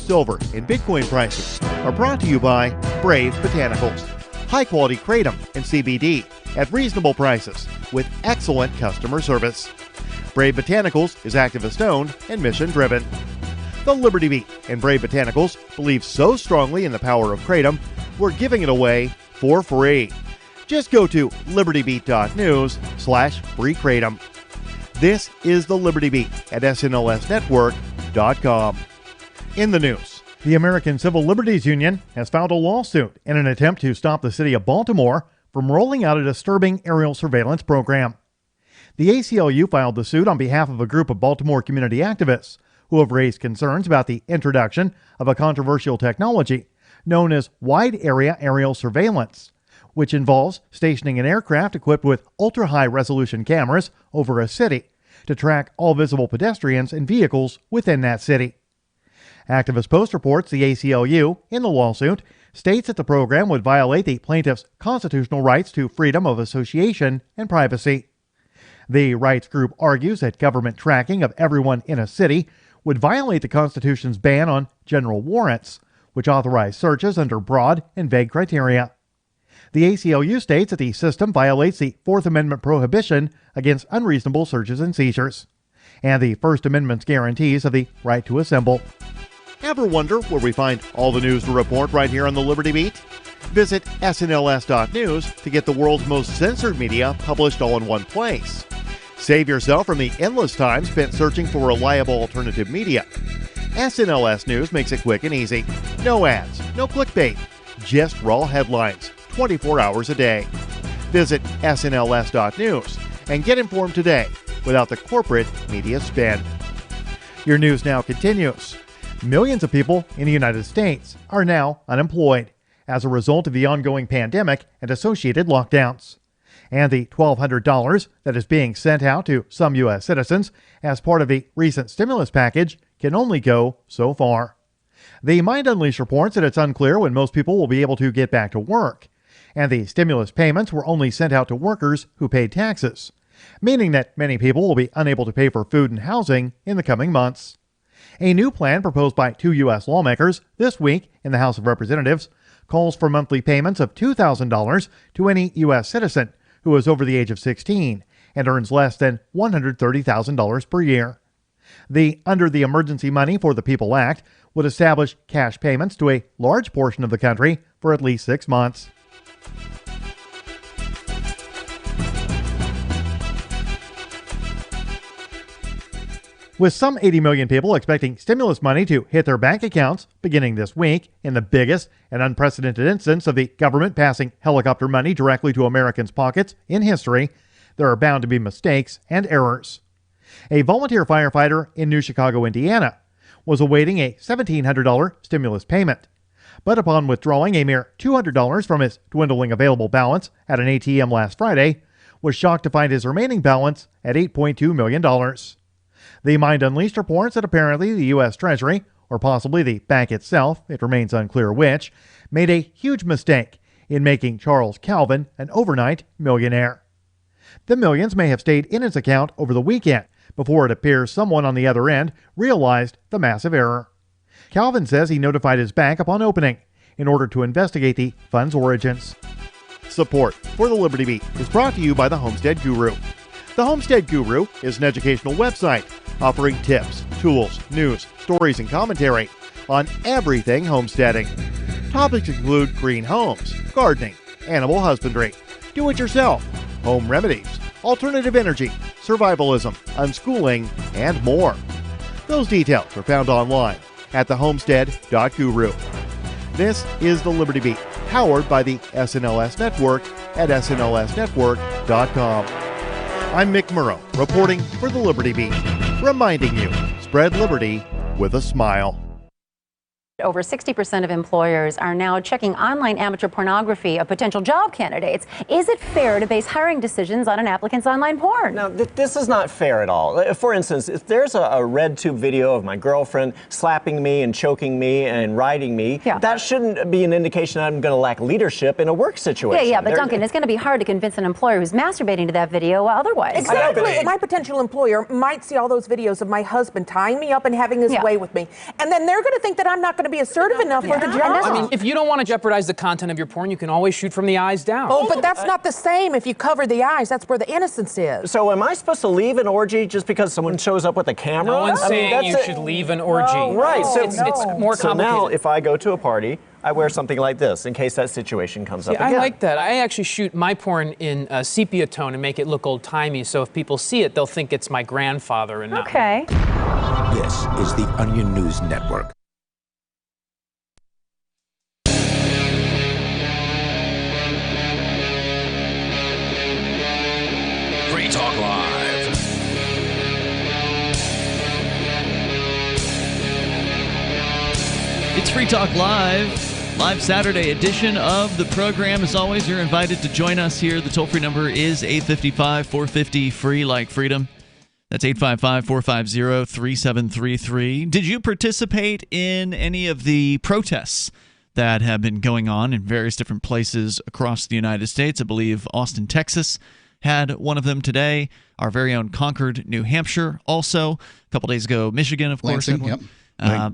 silver, and Bitcoin prices are brought to you by Brave Botanicals. High-quality kratom and CBD at reasonable prices with excellent customer service. Brave Botanicals is activist-owned and mission-driven. The Liberty Beat and Brave Botanicals believe so strongly in the power of kratom, we're giving it away for free. Just go to libertybeat.news/free kratom. This is the Liberty Beat at snlsnetwork.com. In the news, the American Civil Liberties Union has filed a lawsuit in an attempt to stop the city of Baltimore from rolling out a disturbing aerial surveillance program. The ACLU filed the suit on behalf of a group of Baltimore community activists who have raised concerns about the introduction of a controversial technology known as wide-area aerial surveillance, which involves stationing an aircraft equipped with ultra-high-resolution cameras over a city to track all visible pedestrians and vehicles within that city. Activist Post reports the ACLU, in the lawsuit, states that the program would violate the plaintiffs' constitutional rights to freedom of association and privacy. The rights group argues that government tracking of everyone in a city would violate the Constitution's ban on general warrants, which authorize searches under broad and vague criteria. The ACLU states that the system violates the Fourth Amendment prohibition against unreasonable searches and seizures, and the First Amendment's guarantees of the right to assemble. Ever wonder where we find all the news to report right here on the Liberty Beat? Visit snls.news to get the world's most censored media published all in one place. Save yourself from the endless time spent searching for reliable alternative media. SNLS News makes it quick and easy. No ads, no clickbait, just raw headlines, 24 hours a day. Visit snls.news and get informed today without the corporate media spin. Your news now continues. Millions of people in the United States are now unemployed as a result of the ongoing pandemic and associated lockdowns. And the $1,200 that is being sent out to some U.S. citizens as part of the recent stimulus package can only go so far. The Mind Unleashed reports that it's unclear when most people will be able to get back to work, and the stimulus payments were only sent out to workers who paid taxes, meaning that many people will be unable to pay for food and housing in the coming months. A new plan proposed by two U.S. lawmakers this week in the House of Representatives calls for monthly payments of $2,000 to any U.S. citizen who is over the age of 16 and earns less than $130,000 per year. The Under the Emergency Money for the People Act would establish cash payments to a large portion of the country for at least 6 months. With some 80 million people expecting stimulus money to hit their bank accounts beginning this week in the biggest and unprecedented instance of the government passing helicopter money directly to Americans' pockets in history, there are bound to be mistakes and errors. A volunteer firefighter in New Chicago, Indiana, was awaiting a $1,700 stimulus payment, but upon withdrawing a mere $200 from his dwindling available balance at an ATM last Friday, was shocked to find his remaining balance at $8.2 million. The Mind Unleashed reports that apparently the U.S. Treasury, or possibly the bank itself, it remains unclear which, made a huge mistake in making Charles Calvin an overnight millionaire. The millions may have stayed in his account over the weekend before it appears someone on the other end realized the massive error. Calvin says he notified his bank upon opening in order to investigate the fund's origins. Support for the Liberty Beat is brought to you by the Homestead Guru. The Homestead Guru is an educational website offering tips, tools, news, stories, and commentary on everything homesteading. Topics include green homes, gardening, animal husbandry, do-it-yourself, home remedies, alternative energy, survivalism, unschooling, and more. Those details are found online at thehomestead.guru. This is the Liberty Beat, powered by the SNLS Network at snlsnetwork.com. I'm Mick Murrow, reporting for the Liberty Beat, reminding you, spread liberty with a smile. Over 60% of employers are now checking online amateur pornography of potential job candidates. Is it fair to base hiring decisions on an applicant's online porn? Now, this is not fair at all. For instance, if there's a red tube video of my girlfriend slapping me and choking me and riding me, that shouldn't be an indication I'm going to lack leadership in a work situation. Yeah, but Duncan, it's going to be hard to convince an employer who's masturbating to that video otherwise. Exactly. My potential employer might see all those videos of my husband tying me up and having his way with me, and then they're going to think that I'm not going to be assertive enough for the job. I mean, if you don't want to jeopardize the content of your porn, you can always shoot from the eyes down. Oh, but that's not the same if you cover the eyes. That's where the innocence is. So am I supposed to leave an orgy just because someone shows up with a camera? No one's saying you should leave an orgy. Right. So it's more complicated. So now if I go to a party, I wear something like this in case that situation comes up again. I like that. I actually shoot my porn in sepia tone and make it look old-timey, so if people see it, they'll think it's my grandfather and not me. This is the Onion News Network. Free Talk Live. It's Free Talk Live, live Saturday edition of the program. As always, you're invited to join us here. The toll-free number is 855-450-FREE like freedom. That's 855-450-3733. Did you participate in any of the protests that have been going on in various different places across the United States? I believe Austin, Texas had one of them today. Our very own Concord, New Hampshire also. A couple days ago, Michigan, of course. Lansing, yep.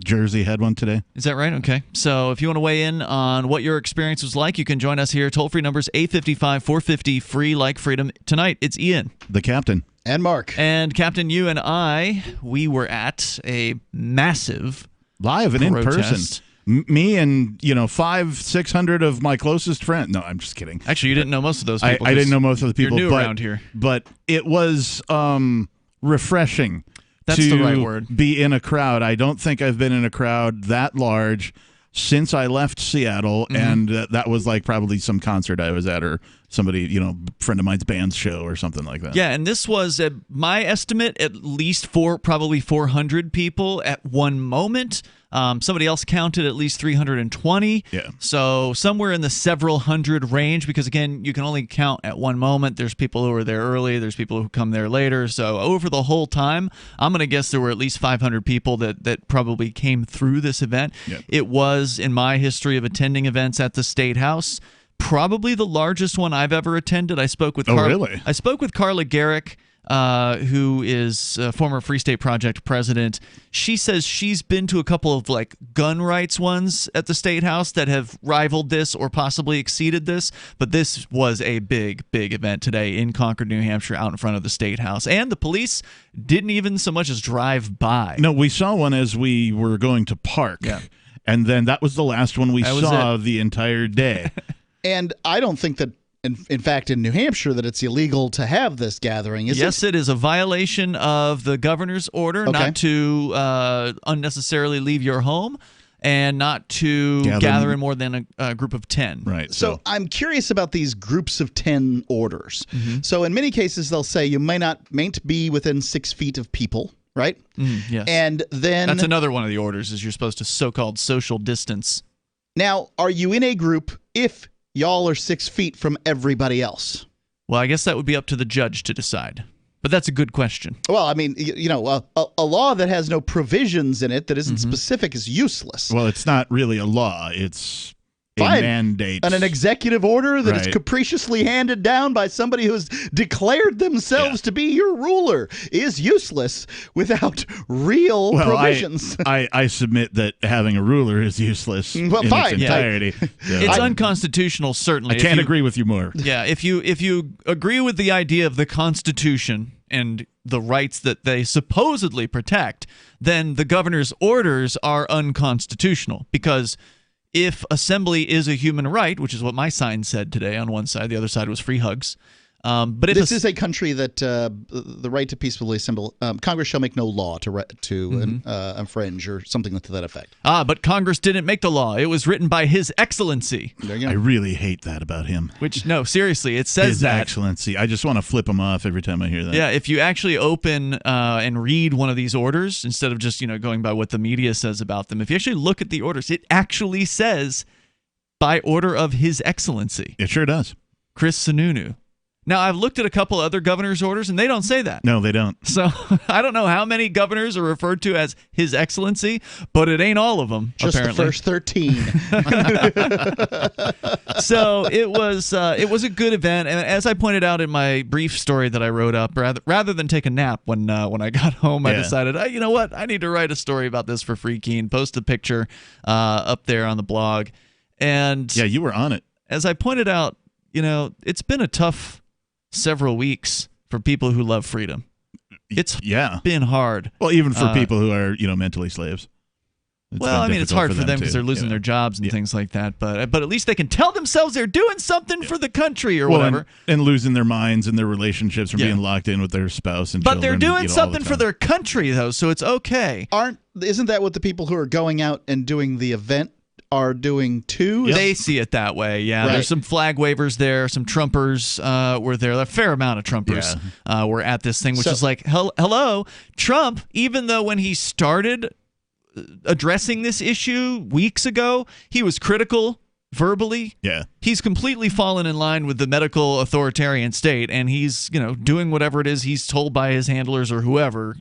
Jersey had one today. Is that right? Okay. So if you want to weigh in on what your experience was like, you can join us here. Toll-free numbers 855-450-FREE like freedom. Tonight, it's Ian. The captain. And Mark. And Captain, you and I, we were at a massive live and protest. In person. Me and 500-600 of my closest friends. No, I'm just kidding. Actually, you didn't know most of those people. I didn't know most of the people. You're new around here. But it was refreshing. That's the right word. Be in a crowd. I don't think I've been in a crowd that large since I left Seattle, and that was like probably some concert I was at or somebody, friend of mine's band's show or something like that. Yeah, and this was, my estimate, at least probably 400 people at one moment. Somebody else counted at least 320. Yeah. So somewhere in the several hundred range, because again, you can only count at one moment. There's people who are there early. There's people who come there later. So over the whole time, I'm going to guess there were at least 500 people that probably came through this event. Yeah. It was, in my history of attending events at the State House, probably the largest one I've ever attended. I spoke with really? I spoke with Carla Garrick, who is a former Free State Project president. She says she's been to a couple of gun rights ones at the State House that have rivaled this or possibly exceeded this, but this was a big event today in Concord, New Hampshire, out in front of the State House, and the police didn't even so much as drive by. No, we saw one as we were going to park, and then that was the last one we saw the entire day. And I don't think that, in fact, in New Hampshire, that it's illegal to have this gathering, is it? Yes, it is a violation of the governor's order not to unnecessarily leave your home and not to gather in more than a group of 10. Right. So I'm curious about these groups of 10 orders. So in many cases, they'll say you mayn't be within 6 feet of people, right? Yes. And then that's another one of the orders, is you're supposed to so-called social distance. Now, are you in a group if y'all are 6 feet from everybody else? Well, I guess that would be up to the judge to decide. But that's a good question. Well, I mean, a law that has no provisions in it that isn't specific is useless. Well, it's not really a law. It's a mandate. And an executive order that is capriciously handed down by somebody who has declared themselves to be your ruler is useless without real provisions. I submit that having a ruler is useless in its entirety. It's unconstitutional, certainly. I can't agree with you more. Yeah, if you agree with the idea of the Constitution and the rights that they supposedly protect, then the governor's orders are unconstitutional, because if assembly is a human right, which is what my sign said today on one side, the other side was free hugs, But if this is a country that the right to peacefully assemble, Congress shall make no law to infringe or something to that effect. But Congress didn't make the law. It was written by His Excellency. There you go. I really hate that about him. Which, no, seriously, it says His that. Excellency. I just want to flip him off every time I hear that. Yeah, if you actually open and read one of these orders, instead of just going by what the media says about them, if you actually look at the orders, it actually says, by order of His Excellency. It sure does. Chris Sununu. Now, I've looked at a couple of other governors' orders, and they don't say that. No, they don't. So I don't know how many governors are referred to as His Excellency, but it ain't all of them, Just apparently. the first 13. So it was a good event, and as I pointed out in my brief story that I wrote up, rather than take a nap when I got home, I decided, you know what, I need to write a story about this for Free Keen, post a picture up there on the blog, and yeah, you were on it. As I pointed out, it's been a tough several weeks for people who love freedom. It's been hard. Well, even for people who are, mentally slaves. It's hard for them because they're losing their jobs and things like that. But at least they can tell themselves they're doing something for the country or whatever. And losing their minds and their relationships from being locked in with their spouse and children. But they're doing something the for their country, though, so it's okay. Isn't that what the people who are going out and doing the event are doing too? Yep. They see it that way, yeah. Right. There's some flag wavers there. Some Trumpers were there. A fair amount of Trumpers were at this thing, which is like, hello, Trump, even though when he started addressing this issue weeks ago, he was critical verbally. Yeah. He's completely fallen in line with the medical authoritarian state, and he's, doing whatever it is he's told by his handlers or whoever,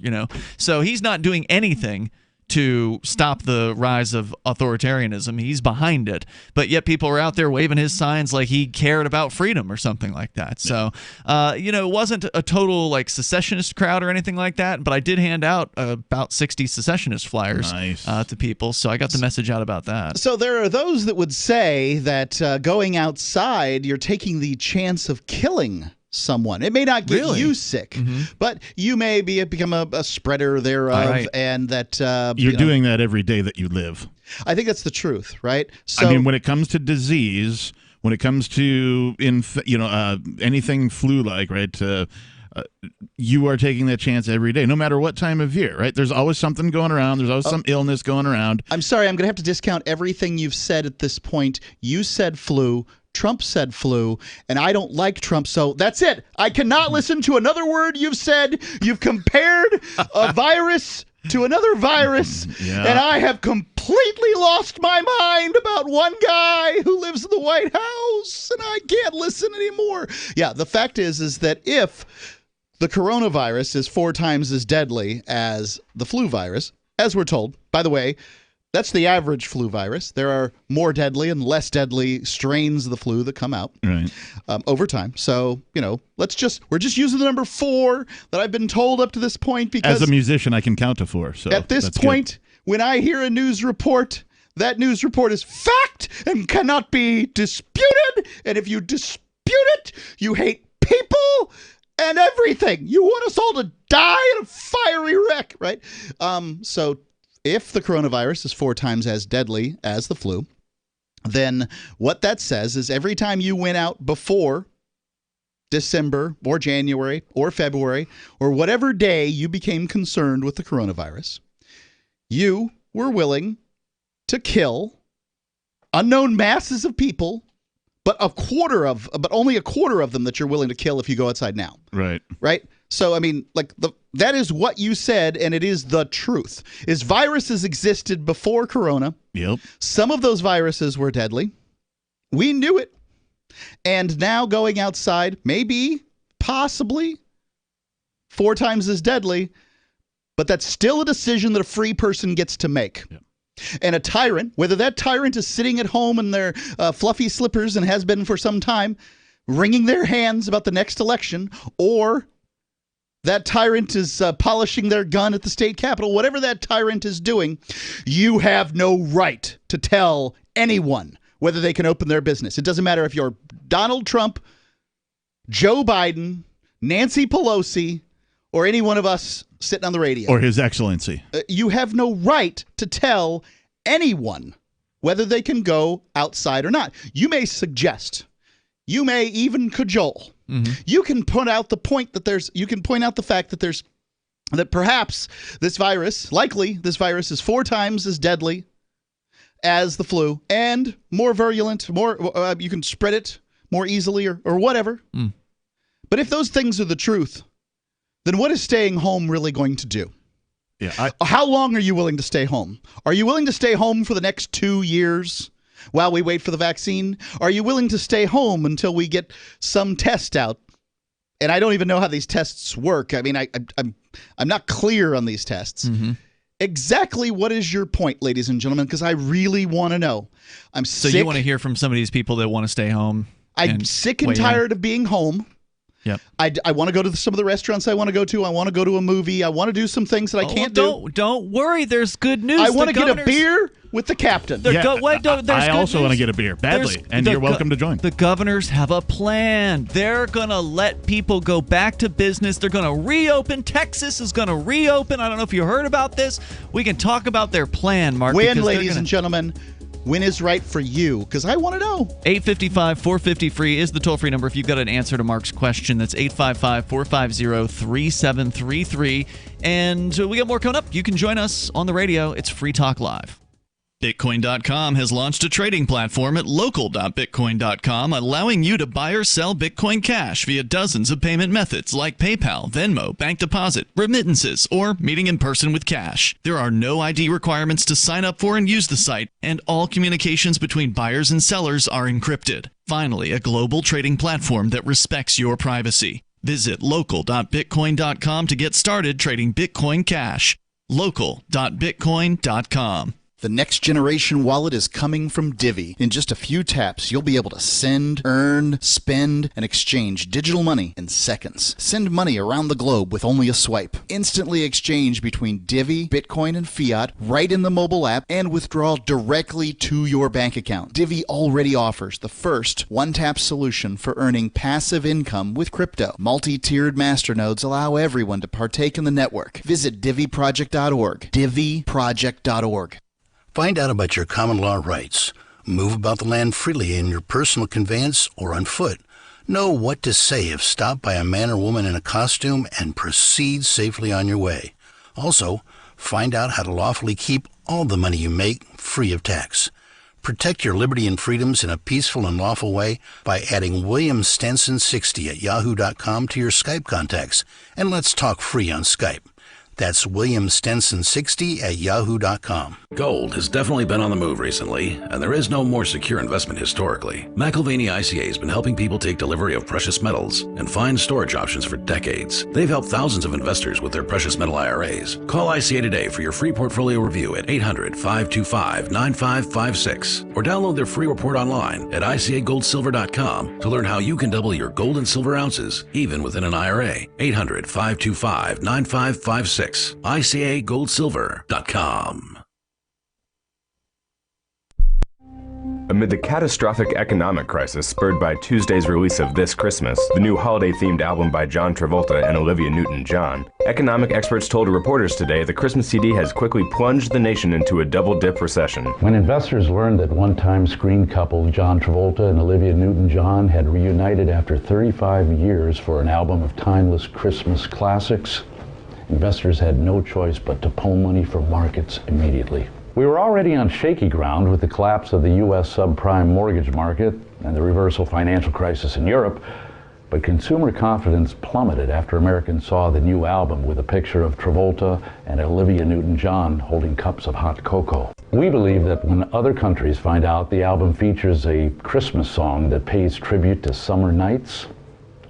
So he's not doing anything to stop the rise of authoritarianism. He's behind it. But yet people are out there waving his signs like he cared about freedom or something like that. So, it wasn't a total secessionist crowd or anything like that, but I did hand out about 60 secessionist flyers to people. So I got the message out about that. So there are those that would say that going outside, you're taking the chance of killing someone. It may not get you sick, but you may become a spreader thereof, and that you're doing that every day that you live. I think that's the truth, right? So, I mean, when it comes to disease, when it comes to anything flu-like, right? You are taking that chance every day, no matter what time of year, right? There's always something going around. There's always some illness going around. I'm sorry, I'm going to have to discount everything you've said at this point. You said flu. Trump said flu, and I don't like Trump, so that's it. I cannot listen to another word you've said. You've compared a virus to another virus, and I have completely lost my mind about one guy who lives in the White House, and I can't listen anymore. Yeah, the fact is that if the coronavirus is 4 times as deadly as the flu virus, as we're told, by the way, that's the average flu virus. There are more deadly and less deadly strains of the flu that come out over time. So, we're just using the number 4 that I've been told up to this point because as a musician, I can count to 4. So at this point, when I hear a news report, that news report is fact and cannot be disputed. And if you dispute it, you hate people and everything. You want us all to die in a fiery wreck, right? So if the coronavirus is 4 times as deadly as the flu, then what that says is every time you went out before December or January or February or whatever day you became concerned with the coronavirus, you were willing to kill unknown masses of people, but only a quarter of them that you're willing to kill if you go outside now. Right. Right? So, I mean, that is what you said, and it is the truth. Viruses existed before Corona. Yep. Some of those viruses were deadly. We knew it. And now going outside, possibly 4 times as deadly, but that's still a decision that a free person gets to make. Yep. And a tyrant, whether that tyrant is sitting at home in their fluffy slippers and has been for some time, wringing their hands about the next election, or that tyrant is polishing their gun at the state capitol, whatever that tyrant is doing, you have no right to tell anyone whether they can open their business. It doesn't matter if you're Donald Trump, Joe Biden, Nancy Pelosi, or any one of us sitting on the radio. Or His Excellency. You have no right to tell anyone whether they can go outside or not. You may suggest, you may even cajole, You can point out the fact that perhaps this virus is 4 times as deadly as the flu and more virulent, you can spread it more easily or whatever. But if those things are the truth, then what is staying home really going to do? Yeah. How long are you willing to stay home? Are you willing to stay home for the next 2 years while we wait for the vaccine? Are you willing to stay home until we get some test out? And I don't even know how these tests work. I mean, I'm not clear on these tests. Exactly what is your point, ladies and gentlemen? Because I really want to know. I'm sick. So you want to hear from some of these people that want to stay home? I'm sick and tired of being home. Yep. I want to go to some of the restaurants I want to go to. I want to go to a movie. I want to do some things that I can't do. Don't worry. There's good news. I want to get a beer with the captain. I also want to get a beer badly, and you're welcome to join. The governors have a plan. They're going to let people go back to business. They're going to reopen. Texas is going to reopen. I don't know if you heard about this. We can talk about their plan, Mark. When, ladies and gentlemen, when is right for you? Because I want to know. 855-450-FREE is the toll-free number if you've got an answer to Mark's question. That's 855-450-3733. And we got more coming up. You can join us on the radio. It's Free Talk Live. Bitcoin.com has launched a trading platform at local.bitcoin.com, allowing you to buy or sell Bitcoin Cash via dozens of payment methods like PayPal, Venmo, bank deposit, remittances, or meeting in person with cash. There are no ID requirements to sign up for and use the site, and all communications between buyers and sellers are encrypted. Finally, a global trading platform that respects your privacy. Visit local.bitcoin.com to get started trading Bitcoin Cash. local.bitcoin.com. The next generation wallet is coming from Divvy. In just a few taps, you'll be able to send, earn, spend, and exchange digital money in seconds. Send money around the globe with only a swipe. Instantly exchange between Divvy, Bitcoin, and fiat right in the mobile app and withdraw directly to your bank account. Divvy already offers the first one-tap solution for earning passive income with crypto. Multi-tiered masternodes allow everyone to partake in the network. Visit DivvyProject.org. DivvyProject.org. Find out about your common law rights. Move about the land freely in your personal conveyance or on foot. Know what to say if stopped by a man or woman in a costume and proceed safely on your way. Also, find out how to lawfully keep all the money you make free of tax. Protect your liberty and freedoms in a peaceful and lawful way by adding William Stenson 60 at yahoo.com to your Skype contacts. And let's talk free on Skype. That's William Stenson 60 at yahoo.com. Gold has definitely been on the move recently, and there is no more secure investment historically. McIlvaney ICA has been helping people take delivery of precious metals and find storage options for decades. They've helped thousands of investors with their precious metal IRAs. Call ICA today for your free portfolio review at 800-525-9556 or download their free report online at ICAGoldSilver.com to learn how you can double your gold and silver ounces even within an IRA. 800-525-9556. ICAGoldSilver.com. Amid the catastrophic economic crisis spurred by Tuesday's release of This Christmas, the new holiday-themed album by John Travolta and Olivia Newton-John, economic experts told reporters today the Christmas CD has quickly plunged the nation into a double-dip recession. When investors learned that one-time screen couple John Travolta and Olivia Newton-John had reunited after 35 years for an album of timeless Christmas classics, investors had no choice but to pull money from markets immediately. We were already on shaky ground with the collapse of the U.S. subprime mortgage market and the reversal financial crisis in Europe, but consumer confidence plummeted after Americans saw the new album with a picture of Travolta and Olivia Newton-John holding cups of hot cocoa. We believe that when other countries find out the album features a Christmas song that pays tribute to summer nights,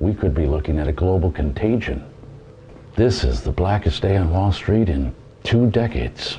we could be looking at a global contagion. This is the blackest day on Wall Street in 2 decades.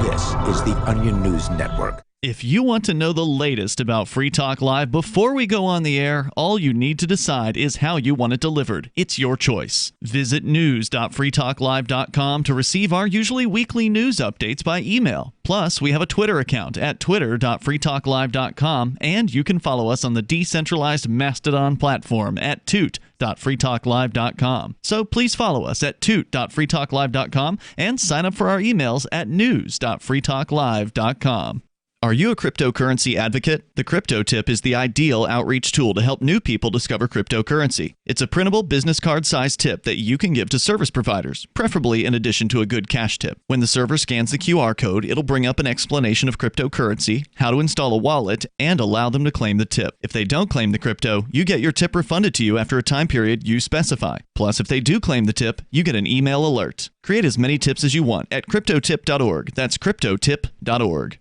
This is the Onion News Network. If you want to know the latest about Free Talk Live before we go on the air, all you need to decide is how you want it delivered. It's your choice. Visit news.freetalklive.com to receive our usually weekly news updates by email. Plus, we have a Twitter account at twitter.freetalklive.com, and you can follow us on the decentralized Mastodon platform at toot.freetalklive.com. So please follow us at toot.freetalklive.com and sign up for our emails at news.freetalklive.com. Are you a cryptocurrency advocate? The Crypto Tip is the ideal outreach tool to help new people discover cryptocurrency. It's a printable business card-sized tip that you can give to service providers, preferably in addition to a good cash tip. When the server scans the QR code, it'll bring up an explanation of cryptocurrency, how to install a wallet, and allow them to claim the tip. If they don't claim the crypto, you get your tip refunded to you after a time period you specify. Plus, if they do claim the tip, you get an email alert. Create as many tips as you want at cryptotip.org. That's cryptotip.org.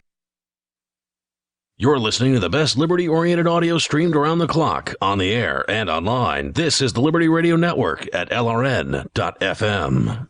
You're listening to the best liberty-oriented audio streamed around the clock, on the air, and online. This is the Liberty Radio Network at LRN.FM.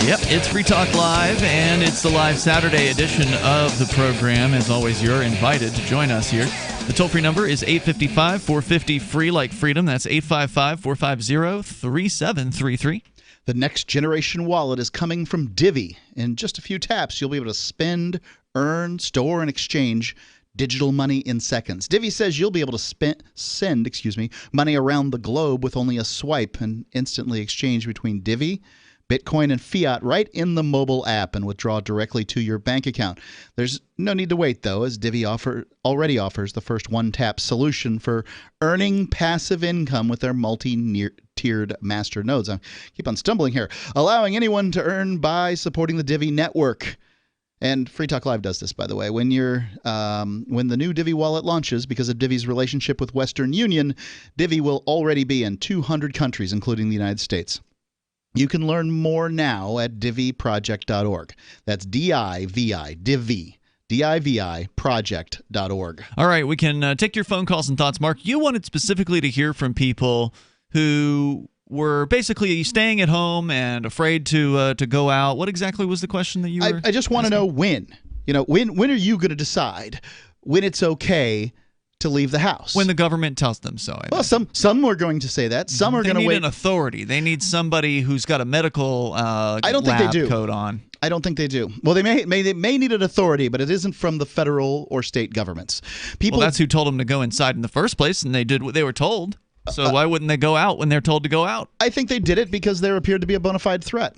Yep, it's Free Talk Live, and it's the live Saturday edition of the program. As always, you're invited to join us here. The toll-free number is 855-450-FREE like freedom. That's 855-450-3733. The next generation wallet is coming from Divvy. In just a few taps, you'll be able to spend, earn, store, and exchange digital money in seconds. Divvy says you'll be able to send money around the globe with only a swipe and instantly exchange between Divvy, Bitcoin, and fiat right in the mobile app and withdraw directly to your bank account. There's no need to wait, though, as Divvy already offers the first one-tap solution for earning passive income with their multi-tiered master nodes. I keep on stumbling here. Allowing anyone to earn by supporting the Divvy network. And Free Talk Live does this, by the way. When the new Divvy wallet launches, because of Divvy's relationship with Western Union, Divvy will already be in 200 countries, including the United States. You can learn more now at diviproject.org. That's D-I-V-I, Divvy, D-I-V-I, project.org. All right, we can take your phone calls and thoughts. Mark, you wanted specifically to hear from people who were basically staying at home and afraid to go out. What exactly was the question that you were I just want to know when. When are you going to decide when it's okay to leave the house? When the government tells them so. Well, some are going to say that. Some are going to wait. They need an authority. They need somebody who's got a medical I don't think they do. coat on. I don't think they do. Well, they may need an authority, but it isn't from the federal or state governments. Well, that's who told them to go inside in the first place, and they did what they were told. So why wouldn't they go out when they're told to go out? I think they did it because there appeared to be a bona fide threat.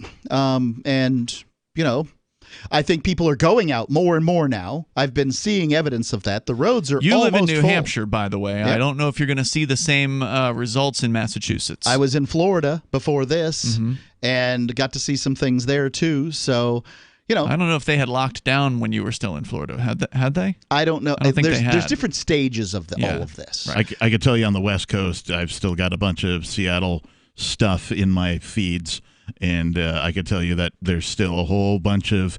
I think people are going out more and more now. I've been seeing evidence of that. The roads are almost full. You live in New Hampshire, by the way. Yep. I don't know if you're going to see the same results in Massachusetts. I was in Florida before this and got to see some things there, too. So, I don't know if they had locked down when you were still in Florida. Had they? I don't know. I don't think they had. There's different stages of all of this. Right. I could tell you on the West Coast, I've still got a bunch of Seattle stuff in my feeds. And I could tell you that there's still a whole bunch of,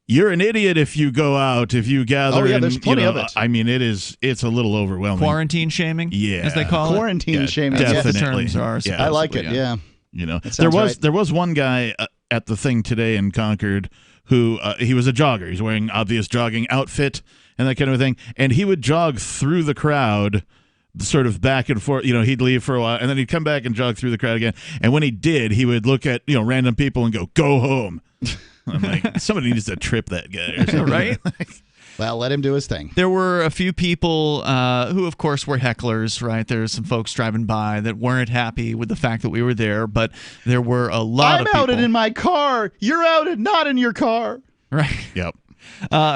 you're an idiot if you go out, if you gather. Oh, yeah, there's plenty of it. I mean, it's a little overwhelming. Quarantine shaming? Yeah. As they call Quarantine shaming. Definitely. I like it, yeah. There was one guy at the thing today in Concord who, he was a jogger. He's wearing obvious jogging outfit and that kind of thing. And he would jog through the crowd, sort of back and forth. He'd leave for a while and then he'd come back and jog through the crowd again. And when he did, he would look at random people and go home. I'm like, somebody needs to trip that guy or something. Right? Well, let him do his thing. There were a few people who, of course, were hecklers, right? There's some folks driving by that weren't happy with the fact that we were there, but there were a lot of people. I'm out in my car. You're out and not in your car. Right. Yep.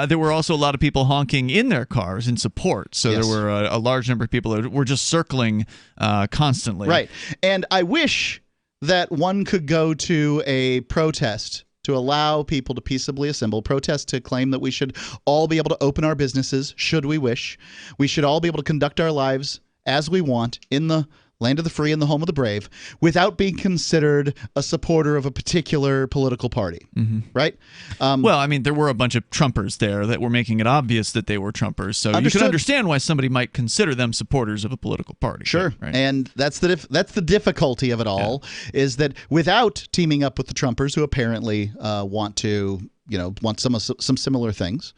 There were also a lot of people honking in their cars in support. So there were a large number of people that were just circling constantly. Right. And I wish that one could go to a protest to allow people to peaceably assemble, protest to claim that we should all be able to open our businesses, should we wish. We should all be able to conduct our lives as we want in the land of the free and the home of the brave, without being considered a supporter of a particular political party, right? Well, I mean, there were a bunch of Trumpers there that were making it obvious that they were Trumpers, so Understood. You can understand why somebody might consider them supporters of a political party. Sure, right? And that's the difficulty of it all, is that without teaming up with the Trumpers, who apparently want some similar things,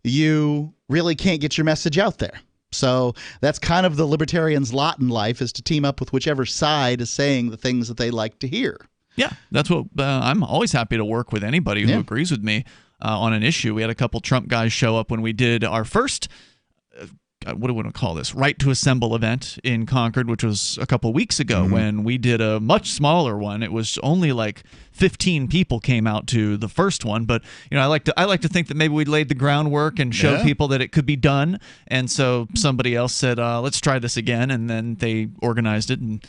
you really can't get your message out there. So that's kind of the libertarians' lot in life, is to team up with whichever side is saying the things that they like to hear. Yeah, that's what I'm always happy to work with anybody who agrees with me on an issue. We had a couple Trump guys show up when we did our first what do we want to call this? Right to Assemble event in Concord, which was a couple weeks ago when we did a much smaller one. It was only like 15 people came out to the first one, but I like to think that maybe we laid the groundwork and showed people that it could be done. And so somebody else said, let's try this again, and then they organized it, and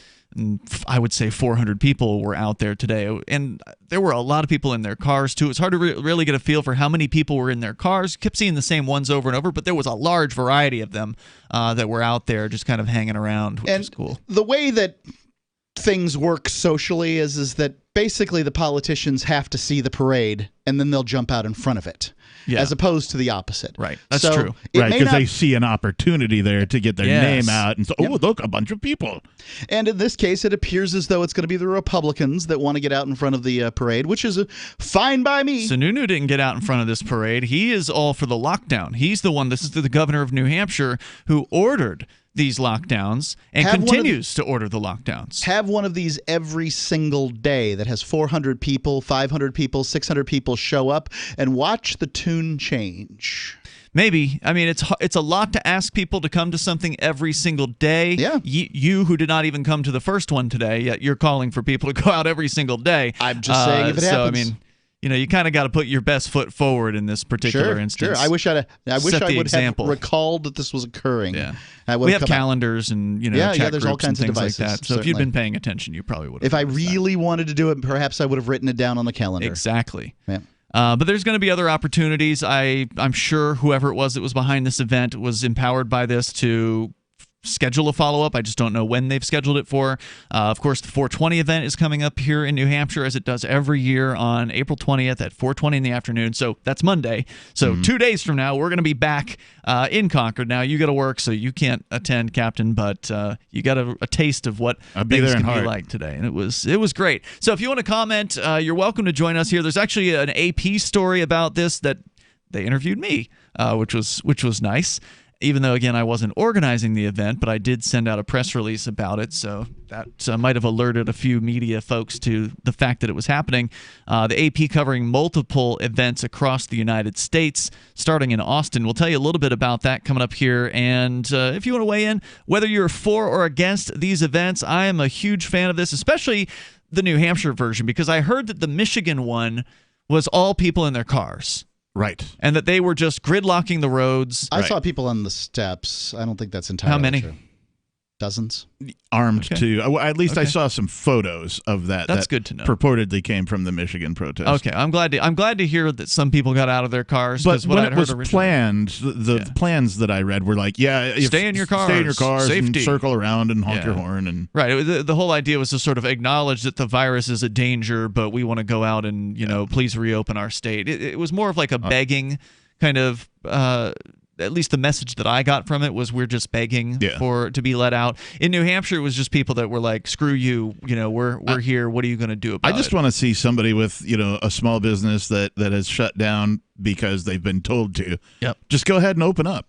I would say 400 people were out there today. And there were a lot of people in their cars, too. It's hard to really get a feel for how many people were in their cars. Kept seeing the same ones over and over, but there was a large variety of them that were out there just kind of hanging around, which is cool. The way that things work socially is that basically the politicians have to see the parade, and then they'll jump out in front of it. As opposed to the opposite. Right. That's true. Right, because they see an opportunity there to get their name out. And so, look, a bunch of people. And in this case, it appears as though it's going to be the Republicans that want to get out in front of the parade, which is fine by me. Sununu didn't get out in front of this parade. He is all for the lockdown. He's the one, this is the governor of New Hampshire, who ordered these lockdowns and continues to order the lockdowns. Have one of these every single day that has 400 people, 500 people, 600 people show up and watch the tune change. Maybe. I mean, it's a lot to ask people to come to something every single day. Yeah. You who did not even come to the first one today, yet you're calling for people to go out every single day. I'm just saying if it happens. So, I mean, you kind of got to put your best foot forward in this particular instance. Sure. I wish I would have recalled that this was occurring. Yeah. We have calendars and chat there's groups all kinds and of things devices, like that. So if you'd been paying attention, you probably would have. If I really wanted to do it, perhaps I would have written it down on the calendar. Exactly. Yeah. But there's going to be other opportunities. I'm sure whoever it was that was behind this event was empowered by this to schedule a follow-up. I just don't know when they've scheduled it for. Of course, the 420 event is coming up here in New Hampshire, as it does every year on April 20th at 4:20 in the afternoon. So that's Monday. So 2 days from now, we're going to be back in Concord. Now, you got to work, so you can't attend, Captain, but you got a taste of what things can be like today. And it was great. So if you want to comment, you're welcome to join us here. There's actually an AP story about this that they interviewed me, which was nice. Even though, again, I wasn't organizing the event, but I did send out a press release about it, so that might have alerted a few media folks to the fact that it was happening. The AP covering multiple events across the United States, starting in Austin. We'll tell you a little bit about that coming up here, and if you want to weigh in, whether you're for or against these events, I am a huge fan of this, especially the New Hampshire version, because I heard that the Michigan one was all people in their cars. Right. And that they were just gridlocking the roads. I saw people on the steps. I don't think that's entirely How many? true. Dozens. Armed too. At least I saw some photos of that. That's good to know. Purportedly came from the Michigan protest. Okay, I'm glad to hear that some people got out of their cars. But what when I'd it was heard originally, planned, the plans that I read were like, stay in your cars, safety, and circle around and honk your horn, and right. The whole idea was to sort of acknowledge that the virus is a danger, but we want to go out and please reopen our state. It was more of like a begging kind of. At least the message that I got from it was we're just begging to be let out. In New Hampshire, it was just people that were like, screw you, we're here. What are you going to do about it? I just want to see somebody with, a small business that has shut down because they've been told to. Yep. Just go ahead and open up.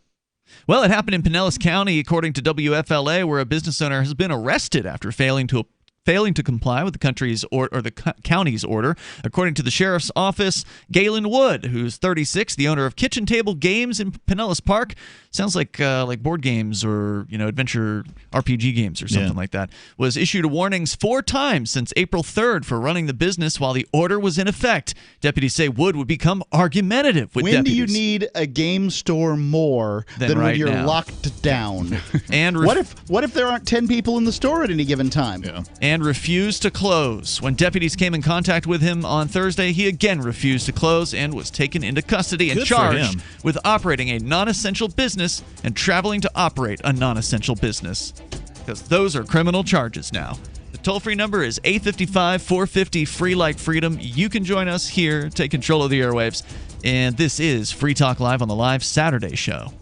Well, it happened in Pinellas County, according to WFLA, where a business owner has been arrested after failing to comply with the country's or the county's order. According to the sheriff's office, Galen Wood, who's 36, the owner of Kitchen Table Games in Pinellas Park, sounds like board games or adventure RPG games or something like that, was issued warnings 4 times since April 3rd for running the business while the order was in effect. Deputies say Wood would become argumentative with When deputies. do you need a game store more than right when you're now. locked down? And what if there aren't 10 people in the store at any given time? Yeah. And refused to close. When deputies came in contact with him on Thursday, he again refused to close and was taken into custody and Good for charged him. with operating a non-essential business and traveling to operate a non-essential business. Because those are criminal charges now. The toll-free number is 855-450 free like freedom. You can join us here, take control of the airwaves, and this is Free Talk Live on the Live Saturday show.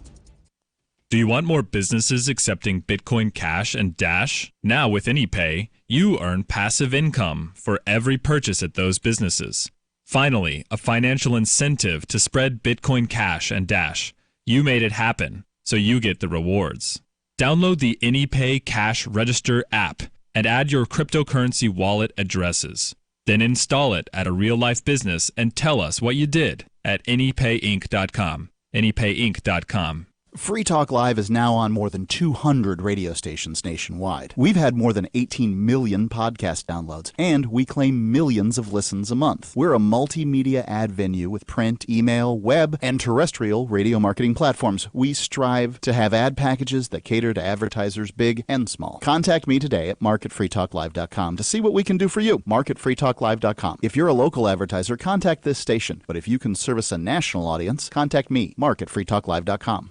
Do you want more businesses accepting Bitcoin Cash and Dash? Now with AnyPay, you earn passive income for every purchase at those businesses. Finally, a financial incentive to spread Bitcoin Cash and Dash. You made it happen, so you get the rewards. Download the AnyPay Cash Register app and add your cryptocurrency wallet addresses. Then install it at a real-life business and tell us what you did at AnyPayInc.com. AnyPayInc.com. Free Talk Live is now on more than 200 radio stations nationwide. We've had more than 18 million podcast downloads, and we claim millions of listens a month. We're a multimedia ad venue with print, email, web, and terrestrial radio marketing platforms. We strive to have ad packages that cater to advertisers big and small. Contact me today at mark@freetalklive.com to see what we can do for you. Mark@freetalklive.com. If you're a local advertiser, contact this station. But if you can service a national audience, contact me, mark@freetalklive.com.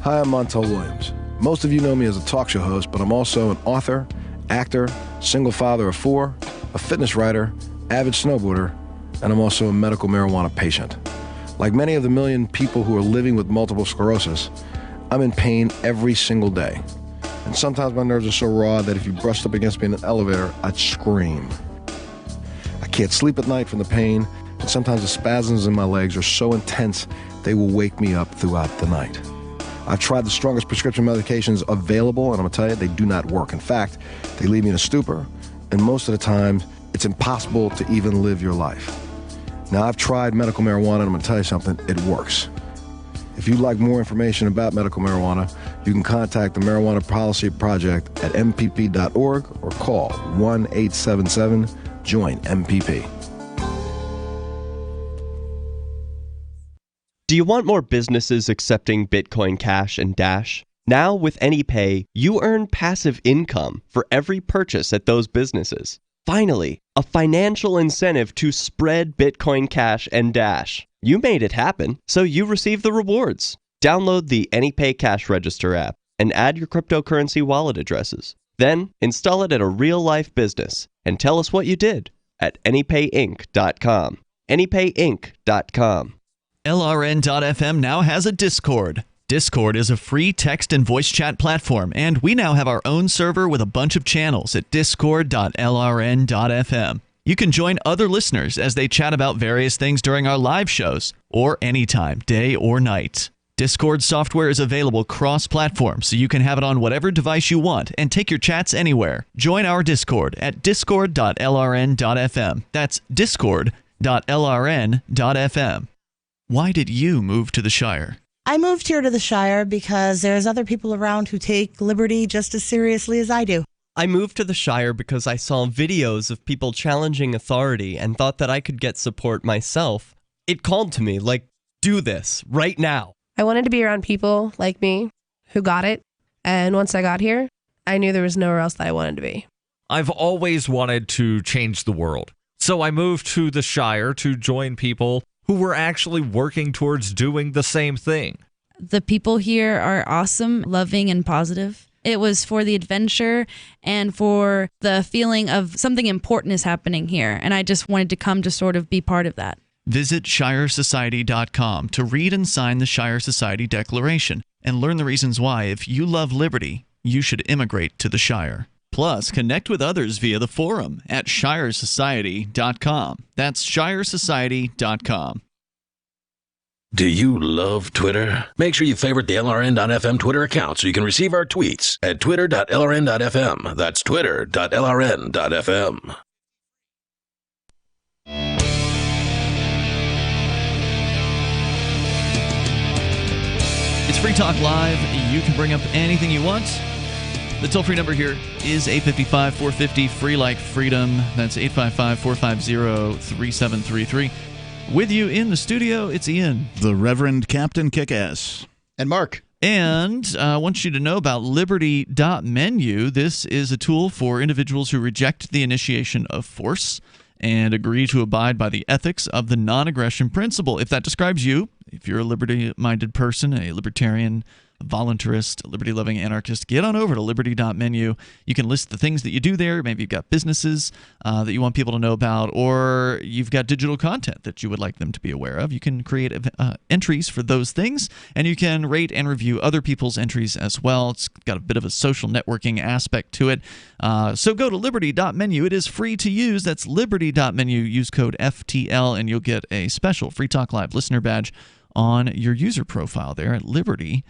Hi, I'm Montel Williams. Most of you know me as a talk show host, but I'm also an author, actor, single father of 4, a fitness writer, avid snowboarder, and I'm also a medical marijuana patient. Like many of the million people who are living with multiple sclerosis, I'm in pain every single day. And sometimes my nerves are so raw that if you brushed up against me in an elevator, I'd scream. I can't sleep at night from the pain, and sometimes the spasms in my legs are so intense they will wake me up throughout the night. I've tried the strongest prescription medications available, and I'm going to tell you, they do not work. In fact, they leave me in a stupor, and most of the time, it's impossible to even live your life. Now, I've tried medical marijuana, and I'm going to tell you something, it works. If you'd like more information about medical marijuana, you can contact the Marijuana Policy Project at mpp.org or call 1-877-JOIN-MPP. Do you want more businesses accepting Bitcoin Cash and Dash? Now with AnyPay, you earn passive income for every purchase at those businesses. Finally, a financial incentive to spread Bitcoin Cash and Dash. You made it happen, so you receive the rewards. Download the AnyPay Cash Register app and add your cryptocurrency wallet addresses. Then install it at a real-life business and tell us what you did at anypayinc.com. anypayinc.com. LRN.FM now has a Discord. Discord is a free text and voice chat platform, and we now have our own server with a bunch of channels at discord.lrn.fm. You can join other listeners as they chat about various things during our live shows, or anytime, day or night. Discord software is available cross-platform, so you can have it on whatever device you want and take your chats anywhere. Join our Discord at discord.lrn.fm. That's discord.lrn.fm. Why did you move to the Shire? I moved here to the Shire because there's other people around who take liberty just as seriously as I do. I moved to the Shire because I saw videos of people challenging authority and thought that I could get support myself. It called to me, like, do this, right now. I wanted to be around people like me who got it, and once I got here, I knew there was nowhere else that I wanted to be. I've always wanted to change the world, so I moved to the Shire to join people who were actually working towards doing the same thing. The people here are awesome, loving, and positive. It was for the adventure and for the feeling of something important is happening here, and I just wanted to come to sort of be part of that. Visit ShireSociety.com to read and sign the Shire Society Declaration and learn the reasons why, if you love liberty, you should immigrate to the Shire. Plus, connect with others via the forum at ShireSociety.com. That's ShireSociety.com. Do you love Twitter? Make sure you favorite the LRN.FM Twitter account so you can receive our tweets at twitter.lrn.fm. That's twitter.lrn.fm. It's Free Talk Live. You can bring up anything you want. The toll-free number here is 855-450-FREE like freedom. That's 855-450-3733. With you in the studio, it's Ian. The Reverend Captain Kickass. And Mark. And I want you to know about Liberty.menu. This is a tool for individuals who reject the initiation of force and agree to abide by the ethics of the non-aggression principle. If that describes you, if you're a liberty-minded person, a libertarian, a voluntarist, a liberty-loving anarchist, get on over to Liberty.menu. You can list the things that you do there. Maybe you've got businesses that you want people to know about, or you've got digital content that you would like them to be aware of. You can create entries for those things, and you can rate and review other people's entries as well. It's got a bit of a social networking aspect to it. So go to Liberty.menu. It is free to use. That's Liberty.menu. Use code FTL, and you'll get a special Free Talk Live listener badge on your user profile there at Liberty.menu.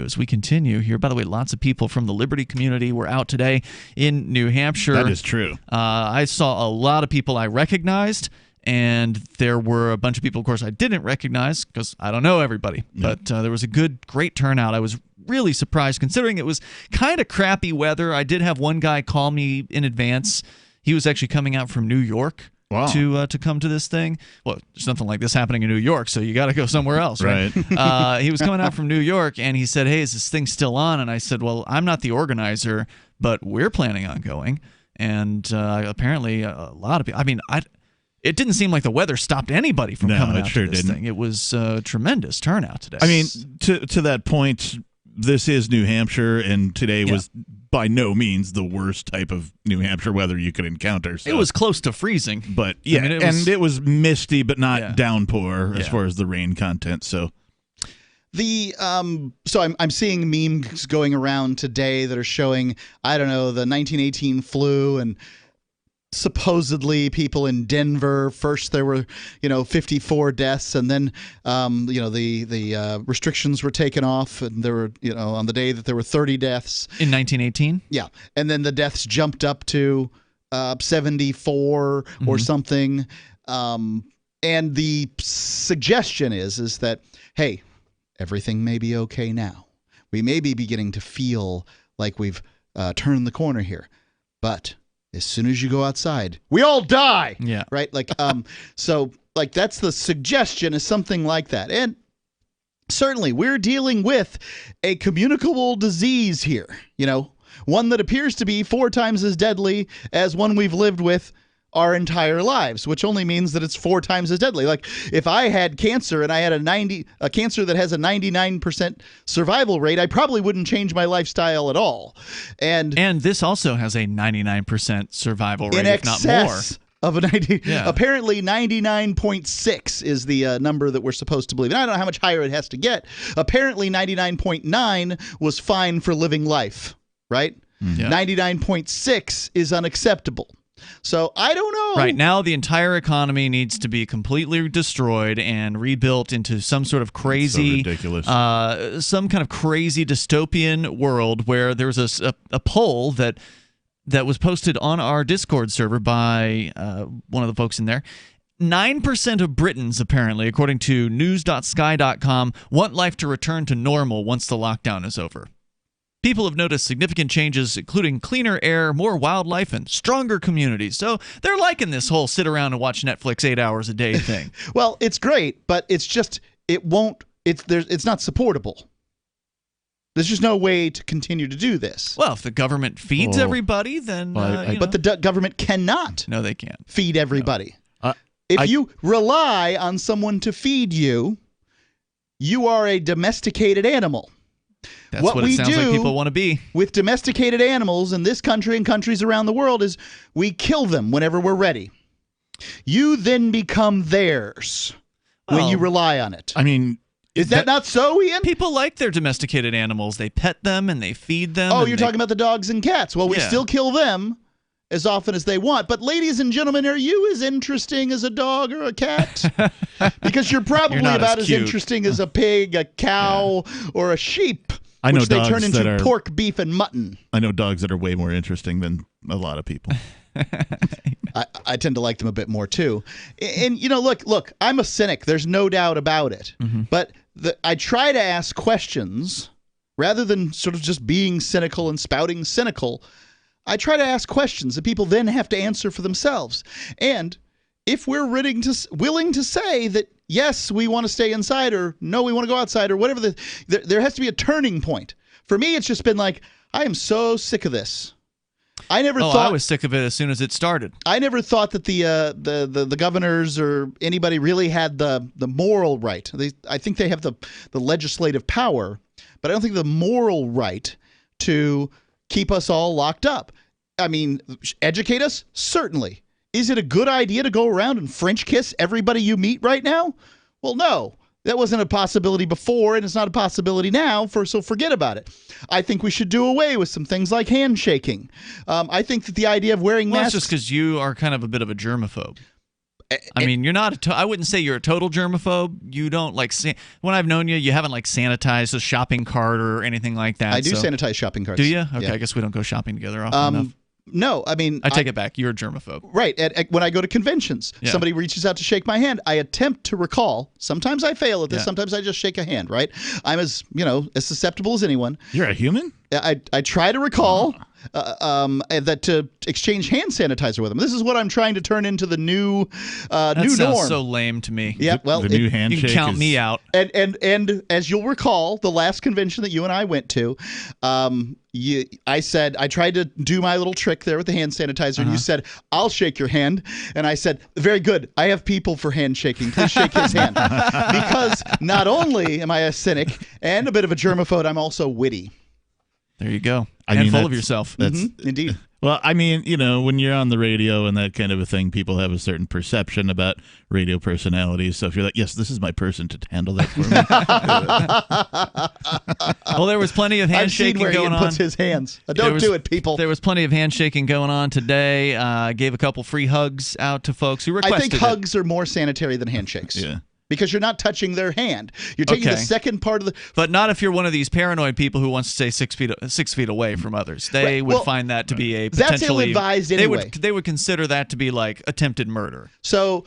As we continue here. By the way, lots of people from the Liberty community were out today in New Hampshire. That is true. I saw a lot of people I recognized And there were a bunch of people, of course, I didn't recognize because I don't know everybody. But there was a great turnout. I was really surprised considering it was kind of crappy weather. I did have one guy call me in advance. He was actually coming out from New York to come to this thing. Well, there's nothing like this happening in New York, so you got to go somewhere else, right? He was coming out from New York, and he said, hey, is this thing still on? And I said, well, I'm not the organizer, but we're planning on going. And apparently a lot of people, it didn't seem like the weather stopped anybody from coming out to this thing. It was a tremendous turnout today. I mean, to that point, this is New Hampshire, and today was by no means the worst type of New Hampshire weather you could encounter. So. It was close to freezing. But it was misty, but not downpour as far as the rain content. So I'm seeing memes going around today that are showing, I don't know, the 1918 flu and supposedly people in Denver. First there were 54 deaths, and then the restrictions were taken off, and there were on the day that there were 30 deaths in 1918. Yeah, and then the deaths jumped up to 74 or something. And the suggestion is that, hey, everything may be okay now. We may be beginning to feel like we've turned the corner here, but as soon as you go outside, we all die. Yeah. Right. So that's the suggestion, is something like that. And certainly we're dealing with a communicable disease here, one that appears to be 4 times as deadly as one we've lived with our entire lives, which only means that it's 4 times as deadly. Like if I had cancer and I had a cancer that has a 99% survival rate, I probably wouldn't change my lifestyle at all. And this also has a 99% survival rate, in if not more. Of a 90, apparently 99.6 is the number that we're supposed to believe. And I don't know how much higher it has to get. Apparently 99.9 was fine for living life, right? 99.6 is unacceptable. So I don't know. Right now, the entire economy needs to be completely destroyed and rebuilt into some sort of crazy, so ridiculous. Some kind of crazy dystopian world where there was a poll that was posted on our Discord server by one of the folks in there. 9% of Britons, apparently, according to news.sky.com, want life to return to normal once the lockdown is over. People have noticed significant changes, including cleaner air, more wildlife, and stronger communities. So they're liking this whole sit around and watch Netflix 8 hours a day thing. Well, it's great, but it's not supportable. There's just no way to continue to do this. Well, if the government feeds everybody, then but the government cannot. No, they can't feed everybody. If you rely on someone to feed you, you are a domesticated animal. That's what it sounds like people want to be. With domesticated animals in this country and countries around the world is we kill them whenever we're ready. You then become theirs when you rely on it. I mean, is that not so, Ian? People like their domesticated animals. They pet them and they feed them. Oh, you're talking about the dogs and cats. Well, we still kill them as often as they want. But ladies and gentlemen, are you as interesting as a dog or a cat? Because you're probably about as interesting as a pig, a cow, or a sheep. I know which they dogs turn into that are, pork, beef, and mutton. I know dogs that are way more interesting than a lot of people. I tend to like them a bit more too. And look, I'm a cynic. There's no doubt about it. Mm-hmm. But I try to ask questions rather than sort of just being cynical and spouting cynical. I try to ask questions that people then have to answer for themselves. And if we're willing to say that, yes, we want to stay inside, or no, we want to go outside, or whatever, there has to be a turning point. For me, it's just been like, I am so sick of this. I was sick of it as soon as it started. I never thought that the governors or anybody really had the moral right. I think they have the legislative power, but I don't think the moral right to keep us all locked up. I mean, educate us? Certainly. Is it a good idea to go around and French kiss everybody you meet right now? Well, no. That wasn't a possibility before, and it's not a possibility now, so forget about it. I think we should do away with some things like handshaking. I think that the idea of wearing masks... That's just because you are kind of a bit of a germaphobe. I mean, you're not I wouldn't say you're a total germaphobe. You don't when I've known you, you haven't sanitized a shopping cart or anything like that. I do sanitize shopping carts. Do you? Okay, yeah. I guess we don't go shopping together often enough. No, I mean, I take it back. You're a germaphobe. Right. When I go to conventions, Yeah. somebody reaches out to shake my hand. I attempt to recall. Sometimes I fail at this. Yeah. Sometimes I just shake a hand, right? I'm as susceptible as anyone. You're a human? I try to recall that to exchange hand sanitizer with them. This is what I'm trying to turn into the new That new sounds norm. so lame to me. Yeah, well, the new handshake. You can count me out. And as you'll recall, the last convention that you and I went to, I said I tried to do my little trick there with the hand sanitizer, and you said, "I'll shake your hand," and I said, "Very good. I have people for handshaking. Please shake his hand." Because not only am I a cynic and a bit of a germaphobe, I'm also witty. There you go. I mean, full of yourself. That's indeed. Well, I mean, when you're on the radio and that kind of a thing, people have a certain perception about radio personalities. So if you're like, yes, this is my person to handle that for me. Well, there was plenty of handshaking where going he on. puts his hands. Don't do it, people. There was plenty of handshaking going on today. Gave a couple free hugs out to folks who requested I think hugs are more sanitary than handshakes. Yeah. Because you're not touching their hand. You're taking the second part of the... But not if you're one of these paranoid people who wants to stay 6 feet away from others. They would find that to be a potentially... That's ill-advised anyway. They would consider that to be like attempted murder. So...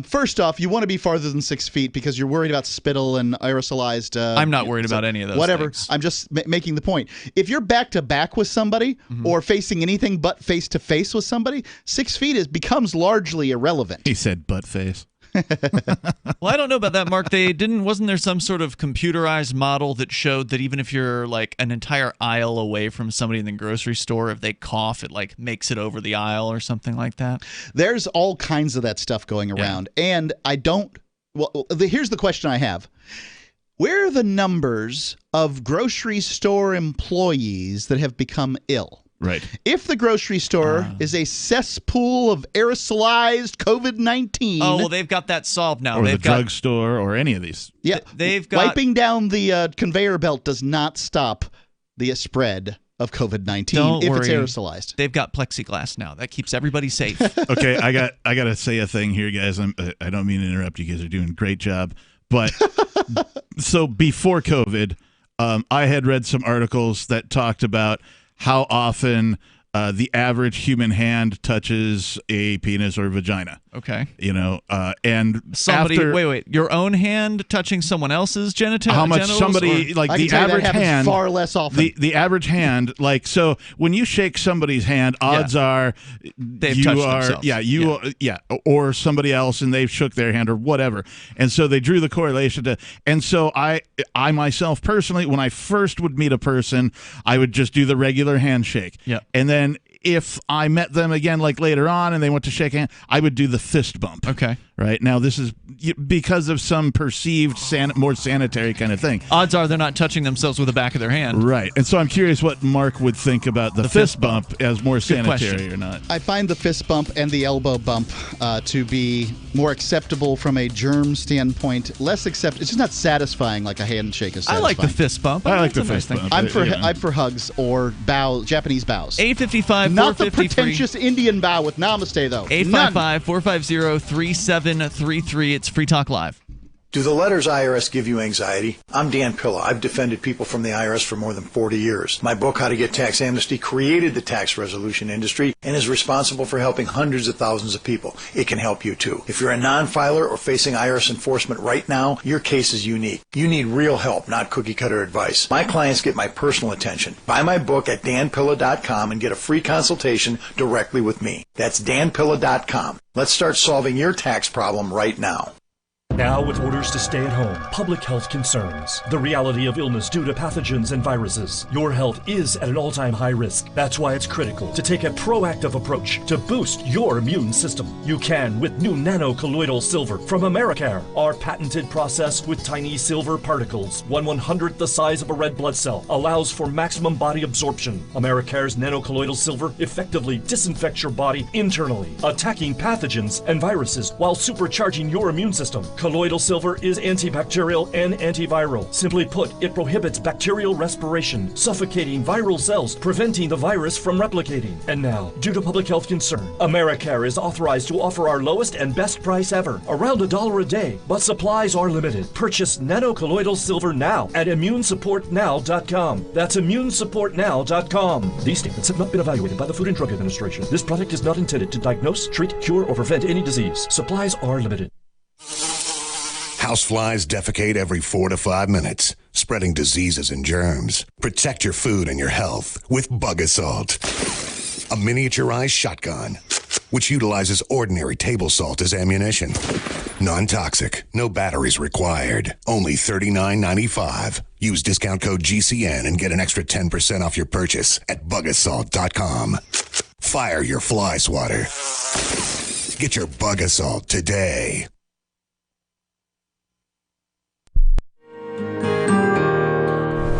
first off, you want to be farther than 6 feet because you're worried about spittle and aerosolized. I'm not worried about any of those Whatever. things. I'm just making the point. If you're back to back with somebody or facing anything but face to face with somebody, 6 feet becomes largely irrelevant. He said butt face. Well, I don't know about that, Mark. Wasn't there some sort of computerized model that showed that even if you're like an entire aisle away from somebody in the grocery store, if they cough, it like makes it over the aisle or something like that? There's all kinds of that stuff going around. And here's the question I have. Where are the numbers of grocery store employees that have become ill? Right. If the grocery store is a cesspool of aerosolized COVID-19... Oh, well, they've got that solved now. Or they've the drugstore or any of these. Yeah, they've got... Wiping down the conveyor belt does not stop the spread of COVID-19 if it's aerosolized. They've got plexiglass now. That keeps everybody safe. Okay, I got to say a thing here, guys. I don't mean to interrupt. You guys are doing a great job. But so before COVID, I had read some articles that talked about how often the average human hand touches a penis or vagina. Okay. And wait, your own hand touching someone else's genitals? How much somebody, like the average hand, far less often. The average hand, like, so when you shake somebody's hand, odds are they've touched themselves. Or somebody else and they've shook their hand or whatever. And so they drew the correlation to, and so I myself personally, when I first would meet a person, I would just do the regular handshake. Yeah. And then if I met them again, like later on, and they went to shake hands, I would do the fist bump. Okay. Right now, this is because of some perceived more sanitary kind of thing. Odds are they're not touching themselves with the back of their hand. Right. And so I'm curious what Mark would think about the fist bump as more sanitary question. or not. I find the fist bump and the elbow bump to be more acceptable from a germ standpoint. Less it's just not satisfying like a handshake is satisfying. I like the fist bump. I like the fist bump. I'm for hugs or Japanese bows. 855 Not the pretentious Indian bow with namaste, though. 855-450-3733. It's Free Talk Live. Do the letters IRS give you anxiety? I'm Dan Pilla. I've defended people from the IRS for more than 40 years. My book, How to Get Tax Amnesty, created the tax resolution industry and is responsible for helping hundreds of thousands of people. It can help you too. If you're a non-filer or facing IRS enforcement right now, your case is unique. You need real help, not cookie-cutter advice. My clients get my personal attention. Buy my book at danpilla.com and get a free consultation directly with me. That's danpilla.com. Let's start solving your tax problem right now. Now, with orders to stay at home, public health concerns, the reality of illness due to pathogens and viruses, your health is at an all-time high risk. That's why it's critical to take a proactive approach to boost your immune system. You can with new nanocolloidal silver from Americare, our patented process with tiny silver particles, 1/100th the size of a red blood cell, allows for maximum body absorption. Americare's nanocolloidal silver effectively disinfects your body internally, attacking pathogens and viruses while supercharging your immune system. Colloidal silver is antibacterial and antiviral. Simply put, it prohibits bacterial respiration, suffocating viral cells, preventing the virus from replicating. And now, due to public health concern, AmeriCare is authorized to offer our lowest and best price ever, around $1 a day. But supplies are limited. Purchase nanocolloidal silver now at immunesupportnow.com. That's immunesupportnow.com. These statements have not been evaluated by the Food and Drug Administration. This product is not intended to diagnose, treat, cure, or prevent any disease. Supplies are limited. Houseflies defecate every 4 to 5 minutes, spreading diseases and germs. Protect your food and your health with Bug Assault, a miniaturized shotgun which utilizes ordinary table salt as ammunition. Non-toxic, no batteries required, only $39.95. Use discount code GCN and get an extra 10% off your purchase at bugassault.com. Fire your fly swatter. Get your Bug Assault today.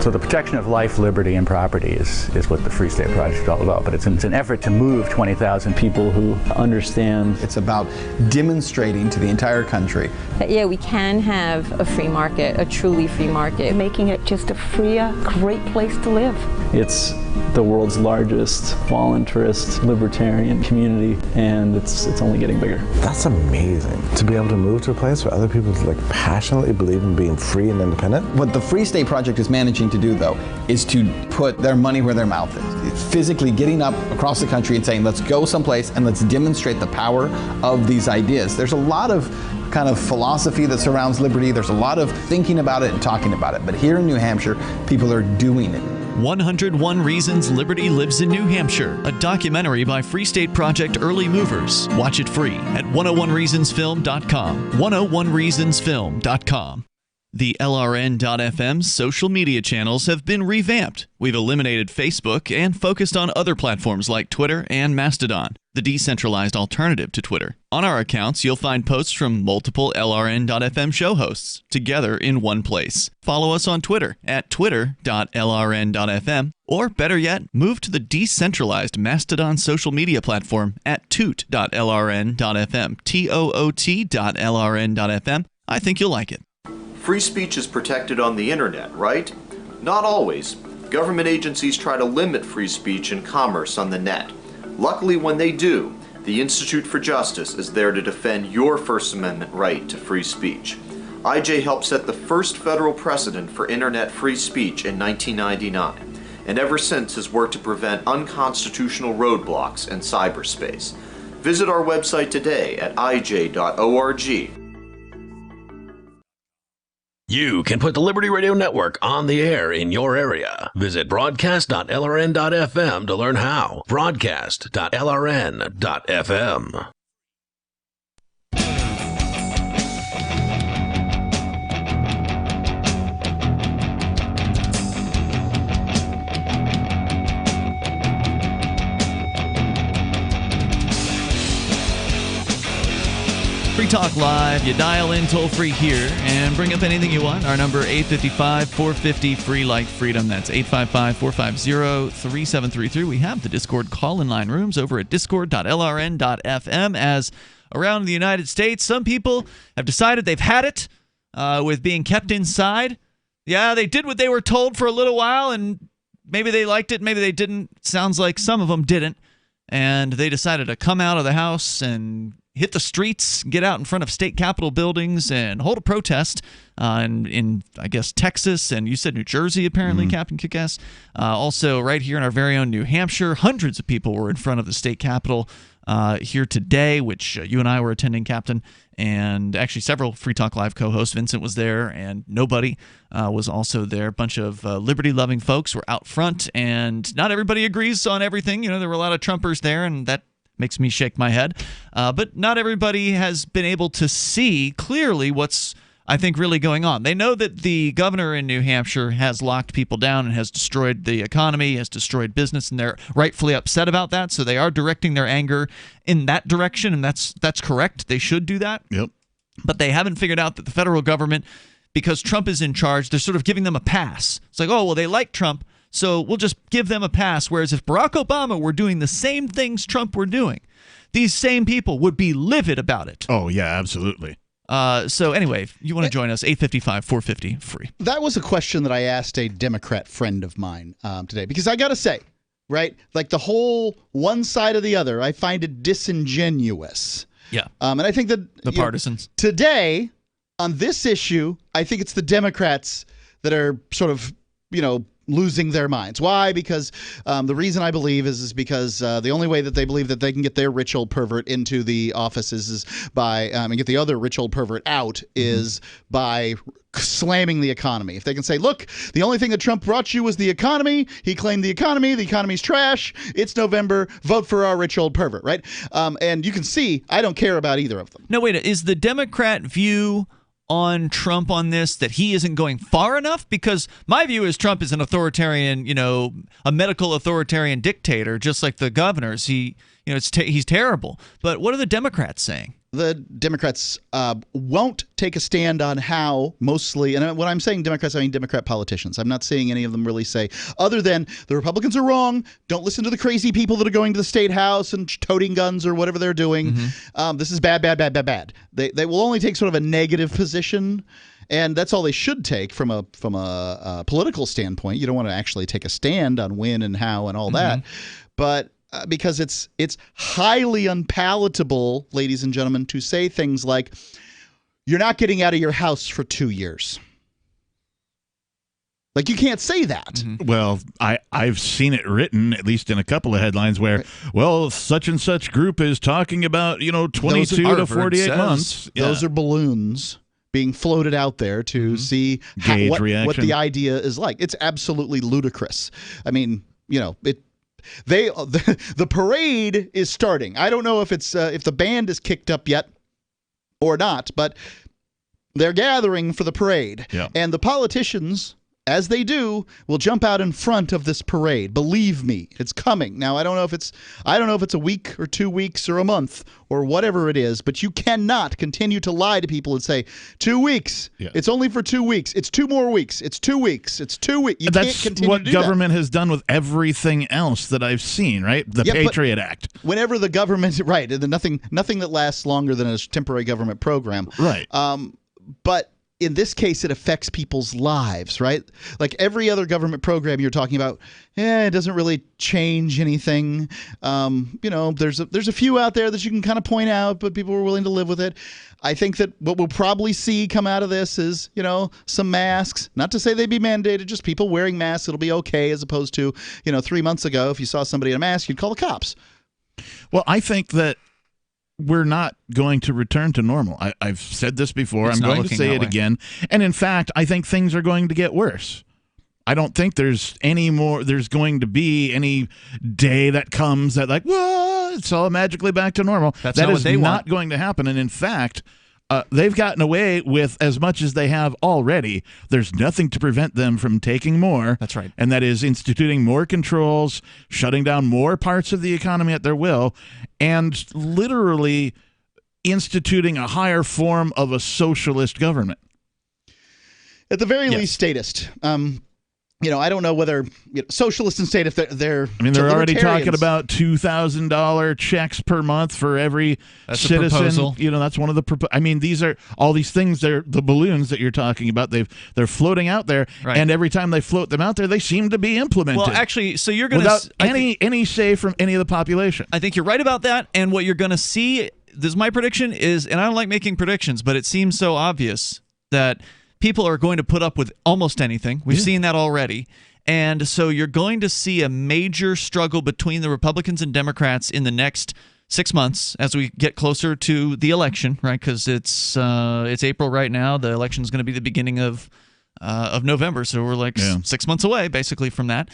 So the protection of life, liberty, and property is what the Free State Project is all about. But it's an effort to move 20,000 people who understand. It's about demonstrating to the entire country that, yeah, we can have a free market, a truly free market. Making it just a freer, great place to live. It's the world's largest voluntarist libertarian community, and it's only getting bigger. That's amazing, to be able to move to a place where other people passionately believe in being free and independent. What the Free State Project is managing to do, though, is to put their money where their mouth is. It's physically getting up across the country and saying, let's go someplace and let's demonstrate the power of these ideas. There's a lot of kind of philosophy that surrounds liberty. There's a lot of thinking about it and talking about it. But here in New Hampshire, people are doing it. 101 Reasons Liberty Lives in New Hampshire, a documentary by Free State Project Early Movers. Watch it free at 101reasonsfilm.com. 101reasonsfilm.com. The LRN.FM social media channels have been revamped. We've eliminated Facebook and focused on other platforms like Twitter and Mastodon, the decentralized alternative to Twitter. On our accounts, you'll find posts from multiple LRN.FM show hosts together in one place. Follow us on Twitter at twitter.lrn.fm, or better yet, move to the decentralized Mastodon social media platform at toot.lrn.fm, toot.lrn.fm. I think you'll like it. Free speech is protected on the internet, right? Not always. Government agencies try to limit free speech and commerce on the net. Luckily, when they do, the Institute for Justice is there to defend your First Amendment right to free speech. IJ helped set the first federal precedent for internet free speech in 1999, and ever since has worked to prevent unconstitutional roadblocks in cyberspace. Visit our website today at ij.org. You can put the Liberty Radio Network on the air in your area. Visit broadcast.lrn.fm to learn how. Broadcast.lrn.fm. Free Talk Live. You dial in toll-free here and bring up anything you want. Our number, 855-450-FREE like freedom. That's 855-450-3733. We have the Discord call-in line rooms over at discord.lrn.fm. As around the United States, some people have decided they've had it with being kept inside. Yeah, they did what they were told for a little while, and maybe they liked it, maybe they didn't. Sounds like some of them didn't. And they decided to come out of the house and hit the streets, get out in front of state capitol buildings and hold a protest in, I guess, Texas, and you said New Jersey, apparently, Captain Kickass. Also, right here in our very own New Hampshire, hundreds of people were in front of the state capitol here today, which you and I were attending, Captain, and actually several Free Talk Live co-hosts. Vincent was there, and Nobody was also there. A bunch of liberty-loving folks were out front, and not everybody agrees on everything. You know, there were a lot of Trumpers there, and that makes me shake my head. But not everybody has been able to see clearly what's, I think, really going on. They know that the governor in New Hampshire has locked people down and has destroyed the economy, has destroyed business, and they're rightfully upset about that. So they are directing their anger in that direction, and that's correct. They should do that. Yep. But they haven't figured out that the federal government, because Trump is in charge, they're sort of giving them a pass. It's like, oh, well, they like Trump, so we'll just give them a pass. Whereas if Barack Obama were doing the same things Trump were doing, these same people would be livid about it. Oh, yeah, absolutely. So anyway, if you want to join us, 855-450 free. That was a question that I asked a Democrat friend of mine today, because I got to say, right, like the whole one side or the other, I find it disingenuous. Yeah. And I think that the partisans today on this issue, I think it's the Democrats that are sort of, losing their minds. Why? Because the reason I believe is because the only way that they believe that they can get their rich old pervert into the offices is by and get the other rich old pervert out is by slamming the economy. If they can say, look, the only thing that Trump brought you was the economy. He claimed the economy's trash. It's November. Vote for our rich old pervert, right? And you can see I don't care about either of them. No, wait. Is the Democrat view on Trump on this that he isn't going far enough? Because my view is Trump is an authoritarian, a medical authoritarian dictator, just like the governors. He's terrible. But what are the Democrats saying? The Democrats won't take a stand on how mostly, and when I'm saying Democrats, I mean Democrat politicians. I'm not seeing any of them really say, other than the Republicans are wrong, don't listen to the crazy people that are going to the state house and toting guns or whatever they're doing. This is bad, bad, bad, bad, bad. They will only take sort of a negative position, and that's all they should take from a political standpoint. You don't want to actually take a stand on when and how and all that. But because it's highly unpalatable, ladies and gentlemen, to say things like, you're not getting out of your house for 2 years. Like, you can't say that. Well, I've seen it written, at least in a couple of headlines, where, well, such and such group is talking about, 22 to 48 months. Those are balloons being floated out there to see what the idea is like. It's absolutely ludicrous. I mean, the parade is starting. I don't know if it's if the band is kicked up yet or not, but they're gathering for the parade. Yeah. And the politicians, as they do, will jump out in front of this parade. Believe me, it's coming. Now, I don't know if it's a week or 2 weeks or a month or whatever it is, but you cannot continue to lie to people and say 2 weeks. Yeah. It's only for 2 weeks. It's 2 more weeks. It's 2 weeks. It's 2 weeks. You can't continue what to do government has done with everything else that I've seen, right? The Patriot Act. Whenever the government, right, and nothing that lasts longer than a temporary government program. Right. But in this case, it affects people's lives, right? Like every other government program you're talking about, it doesn't really change anything. There's a few out there that you can kind of point out, but people are willing to live with it. I think that what we'll probably see come out of this is, some masks. Not to say they'd be mandated, just people wearing masks. It'll be okay, as opposed to, 3 months ago, if you saw somebody in a mask, you'd call the cops. Well, I think that we're not going to return to normal. I've said this before. I'm going to say it again. And in fact, I think things are going to get worse. I don't think there's going to be any day that comes that it's all magically back to normal. That's that not is what they not want. going to happen. And in fact, they've gotten away with as much as they have already. There's nothing to prevent them from taking more. That's right. And that is instituting more controls, shutting down more parts of the economy at their will, and literally instituting a higher form of a socialist government. At the very least, statist. I don't know whether socialists and state, if they're they're already talking about $2,000 checks per month for every citizen. A proposal. That's one of the. These are all these things. They're the balloons that you're talking about. They're floating out there, right. And every time they float them out there, they seem to be implemented. Well, actually, so you're going without any say from any of the population. I think you're right about that. And what you're going to see, this is my prediction, is, and I don't like making predictions, but it seems so obvious that people are going to put up with almost anything. We've seen that already. And so you're going to see a major struggle between the Republicans and Democrats in the next 6 months as we get closer to the election, right? Because it's April right now. The election is going to be the beginning of November. So we're 6 months away, basically, from that.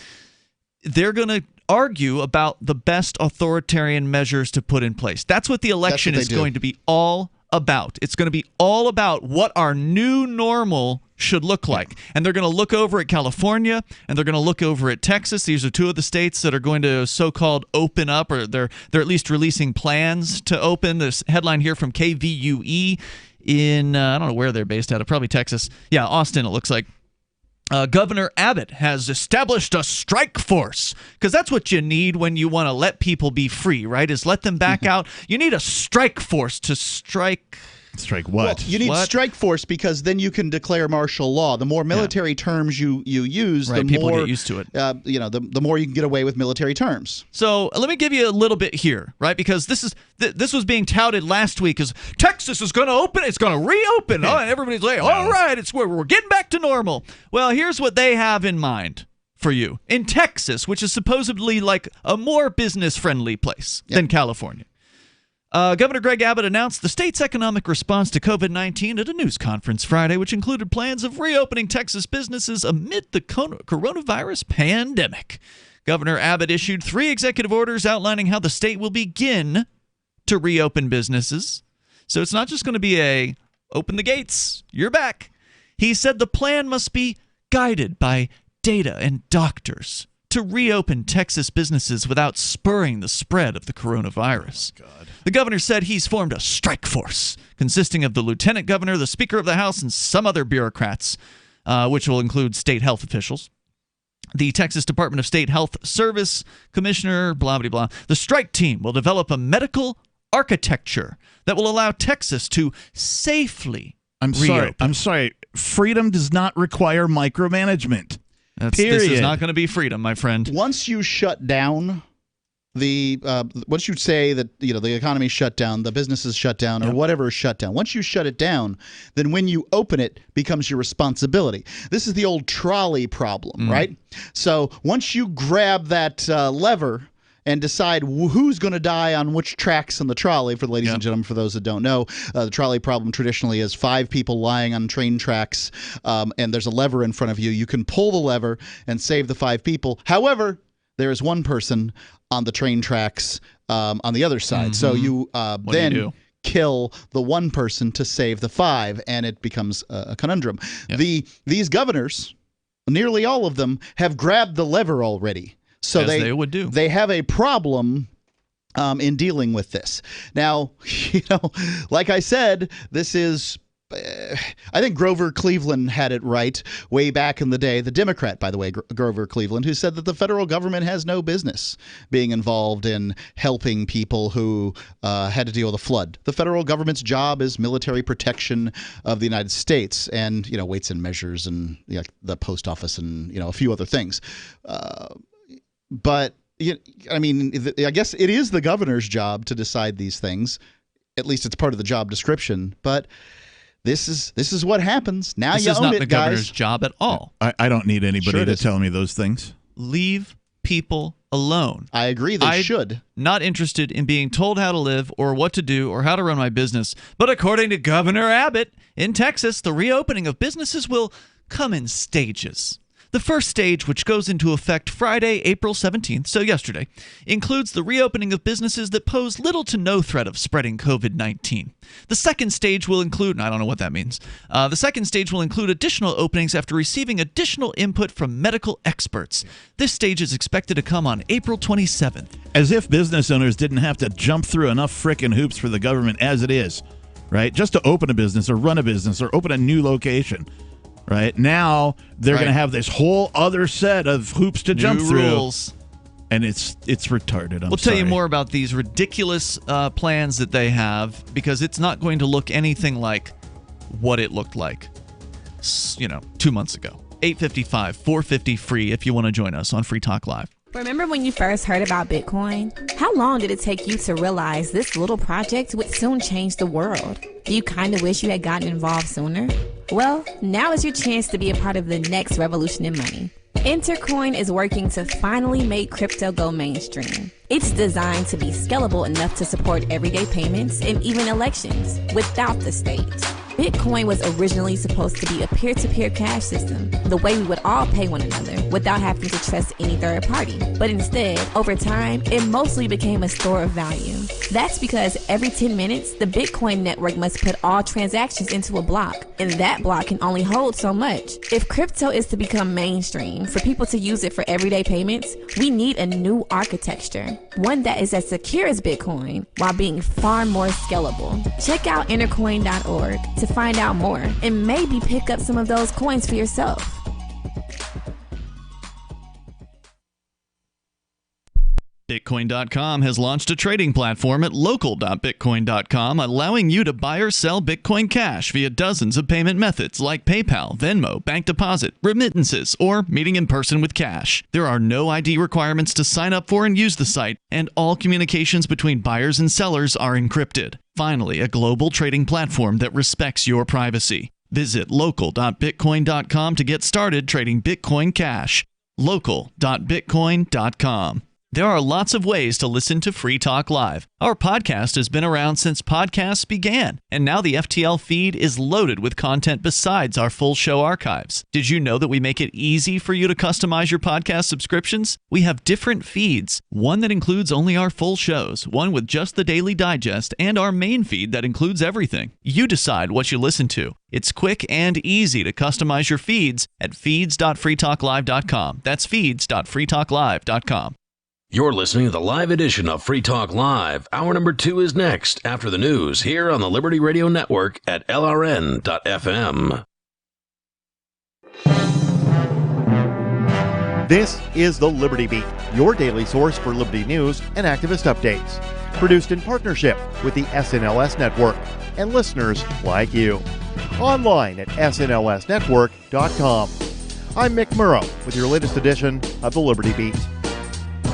They're going to argue about the best authoritarian measures to put in place. That's what the election is going to be all about. It's going to be all about what our new normal should look like. And they're going to look over at California, and they're going to look over at Texas. These are two of the states that are going to so-called open up, or they're at least releasing plans to open. This headline here from KVUE in, I don't know where they're based out of, probably Texas. Yeah, Austin, it looks like. Governor Abbott has established a strike force, because that's what you need when you want to let people be free, right? Is let them back out. You need a strike force to strike Strike what? Well, you need strike force because then you can declare martial law. The more military terms you use, the people more get used to it. The more you can get away with military terms. So let me give you a little bit here, right? Because this was being touted last week as Texas is going to open, it's going to reopen. Oh, and everybody's like, all right, it's we're getting back to normal. Well, here's what they have in mind for you. In Texas, which is supposedly like a more business-friendly place than California. Governor Greg Abbott announced the state's economic response to COVID-19 at a news conference Friday, which included plans of reopening Texas businesses amid the coronavirus pandemic. Governor Abbott issued 3 executive orders outlining how the state will begin to reopen businesses. So it's not just going to be a open the gates, you're back. He said the plan must be guided by data and doctors to reopen Texas businesses without spurring the spread of the coronavirus. Oh, God. The governor said he's formed a strike force consisting of the lieutenant governor, the speaker of the House, and some other bureaucrats, which will include state health officials. The Texas Department of State Health Service Commissioner, blah, blah, blah. The strike team will develop a medical architecture that will allow Texas to safely reopen. I'm sorry. Freedom does not require micromanagement. This is not going to be freedom, my friend. Once you shut down once you say that the economy shut down, the businesses shut down, or whatever is shut down. Once you shut it down, then when you open it, becomes your responsibility. This is the old trolley problem, right? So once you grab that lever and decide who's going to die on which tracks on the trolley, for the ladies and gentlemen, for those that don't know, the trolley problem traditionally is 5 people lying on train tracks, and there's a lever in front of you. You can pull the lever and save the 5 people. However, there is 1 person on the train tracks on the other side. So you then kill the 1 person to save the 5, and it becomes a conundrum. These governors, nearly all of them, have grabbed the lever already. So they would do. They have a problem in dealing with this. Now, like I said, this is I think Grover Cleveland had it right way back in the day. The Democrat, by the way, Grover Cleveland, who said that the federal government has no business being involved in helping people who had to deal with a flood. The federal government's job is military protection of the United States and, weights and measures and the post office and, a few other things. But I guess it is the governor's job to decide these things. At least it's part of the job description. But this is what happens. Now you own it, guys. This is not the governor's job at all. I don't need anybody to tell me those things. Leave people alone. I agree. They should. Not interested in being told how to live or what to do or how to run my business. But according to Governor Abbott in Texas, the reopening of businesses will come in stages. The first stage, which goes into effect Friday, April 17th, so yesterday, includes the reopening of businesses that pose little to no threat of spreading COVID-19. The second stage will include, I don't know what that means, the second stage will include additional openings after receiving additional input from medical experts. This stage is expected to come on April 27th. As if business owners didn't have to jump through enough frickin' hoops for the government as it is, right? Just to open a business or run a business or open a new location. Right now, they're going to have this whole other set of hoops to jump through. Rules. And it's retarded. We'll tell you more about these ridiculous plans that they have because it's not going to look anything like what it looked like, 2 months ago. 855 450 free if you want to join us on Free Talk Live. Remember when you first heard about Bitcoin? How long did it take you to realize this little project would soon change the world? Do you kind of wish you had gotten involved sooner? Well, now is your chance to be a part of the next revolution in money. Intercoin is working to finally make crypto go mainstream. It's designed to be scalable enough to support everyday payments and even elections without the state. Bitcoin was originally supposed to be a peer-to-peer cash system, the way we would all pay one another without having to trust any third party. But instead, over time, it mostly became a store of value. That's because every 10 minutes, the Bitcoin network must put all transactions into a block, and that block can only hold so much. If crypto is to become mainstream, for people to use it for everyday payments, we need a new architecture, one that is as secure as Bitcoin while being far more scalable. Check out intercoin.org to find out more and maybe pick up some of those coins for yourself. Local.bitcoin.com has launched a trading platform at local.bitcoin.com, allowing you to buy or sell Bitcoin Cash via dozens of payment methods like PayPal, Venmo, bank deposit, remittances, or meeting in person with cash. There are no ID requirements to sign up for and use the site, and all communications between buyers and sellers are encrypted. Finally, a global trading platform that respects your privacy. Visit local.bitcoin.com to get started trading Bitcoin Cash. Local.bitcoin.com. There are lots of ways to listen to Free Talk Live. Our podcast has been around since podcasts began, and now the FTL feed is loaded with content besides our full show archives. Did you know that we make it easy for you to customize your podcast subscriptions? We have different feeds, one that includes only our full shows, one with just the Daily Digest, and our main feed that includes everything. You decide what you listen to. It's quick and easy to customize your feeds at feeds.freetalklive.com. That's feeds.freetalklive.com. You're listening to the live edition of Free Talk Live. Hour number 2 is next, after the news, here on the Liberty Radio Network at LRN.FM. This is the Liberty Beat, your daily source for liberty news and activist updates. Produced in partnership with the SNLS Network and listeners like you. Online at snlsnetwork.com. I'm Mick Murrow with your latest edition of the Liberty Beat.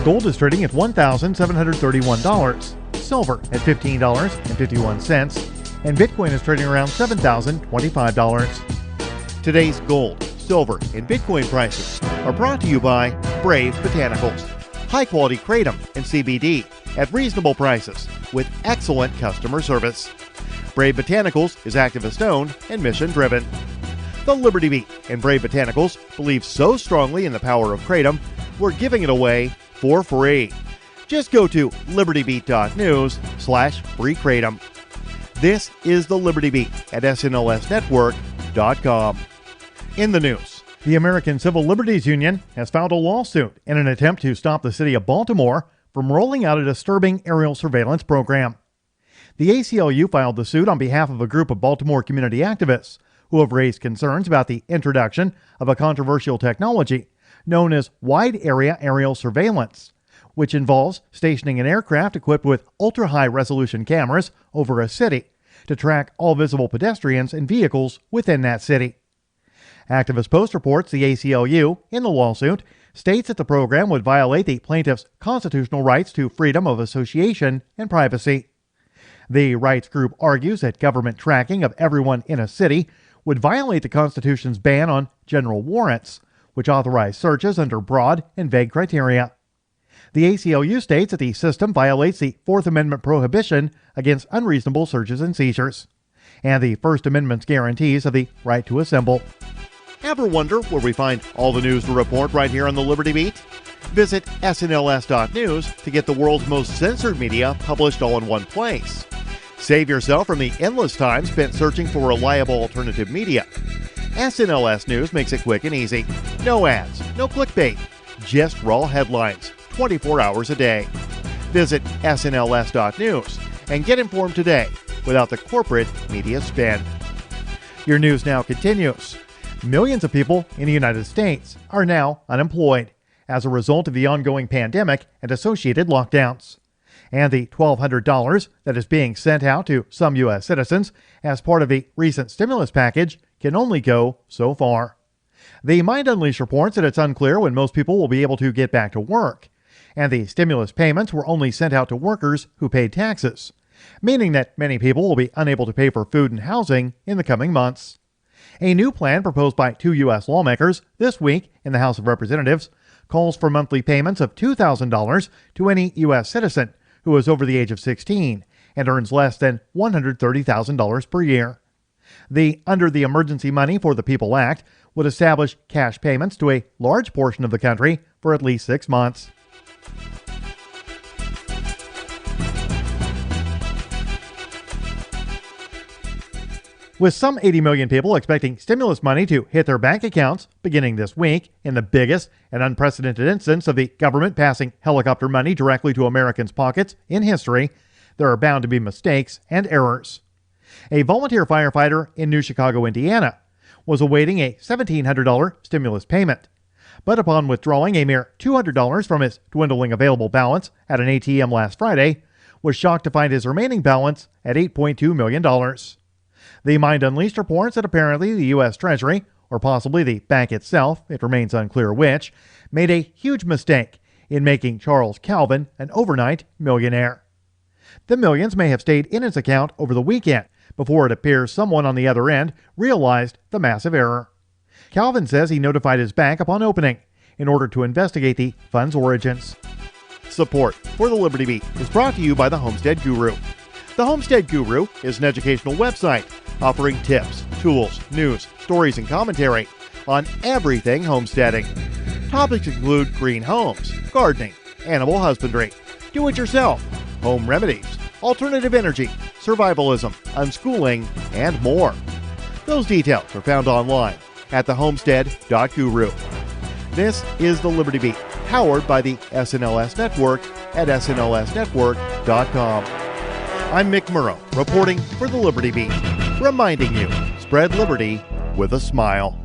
Gold is trading at $1,731, silver at $15.51, and Bitcoin is trading around $7,025. Today's gold, silver, and Bitcoin prices are brought to you by Brave Botanicals, high-quality kratom and CBD at reasonable prices with excellent customer service. Brave Botanicals is activist-owned and mission-driven. The Liberty Beat and Brave Botanicals believe so strongly in the power of kratom, we're giving it away for free. Just go to libertybeat.news/free kratom. This is the Liberty Beat at snlsnetwork.com. In the news, the American Civil Liberties Union has filed a lawsuit in an attempt to stop the city of Baltimore from rolling out a disturbing aerial surveillance program. The ACLU filed the suit on behalf of a group of Baltimore community activists who have raised concerns about the introduction of a controversial technology known as wide area aerial surveillance, which involves stationing an aircraft equipped with ultra-high resolution cameras over a city to track all visible pedestrians and vehicles within that city. Activist Post reports the ACLU, in the lawsuit, states that the program would violate the plaintiff's constitutional rights to freedom of association and privacy. The rights group argues that government tracking of everyone in a city would violate the Constitution's ban on general warrants, which authorize searches under broad and vague criteria. The ACLU states that the system violates the Fourth Amendment prohibition against unreasonable searches and seizures, and the First Amendment's guarantees of the right to assemble. Ever wonder where we find all the news to report right here on the Liberty Beat? Visit snls.news to get the world's most censored media published all in one place. Save yourself from the endless time spent searching for reliable alternative media. SNLS News makes it quick and easy. No ads, no clickbait, just raw headlines, 24 hours a day. Visit snls.news and get informed today without the corporate media spin. Your news now continues. Millions of people in the United States are now unemployed as a result of the ongoing pandemic and associated lockdowns. And the $1,200 that is being sent out to some U.S. citizens as part of the recent stimulus package can only go so far. The Mind Unleashed reports that it's unclear when most people will be able to get back to work, and the stimulus payments were only sent out to workers who paid taxes, meaning that many people will be unable to pay for food and housing in the coming months. A new plan proposed by 2 U.S. lawmakers this week in the House of Representatives calls for monthly payments of $2,000 to any U.S. citizen who is over the age of 16 and earns less than $130,000 per year. The Under the Emergency Money for the People Act would establish cash payments to a large portion of the country for at least 6 months. With some 80 million people expecting stimulus money to hit their bank accounts beginning this week in the biggest and unprecedented instance of the government passing helicopter money directly to Americans' pockets in history, there are bound to be mistakes and errors. A volunteer firefighter in New Chicago, Indiana, was awaiting a $1,700 stimulus payment. But upon withdrawing a mere $200 from his dwindling available balance at an ATM last Friday, was shocked to find his remaining balance at $8.2 million. The Mind Unleashed reports that apparently the U.S. Treasury, or possibly the bank itself, it remains unclear which, made a huge mistake in making Charles Calvin an overnight millionaire. The millions may have stayed in his account over the weekend before it appears someone on the other end realized the massive error. Calvin says he notified his bank upon opening in order to investigate the fund's origins. Support for the Liberty Beat is brought to you by the Homestead Guru. The Homestead Guru is an educational website offering tips, tools, news, stories, and commentary on everything homesteading. Topics include green homes, gardening, animal husbandry, do-it-yourself, home remedies, alternative energy, survivalism, unschooling, and more. Those details are found online at thehomestead.guru. This is the Liberty Beat, powered by the SNLS Network at snlsnetwork.com. I'm Mick Murrow, reporting for the Liberty Beat, reminding you, spread liberty with a smile.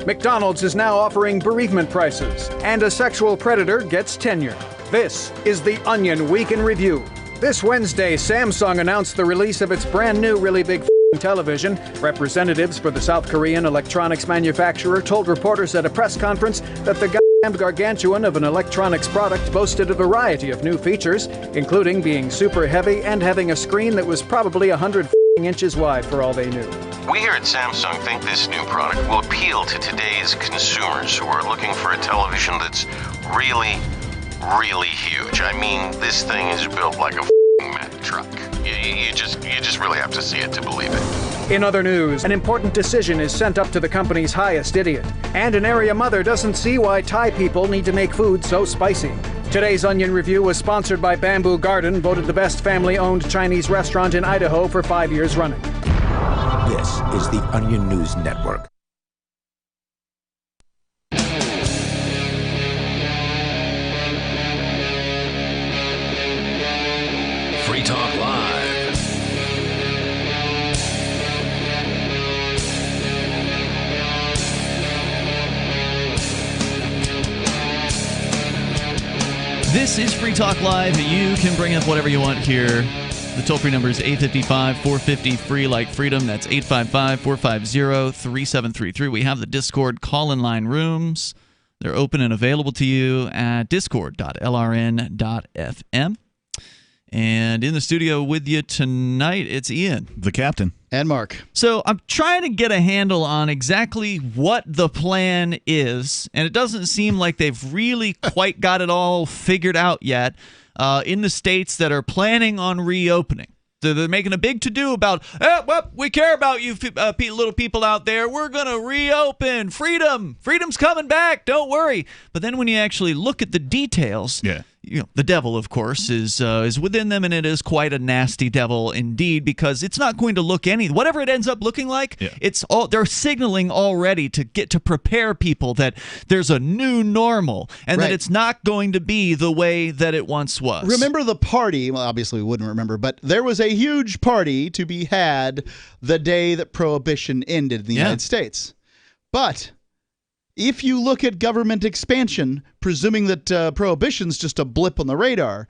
McDonald's is now offering bereavement prices, and a sexual predator gets tenure. This is the Onion Week in Review. This Wednesday, Samsung announced the release of its brand new really big television. Representatives for the South Korean electronics manufacturer told reporters at a press conference that the goddamn gargantuan of an electronics product boasted a variety of new features, including being super heavy and having a screen that was probably 100 inches wide for all they knew. We here at Samsung think this new product will appeal to today's consumers who are looking for a television that's really, really huge. I mean, this thing is built like a Mack truck. You just really have to see it to believe it. In other news, an important decision is sent up to the company's highest idiot. And an area mother doesn't see why Thai people need to make food so spicy. Today's Onion Review was sponsored by Bamboo Garden, voted the best family-owned Chinese restaurant in Idaho for 5 years running. This is the Onion News Network. Free Talk Live. This is Free Talk Live. You can bring up whatever you want here. The toll-free number is 855-450-FREE like freedom. That's 855-450-3733. We have the Discord call-in line rooms. They're open and available to you at discord.lrn.fm. And in the studio with you tonight, it's Ian. The captain. And Mark. So I'm trying to get a handle on exactly what the plan is, and it doesn't seem like they've really quite got it all figured out yet in the states that are planning on reopening. They're making a big to-do about, well, we care about you little people out there. We're going to reopen. Freedom's coming back. Don't worry. But then when you actually look at the details, the devil, of course, is within them, and it is quite a nasty devil indeed, because it's not going to look whatever it ends up looking like. It's all they're signaling already to get to prepare people that there's a new normal and that it's not going to be the way that it once was. Remember the party? Well, obviously we wouldn't remember, but there was a huge party to be had the day that Prohibition ended in the United States. But if you look at government expansion, presuming that Prohibition's just a blip on the radar,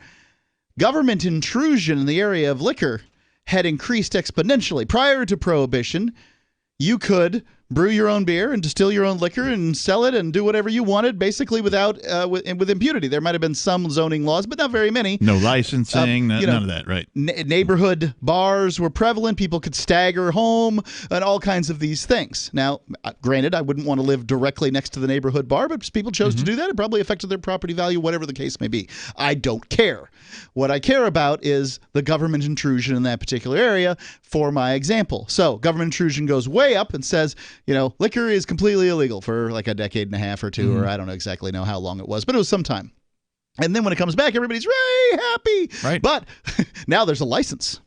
government intrusion in the area of liquor had increased exponentially. Prior to Prohibition, you could brew your own beer and distill your own liquor and sell it and do whatever you wanted, basically with impunity. There might have been some zoning laws, but not very many. No licensing, none of that, right? Neighborhood bars were prevalent. People could stagger home and all kinds of these things. Now, granted, I wouldn't want to live directly next to the neighborhood bar, but people chose to do that. It probably affected their property value, whatever the case may be. I don't care. What I care about is the government intrusion in that particular area for my example. So government intrusion goes way up and says, liquor is completely illegal for like a decade and a half or two, or I don't exactly know how long it was, but it was some time. And then when it comes back, everybody's very happy. Right. But now there's a license.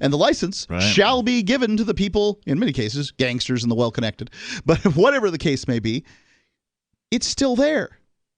And the license shall be given to the people, in many cases, gangsters and the well-connected. But whatever the case may be, it's still there.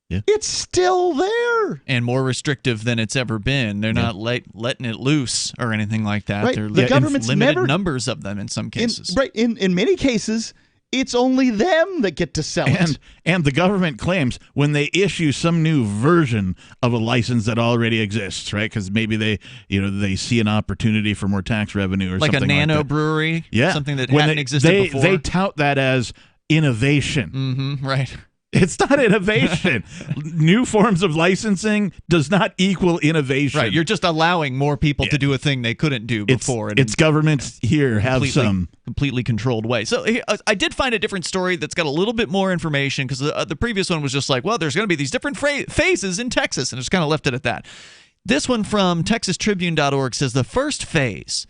Yeah. It's still there. And more restrictive than it's ever been. They're not letting it loose or anything like that. Right. They're the government's limited numbers of them in some cases. In many cases, it's only them that get to sell it. And the government claims when they issue some new version of a license that already exists, right? Because maybe they see an opportunity for more tax revenue or like something a nano like that. brewery, Yeah, something that hadn't existed before. They tout that as innovation. Mm-hmm, right. It's not innovation. New forms of licensing does not equal innovation. Right. You're just allowing more people to do a thing they couldn't do before. It's government here. Have some completely controlled way. So I did find a different story that's got a little bit more information because the previous one was just like, well, there's going to be these different phases in Texas, and just kind of left it at that. This one from TexasTribune.org says the first phase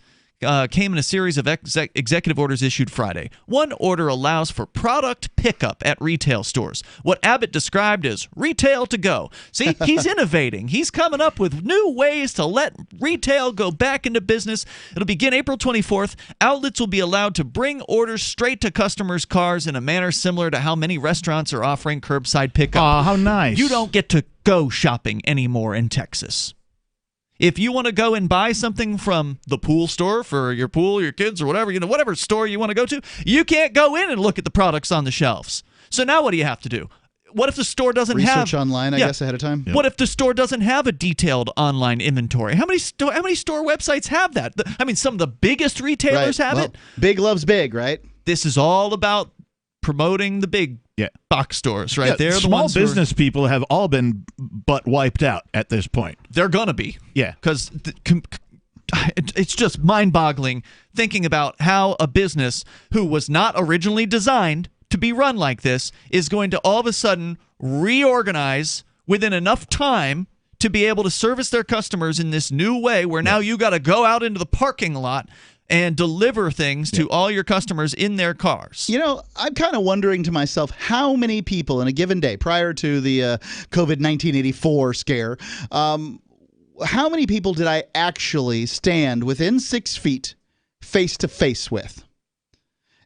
came in a series of executive orders issued Friday. One order allows for product pickup at retail stores, what Abbott described as retail to go. See, he's innovating. He's coming up with new ways to let retail go back into business. It'll begin April 24th. Outlets will be allowed to bring orders straight to customers' cars in a manner similar to how many restaurants are offering curbside pickup. Oh, how nice. You don't get to go shopping anymore in Texas. If you want to go and buy something from the pool store for your pool, your kids, or whatever, whatever store you want to go to, you can't go in and look at the products on the shelves. So now what do you have to do? What if the store doesn't have research online, I guess, ahead of time? What if the store doesn't have a detailed online inventory? How many store websites have that? Some of the biggest retailers have it. Big loves big, right? This is all about promoting the big box stores, right? They're the small ones business people have all been butt wiped out at this point. They're gonna be, because it's just mind-boggling thinking about how a business who was not originally designed to be run like this is going to all of a sudden reorganize within enough time to be able to service their customers in this new way, where now you got to go out into the parking lot and deliver things to all your customers in their cars. I'm kind of wondering to myself how many people in a given day prior to the COVID-1984 scare, how many people did I actually stand within 6 feet face to face with?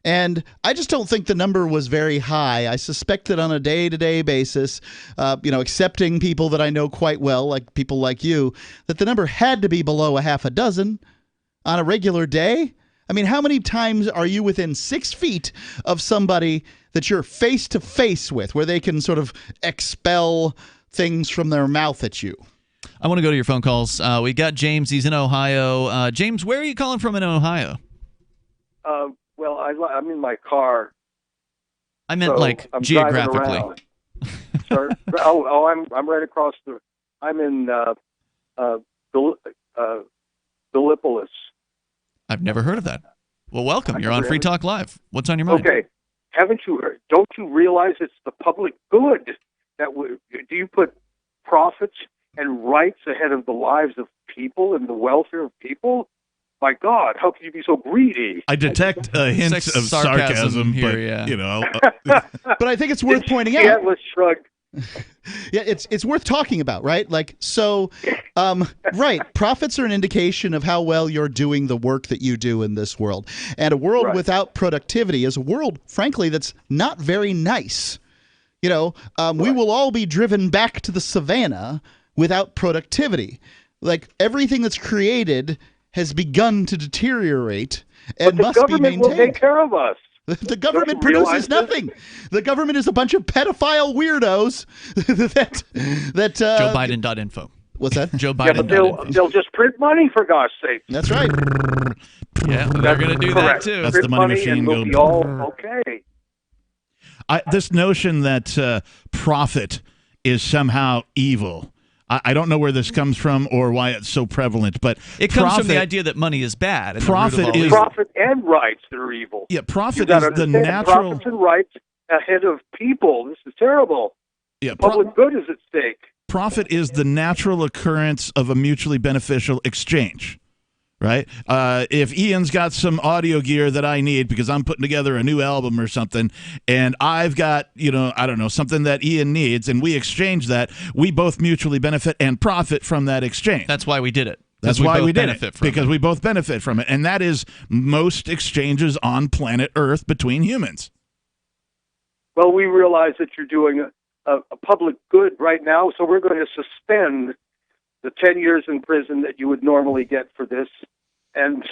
And I just don't think the number was very high. I suspect that on a day-to-day basis, accepting people that I know quite well, like people like you, that the number had to be below a half a dozen. On a regular day? I mean, how many times are you within 6 feet of somebody that you're face to face with, where they can sort of expel things from their mouth at you? I want to go to your phone calls. We got James. He's in Ohio. James, where are you calling from in Ohio? Well, I'm in my car. I meant I'm geographically. Sorry. I'm right across the. I'm in Gallipolis. I've never heard of that. Well, welcome. You're on Free Talk Live. What's on your mind? Okay. Don't you realize it's the public good do you put profits and rights ahead of the lives of people and the welfare of people? My God, how can you be so greedy? I detect hints of sarcasm here, but but I think it's worth pointing out. Yeah, let's shrug. Yeah, it's worth talking about, right? Right. Profits are an indication of how well you're doing the work that you do in this world. And a world without productivity is a world, frankly, that's not very nice. We will all be driven back to the savannah without productivity. Like, everything that's created has begun to deteriorate and must be maintained. Will take care of us. The government produces nothing. The government is a bunch of pedophile weirdos that Joe Biden.info. What's that? Joe Biden. But they'll just print money, for God's sake. That's right. Yeah, they're going to do that too. That's the money machine. We'll be all okay. This notion that profit is somehow evil. I don't know where this comes from or why it's so prevalent, but it comes from the idea that money is bad. And profit and rights that are evil. Yeah, profit is the natural. Profits and rights ahead of people. This is terrible. Yeah, public good is at stake. Profit is the natural occurrence of a mutually beneficial exchange. Right? If Ian's got some audio gear that I need because I'm putting together a new album or something, and I've got, something that Ian needs, and we exchange that, we both mutually benefit and profit from that exchange. That's why we did it. That's why we did it, because we both benefit from it. And that is most exchanges on planet Earth between humans. Well, we realize that you're doing a public good right now, so we're going to suspend the 10 years in prison that you would normally get for this, and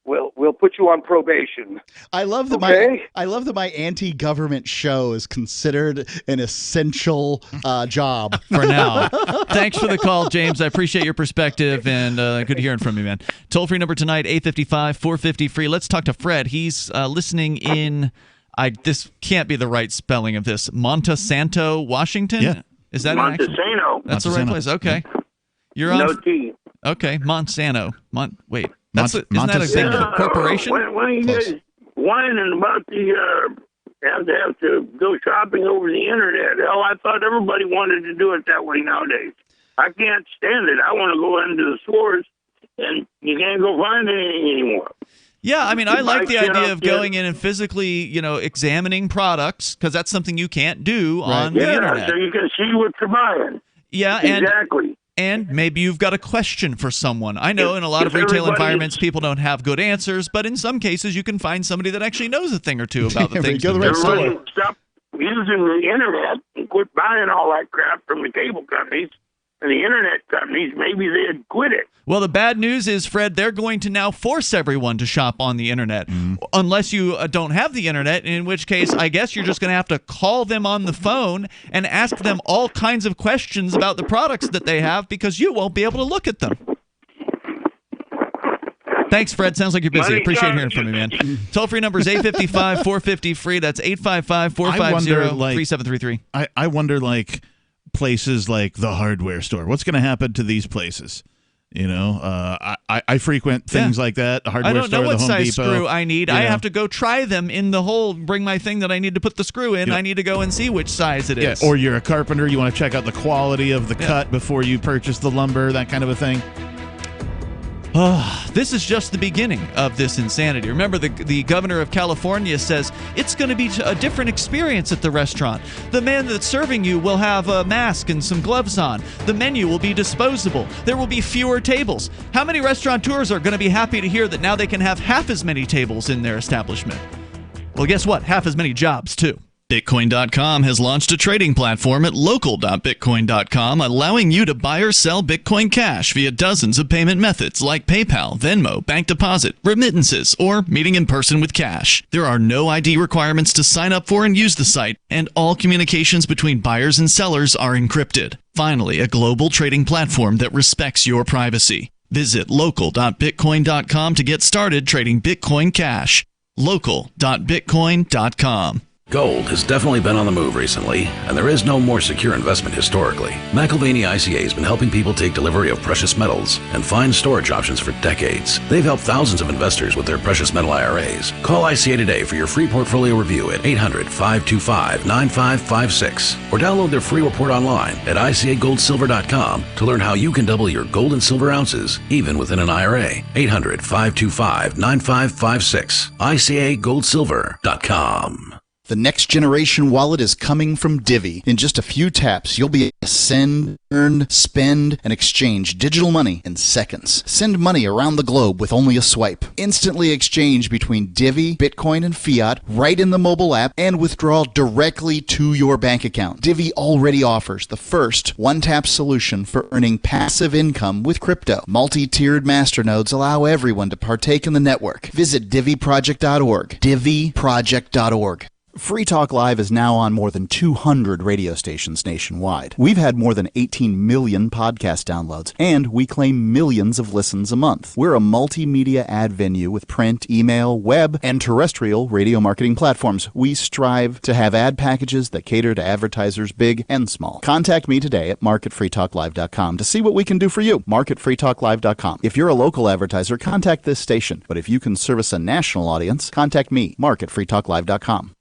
we'll put you on probation. I love that my anti-government show is considered an essential job for now. Thanks for the call, James. I appreciate your perspective, and good hearing from you, man. Toll-free number tonight, 855-450-FREE. Let's talk to Fred. He's listening in, this can't be the right spelling of this, Montesanto, Washington? Yeah. Is that Montesano? That's the right place. Okay. You're on. No T. Okay, Monsanto. Wait. Isn't that a big corporation? When you guys whining about have to go shopping over the internet, hell, I thought everybody wanted to do it that way nowadays. I can't stand it. I want to go into the stores, and you can't go find anything anymore. Yeah, I mean, I like the idea of going in and physically, examining products, because that's something you can't do on the internet. So you can see what you're buying. Yeah, exactly. And maybe you've got a question for someone. I know in a lot of retail environments, people don't have good answers, but in some cases, you can find somebody that actually knows a thing or two about the things. Everybody stop using the internet and quit buying all that crap from the cable companies and the internet companies. Maybe they'd quit it. Well, the bad news is, Fred, they're going to now force everyone to shop on the internet, unless you don't have the internet, in which case I guess you're just going to have to call them on the phone and ask them all kinds of questions about the products that they have, because you won't be able to look at them. Thanks, Fred. Sounds like you're busy. Appreciate hearing from you, man. Toll-free number is 855-450-FREE. That's 855-450-3733. I wonder, places like the hardware store. What's going to happen to these places? I frequent things like that. Hardware I don't store, know what the Home size Depot. screw I need. I have to go try them in the hole, bring my thing that I need to put the screw in. I need to go and see which size it is. Or you're a carpenter. You want to check out the quality of the cut before you purchase the lumber, that kind of a thing. This is just the beginning of this insanity. Remember, the governor of California says it's going to be a different experience at the restaurant. The man that's serving you will have a mask and some gloves on. The menu will be disposable. There will be fewer tables. How many restaurateurs are going to be happy to hear that now they can have half as many tables in their establishment? Well, guess what? Half as many jobs, too. Bitcoin.com has launched a trading platform at local.bitcoin.com, allowing you to buy or sell Bitcoin Cash via dozens of payment methods like PayPal, Venmo, bank deposit, remittances, or meeting in person with cash. There are no ID requirements to sign up for and use the site, and all communications between buyers and sellers are encrypted. Finally, a global trading platform that respects your privacy. Visit local.bitcoin.com to get started trading Bitcoin Cash. local.bitcoin.com. Gold has definitely been on the move recently, and there is no more secure investment historically. McIlvaney ICA has been helping people take delivery of precious metals and find storage options for decades. They've helped thousands of investors with their precious metal IRAs. Call ICA today for your free portfolio review at 800-525-9556, or download their free report online at ICAGoldSilver.com to learn how you can double your gold and silver ounces, even within an IRA. 800-525-9556, ICAGoldSilver.com. The next generation wallet is coming from Divvy. In just a few taps, you'll be able to send, earn, spend, and exchange digital money in seconds. Send money around the globe with only a swipe. Instantly exchange between Divvy, Bitcoin, and fiat right in the mobile app, and withdraw directly to your bank account. Divvy already offers the first one-tap solution for earning passive income with crypto. Multi-tiered masternodes allow everyone to partake in the network. Visit DivvyProject.org. DivvyProject.org. Free Talk Live is now on more than 200 radio stations nationwide. We've had more than 18 million podcast downloads, and we claim millions of listens a month. We're a multimedia ad venue with print, email, web, and terrestrial radio marketing platforms. We strive to have ad packages that cater to advertisers big and small. Contact me today at marketfreetalklive.com to see what we can do for you. Marketfreetalklive.com. If you're a local advertiser, contact this station. But if you can service a national audience, contact me, marketfreetalklive.com.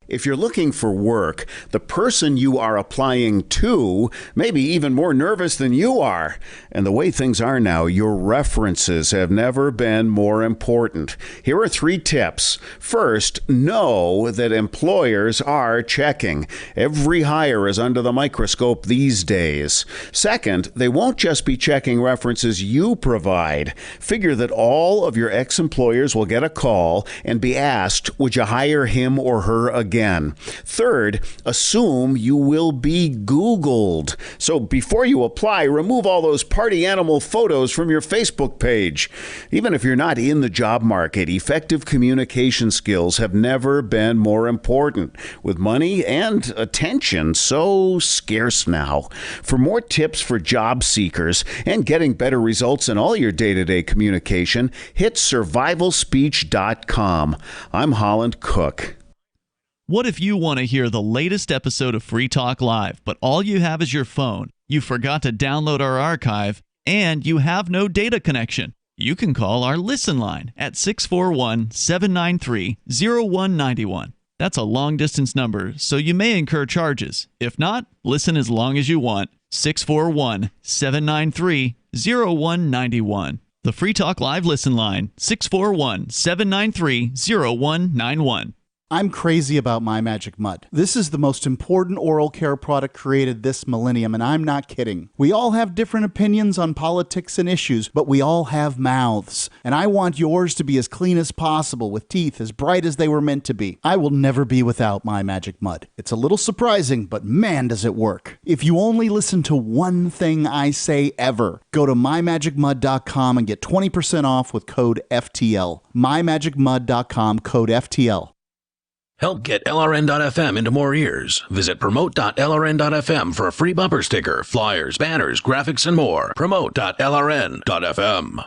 If you're looking for work, the person you are applying to may be even more nervous than you are. And the way things are now, your references have never been more important. Here are 3 tips. First, know that employers are checking. Every hire is under the microscope these days. Second, they won't just be checking references you provide. Figure that all of your ex-employers will get a call and be asked, would you hire him or her again? again. Third, assume you will be Googled. So before you apply, remove all those party animal photos from your Facebook page. Even if you're not in the job market, effective communication skills have never been more important, with money and attention so scarce now. For more tips for job seekers and getting better results in all your day-to-day communication, hit survivalspeech.com. I'm Holland Cook. What if you want to hear the latest episode of Free Talk Live, but all you have is your phone, you forgot to download our archive, and you have no data connection? You can call our Listen line at 641-793-0191. That's a long-distance number, so you may incur charges. If not, listen as long as you want. 641-793-0191. The Free Talk Live Listen line, 641-793-0191. I'm crazy about My Magic Mud. This is the most important oral care product created this millennium, and I'm not kidding. We all have different opinions on politics and issues, but we all have mouths. And I want yours to be as clean as possible, with teeth as bright as they were meant to be. I will never be without My Magic Mud. It's a little surprising, but man, does it work. If you only listen to one thing I say ever, go to mymagicmud.com and get 20% off with code FTL. mymagicmud.com, code FTL. Help get LRN.FM into more ears. Visit promote.lrn.fm for a free bumper sticker, flyers, banners, graphics, and more. Promote.lrn.fm.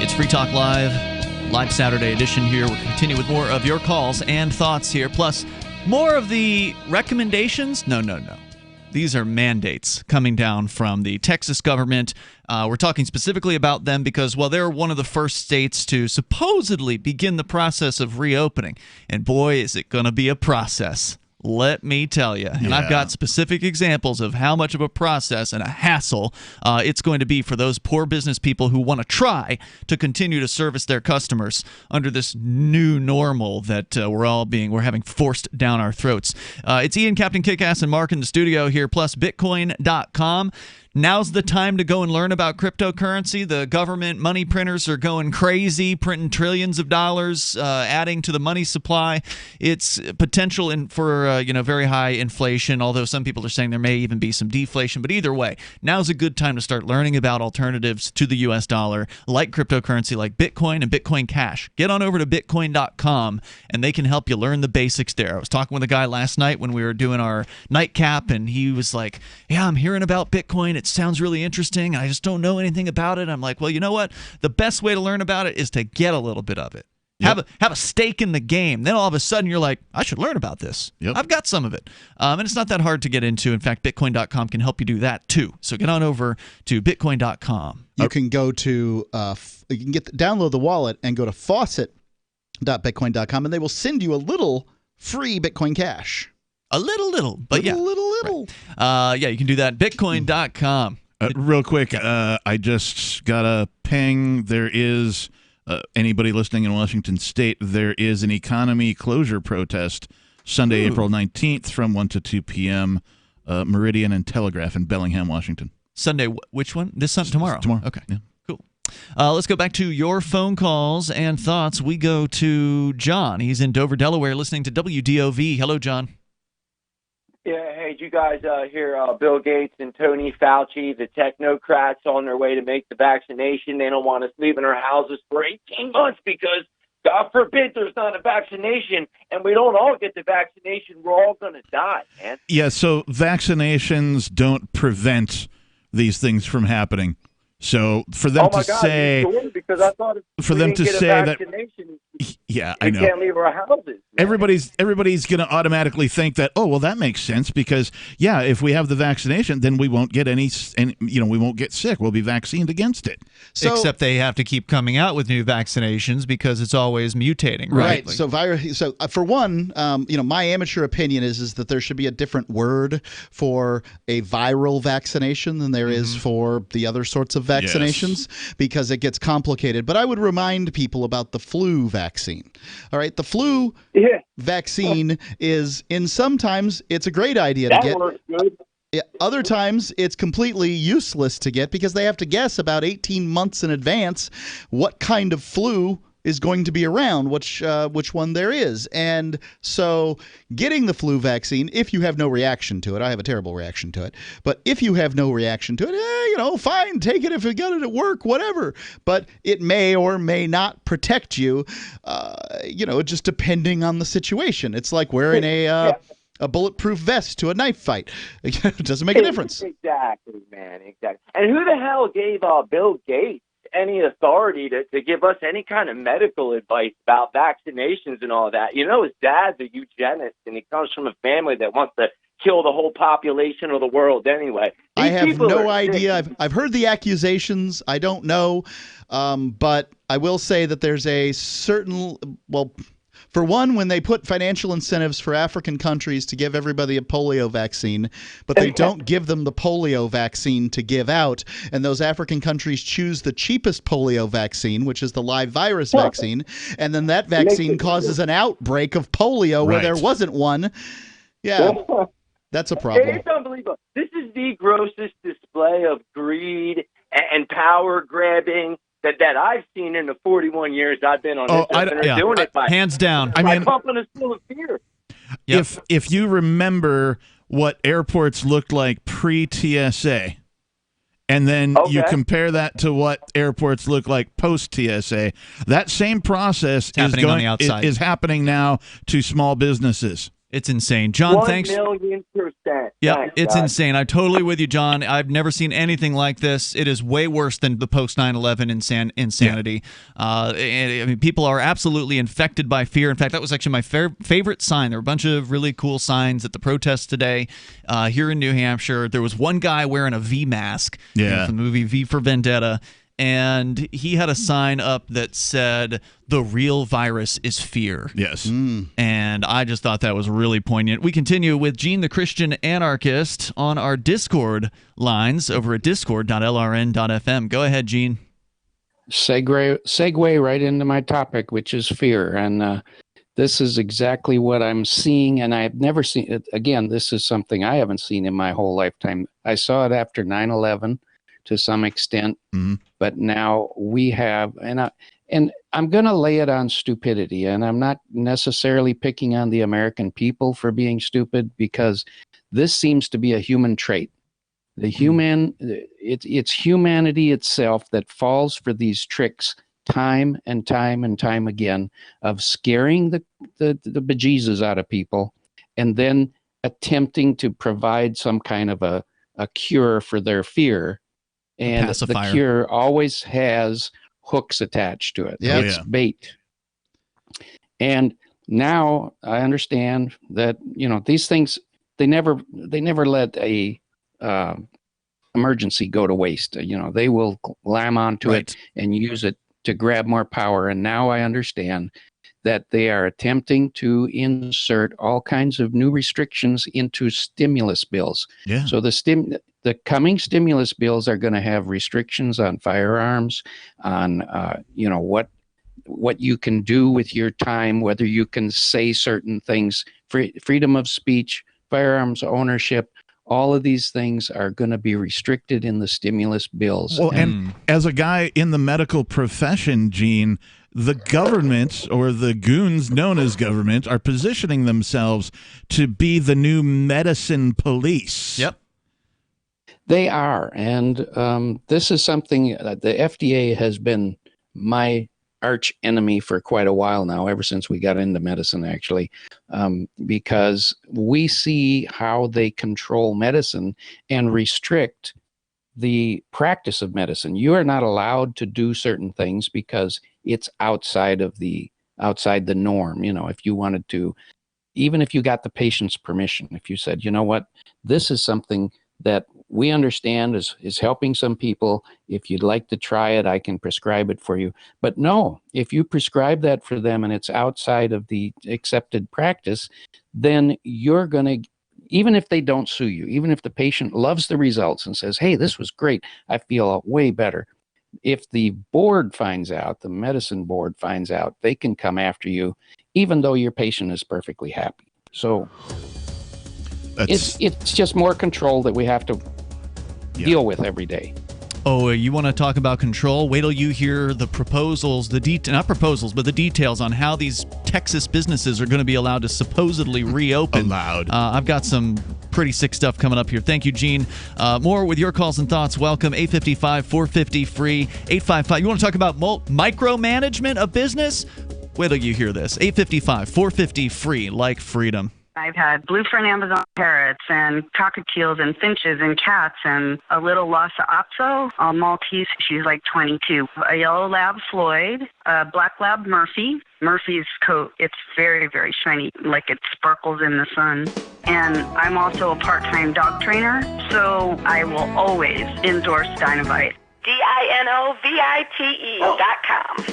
It's Free Talk Live Saturday edition here. We'll continue with more of your calls and thoughts here. Plus, more of the recommendations? No. These are mandates coming down from the Texas government. We're talking specifically about them because, well, they're one of the first states to supposedly begin the process of reopening. And boy, is it going to be a process. Let me tell you. And I've got specific examples of how much of a process and a hassle it's going to be for those poor business people who want to try to continue to service their customers under this new normal that we're having forced down our throats. It's Ian, Captain Kickass, and Mark in the studio here, plus Bitcoin.com. Now's the time to go and learn about cryptocurrency. The government money printers are going crazy, printing trillions of dollars, adding to the money supply. It's potential for very high inflation, although some people are saying there may even be some deflation. But either way, now's a good time to start learning about alternatives to the U.S. dollar, like cryptocurrency, like Bitcoin and Bitcoin Cash. Get on over to Bitcoin.com, and they can help you learn the basics there. I was talking with a guy last night when we were doing our nightcap, and he was like, yeah, I'm hearing about Bitcoin. It sounds really interesting. I just don't know anything about it. I'm like, well, you know what? The best way to learn about it is to get a little bit of it. Yep. Have a stake in the game. Then all of a sudden you're like, I should learn about this. Yep. I've got some of it. And it's not that hard to get into. In fact, Bitcoin.com can help you do that too. So get on over to Bitcoin.com. You can go to download the wallet and go to faucet.bitcoin.com, and they will send you a little free Bitcoin Cash. A little, but little. Right. You can do that. Bitcoin.com. Real quick, I just got a ping. There is anybody listening in Washington State. There is an economy closure protest Sunday, April 19th, from 1 to 2 p.m. Meridian and Telegraph in Bellingham, Washington. Sunday, which one? This Sunday, tomorrow. Tomorrow. Okay. Yeah. Cool. Let's go back to your phone calls and thoughts. We go to John. He's in Dover, Delaware, listening to WDOV. Hello, John. Yeah, hey, did you guys hear Bill Gates and Tony Fauci, the technocrats on their way to make the vaccination? They don't want us leaving our houses for 18 months because, God forbid, there's not a vaccination, and we don't all get the vaccination. We're all going to die, man. Yeah, so vaccinations don't prevent these things from happening. So for them to say, because I thought for them to say that, yeah, I know, we can't leave our houses. Everybody's going to automatically think that, oh, well, that makes sense because, yeah, if we have the vaccination, then we won't get we won't get sick. We'll be vaccinated against it. So, except they have to keep coming out with new vaccinations because it's always mutating, right? So for one, my amateur opinion is that there should be a different word for a viral vaccination than there is for the other sorts of vaccinations, because it gets complicated. But I would remind people about the flu vaccine. vaccine. All right, the flu vaccine is sometimes it's a great idea to get. Works good. Other times it's completely useless to get because they have to guess about 18 months in advance what kind of flu is going to be around, which one there is. And so getting the flu vaccine, if you have no reaction to it, I have a terrible reaction to it, but if you have no reaction to it, fine, take it if you got it at work, whatever. But it may or may not protect you, just depending on the situation. It's like wearing a bulletproof vest to a knife fight. It doesn't make a difference. Exactly, man, exactly. And who the hell gave Bill Gates any authority to give us any kind of medical advice about vaccinations and all that? His dad's a eugenist, and he comes from a family that wants to kill the whole population of the world anyway. I have no idea. I've heard the accusations. I don't know. But I will say that there's a certain, for one, when they put financial incentives for African countries to give everybody a polio vaccine, but they don't give them the polio vaccine to give out, and those African countries choose the cheapest polio vaccine, which is the live virus vaccine, and then that vaccine causes an outbreak of polio where there wasn't one. Yeah, that's a problem. It's unbelievable. This is the grossest display of greed and power grabbing that I've seen in the 41 years I've been on this earth, and they're doing it by hands down. pumping us full of fear. If you remember what airports looked like pre-TSA, and then you compare that to what airports look like post-TSA, that same process is happening now to small businesses. It's insane. John, thanks. 1,000,000%. Yeah, it's insane. I'm totally with you, John. I've never seen anything like this. It is way worse than the post 9/11 insanity. People are absolutely infected by fear. In fact, that was actually my favorite sign. There were a bunch of really cool signs at the protests today here in New Hampshire. There was one guy wearing a V mask from the movie V for Vendetta. And he had a sign up that said, "The real virus is fear." Yes. And I just thought that was really poignant. We continue with Gene the Christian Anarchist on our Discord lines over at discord.lrn.fm. Go ahead, Gene. Segue right into my topic, which is fear. And this is exactly what I'm seeing, and I've never seen it. Again, this is something I haven't seen in my whole lifetime. I saw it after 9/11. To some extent, but now we have, and I'm going to lay it on stupidity, and I'm not necessarily picking on the American people for being stupid, because this seems to be a human trait. It's humanity itself that falls for these tricks time and time and time again of scaring the bejesus out of people, and then attempting to provide some kind of a cure for their fear. And the cure always has hooks attached to it. It's bait. And now I understand that, these things, they never let a emergency go to waste. They will glam onto it and use it to grab more power. And now I understand that they are attempting to insert all kinds of new restrictions into stimulus bills. Yeah. So the coming stimulus bills are going to have restrictions on firearms, on what you can do with your time, whether you can say certain things, freedom of speech, firearms ownership. All of these things are going to be restricted in the stimulus bills. Well, and as a guy in the medical profession, Gene, the government, or the goons known as government, are positioning themselves to be the new medicine police. Yep. They are. And this is something that the FDA has been my arch enemy for quite a while now, ever since we got into medicine, actually, because we see how they control medicine and restrict the practice of medicine. You are not allowed to do certain things because it's outside the norm. If you wanted to, even if you got the patient's permission, if you said, this is something that we understand is helping some people. If you'd like to try it, I can prescribe it for you. But no, if you prescribe that for them and it's outside of the accepted practice, then you're going to, even if they don't sue you, even if the patient loves the results and says, hey, this was great, I feel way better, if the board finds out, the medicine board finds out, they can come after you, even though your patient is perfectly happy. So it's just more control that we have to deal with every day. Oh, you want to talk about control? Wait till you hear the proposals, not proposals, but the details on how these Texas businesses are going to be allowed to supposedly reopen. I've got some pretty sick stuff coming up here. Thank you, Gene. More with your calls and thoughts. Welcome, 855-450-FREE, 855. You want to talk about micromanagement of business? Wait till you hear this. 855-450-FREE, like freedom. I've had blue-fern Amazon parrots and cockatiels and finches and cats and a little Lhasa Apso, a Maltese, she's like 22, a yellow lab Floyd, a black lab Murphy. Murphy's coat, it's very, very shiny, like it sparkles in the sun. And I'm also a part-time dog trainer, so I will always endorse Dinovite. DINOVITE.com.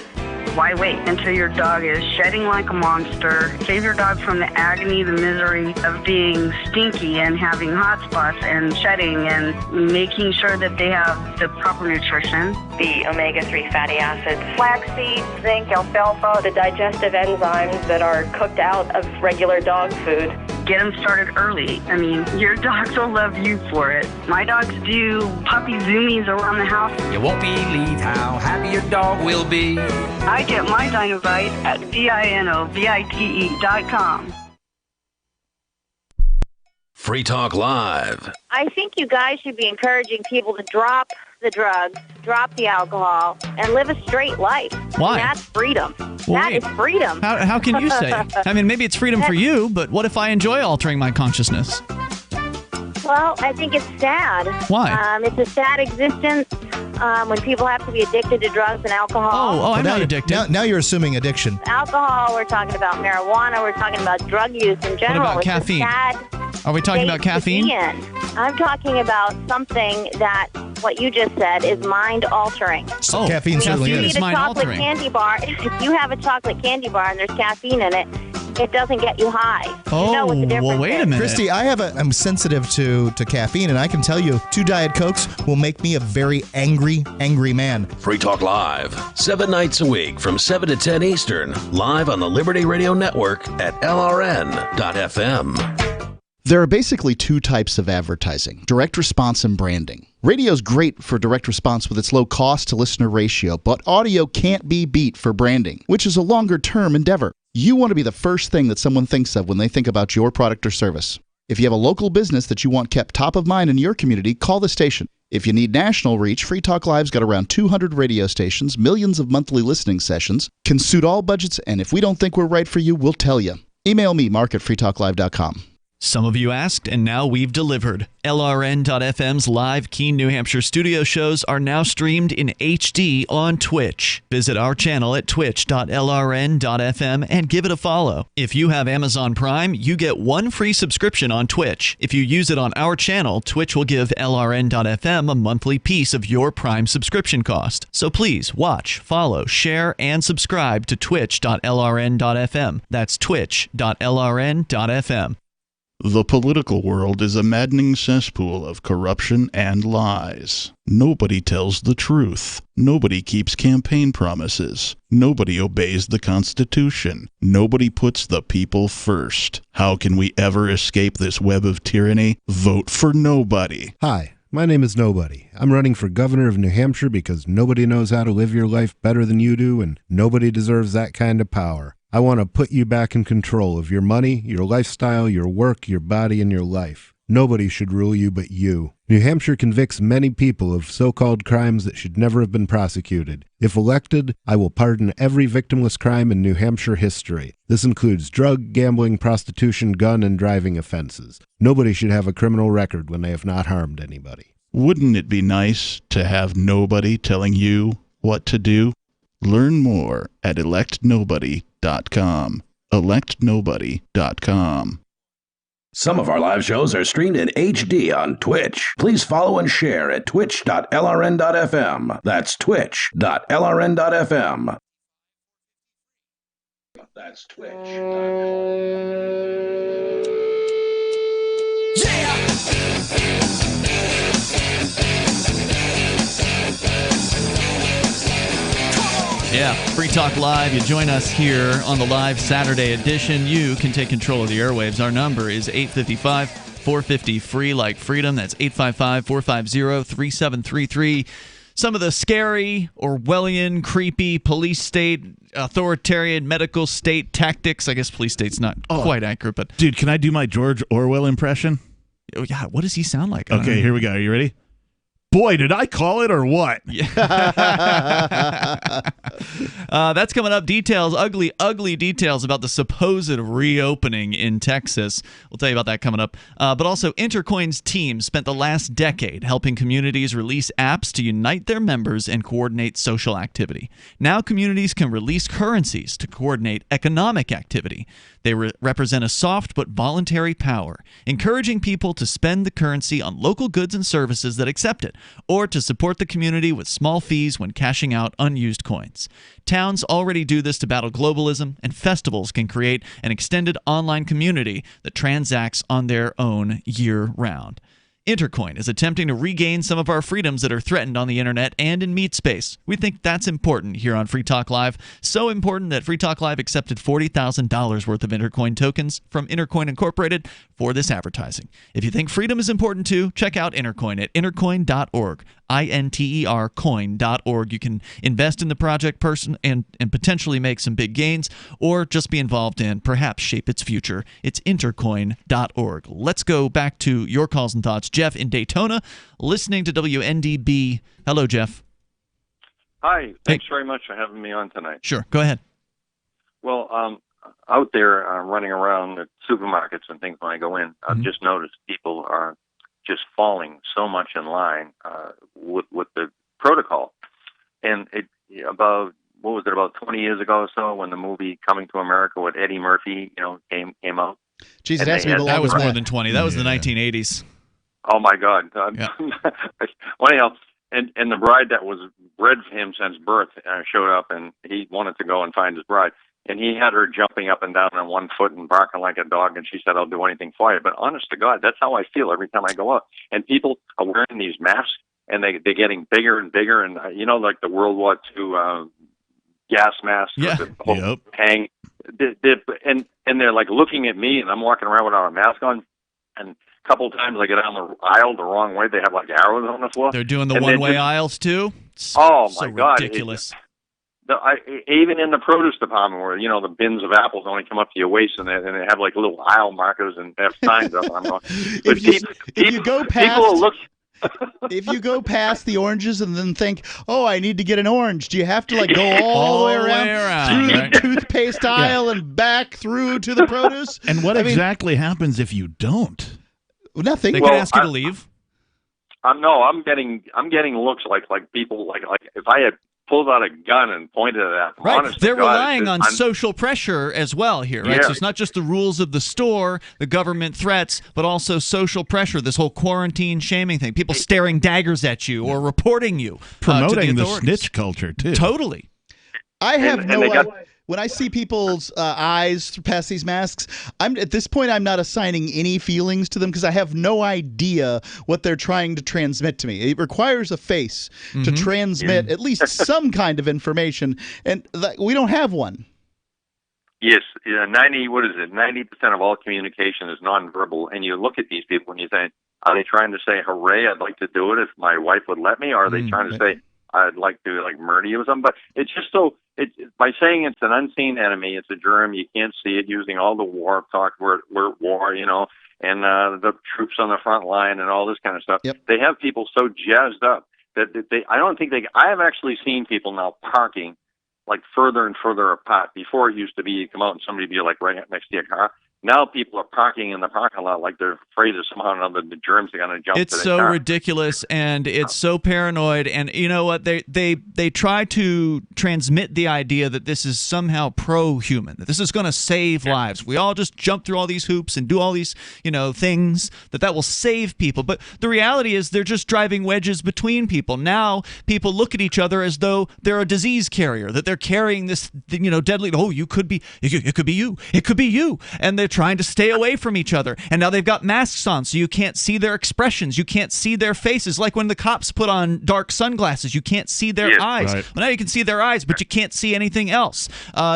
Why wait until your dog is shedding like a monster? Save your dog from the agony, the misery of being stinky and having hot spots and shedding and making sure that they have the proper nutrition. The omega-3 fatty acids, flaxseed, zinc, alfalfa, the digestive enzymes that are cooked out of regular dog food. Get them started early. I mean, your dogs will love you for it. My dogs do puppy zoomies around the house. You won't believe how happy your dog will be. I get my Dinovite at DINOVITE.com. Free Talk Live. I think you guys should be encouraging people to drop the drugs, drop the alcohol, and live a straight life. Why? And that's freedom. Well, that is freedom. How can you say? I mean, maybe it's freedom for you, but what if I enjoy altering my consciousness? Well, I think it's sad. Why? It's a sad existence when people have to be addicted to drugs and alcohol. I'm not addicted. Now you're assuming addiction. Alcohol, we're talking about marijuana, we're talking about drug use in general. What about It's caffeine? A sad Are we talking about state to caffeine? be in. I'm talking about something that what you just said is mind altering. So caffeine certainly if you is eat a mind chocolate altering. candy bar, if you have a chocolate candy bar and there's caffeine in it, it doesn't get you high. You know what the difference is. Christy, I'm sensitive to caffeine, and I can tell you 2 Diet Cokes will make me a very angry man. Free Talk Live, 7 nights a week from 7 to 10 Eastern, live on the Liberty Radio Network at LRN.FM. There are basically 2 types of advertising, direct response and branding. Radio's great for direct response with its low cost to listener ratio, but audio can't be beat for branding, which is a longer term endeavor. You want to be the first thing that someone thinks of when they think about your product or service. If you have a local business that you want kept top of mind in your community, call the station. If you need national reach, Free Talk Live's got around 200 radio stations, millions of monthly listening sessions, can suit all budgets, and if we don't think we're right for you, we'll tell you. Email me, mark@freetalklive.com. Some of you asked, and now we've delivered. LRN.FM's live Keene, New Hampshire studio shows are now streamed in HD on Twitch. Visit our channel at twitch.lrn.fm and give it a follow. If you have Amazon Prime, you get 1 free subscription on Twitch. If you use it on our channel, Twitch will give LRN.FM a monthly piece of your Prime subscription cost. So please watch, follow, share, and subscribe to twitch.lrn.fm. That's twitch.lrn.fm. The political world is a maddening cesspool of corruption and lies. Nobody tells the truth. Nobody keeps campaign promises. Nobody obeys the Constitution. Nobody puts the people first. How can we ever escape this web of tyranny? Vote for nobody. Hi, my name is Nobody. I'm running for governor of New Hampshire because nobody knows how to live your life better than you do, and nobody deserves that kind of power. I want to put you back in control of your money, your lifestyle, your work, your body, and your life. Nobody should rule you but you. New Hampshire convicts many people of so-called crimes that should never have been prosecuted. If elected, I will pardon every victimless crime in New Hampshire history. This includes drug, gambling, prostitution, gun, and driving offenses. Nobody should have a criminal record when they have not harmed anybody. Wouldn't it be nice to have nobody telling you what to do? Learn more at electnobody.com. electnobody.com. Some of our live shows are streamed in HD on Twitch. Please follow and share at twitch.lrn.fm. That's twitch.lrn.fm. That's twitch. Yeah, Free Talk Live. You join us here on the live Saturday edition. You can take control of the airwaves. Our number is 855-450-FREE like freedom. That's 855-450-3733. Some of the scary, Orwellian, creepy police state, authoritarian medical state tactics. I guess police state's not quite accurate, but... Dude, can I do my George Orwell impression? Oh, yeah, what does he sound like? Okay, here we go. Are you ready? Boy, did I call it or what? That's coming up. Details, ugly details about the supposed reopening in Texas. We'll tell you about that coming up. But also, Intercoin's team spent the last decade helping communities release apps to unite their members and coordinate social activity. Now communities can release currencies to coordinate economic activity. They represent a soft but voluntary power, encouraging people to spend the currency on local goods and services that accept it, or to support the community with small fees when cashing out unused coins. Towns already do this to battle globalism, and festivals can create an extended online community that transacts on their own year-round. Intercoin is attempting to regain some of our freedoms that are threatened on the internet and in meat space. We think that's important here on Free Talk Live. So important that Free Talk Live accepted $40,000 worth of Intercoin tokens from Intercoin Incorporated for this advertising. If you think freedom is important too, check out Intercoin at intercoin.org. INTER coin.org. You can invest in the project and potentially make some big gains, or just be involved and perhaps shape its future. It's intercoin.org. Let's go back to your calls and thoughts. Jeff in Daytona, listening to WNDB. Hello, Jeff. Hi. Thanks very much for having me on tonight. Sure. Go ahead. Well, out there running around the supermarkets and things when I go in, I've just noticed people are just falling so much in line with the protocol. And about 20 years ago or so, when the movie Coming to America with Eddie Murphy, came out. Jeez, it has to be that was more than 20. That was the 1980s. Oh my God! Yeah. Well, anyhow, and the bride that was bred for him since birth showed up, and he wanted to go and find his bride. And he had her jumping up and down on one foot and barking like a dog, and she said, "I'll do anything for you." But honest to God, that's how I feel every time I go out. And people are wearing these masks, and they're getting bigger and bigger, and like the World War II gas masks, with the whole hang. And they're like looking at me, and I'm walking around without a mask on, and a couple of times I get down the aisle the wrong way. They have like arrows on the floor. They're doing the one-way aisles too. Oh so my God! Ridiculous. Even in the produce department, where the bins of apples only come up to your waist, and they have like little aisle markers and they have signs up. I'm going, if you go past, if you go past the oranges and then think, "Oh, I need to get an orange," do you have to like go all the way around through the toothpaste aisle and back through to the produce? And what exactly happens if you don't? Nothing. They can ask you to leave. No, I'm getting looks like people like if I had pulled out a gun and pointed at them. Right. They're relying on social pressure as well here, right? Yeah. So it's not just the rules of the store, the government threats, but also social pressure, this whole quarantine shaming thing, people staring daggers at you or reporting you. Promoting to the snitch culture, too. Totally. I have no idea. When I see people's eyes past these masks, at this point I'm not assigning any feelings to them because I have no idea what they're trying to transmit to me. It requires a face to transmit at least some kind of information, and we don't have one. Yes, 90% of all communication is nonverbal, and you look at these people and you think, are they trying to say, "Hooray, I'd like to do it if my wife would let me," or are they trying to say, "I'd like to murder you" or something? But it's just so. By saying it's an unseen enemy, it's a germ, you can't see it, using all the war talk, we're at war, and the troops on the front line and all this kind of stuff. Yep. They have people so jazzed up that I have actually seen people now parking like further and further apart. Before it used to be you come out and somebody be like right next to your car. Now people are parking in the parking lot like they're afraid that somehow or another the germs are going to jump. It's to so car. ridiculous, and it's so paranoid. And you know what? They try to transmit the idea that this is somehow pro-human, that this is going to save lives. We all just jump through all these hoops and do all these things that will save people. But the reality is they're just driving wedges between people. Now people look at each other as though they're a disease carrier, that they're carrying this deadly. Oh, it could be you, and they're trying to stay away from each other. And now they've got masks on, so you can't see their expressions. You can't see their faces. Like when the cops put on dark sunglasses, you can't see their eyes. Right. Well, now you can see their eyes, but you can't see anything else.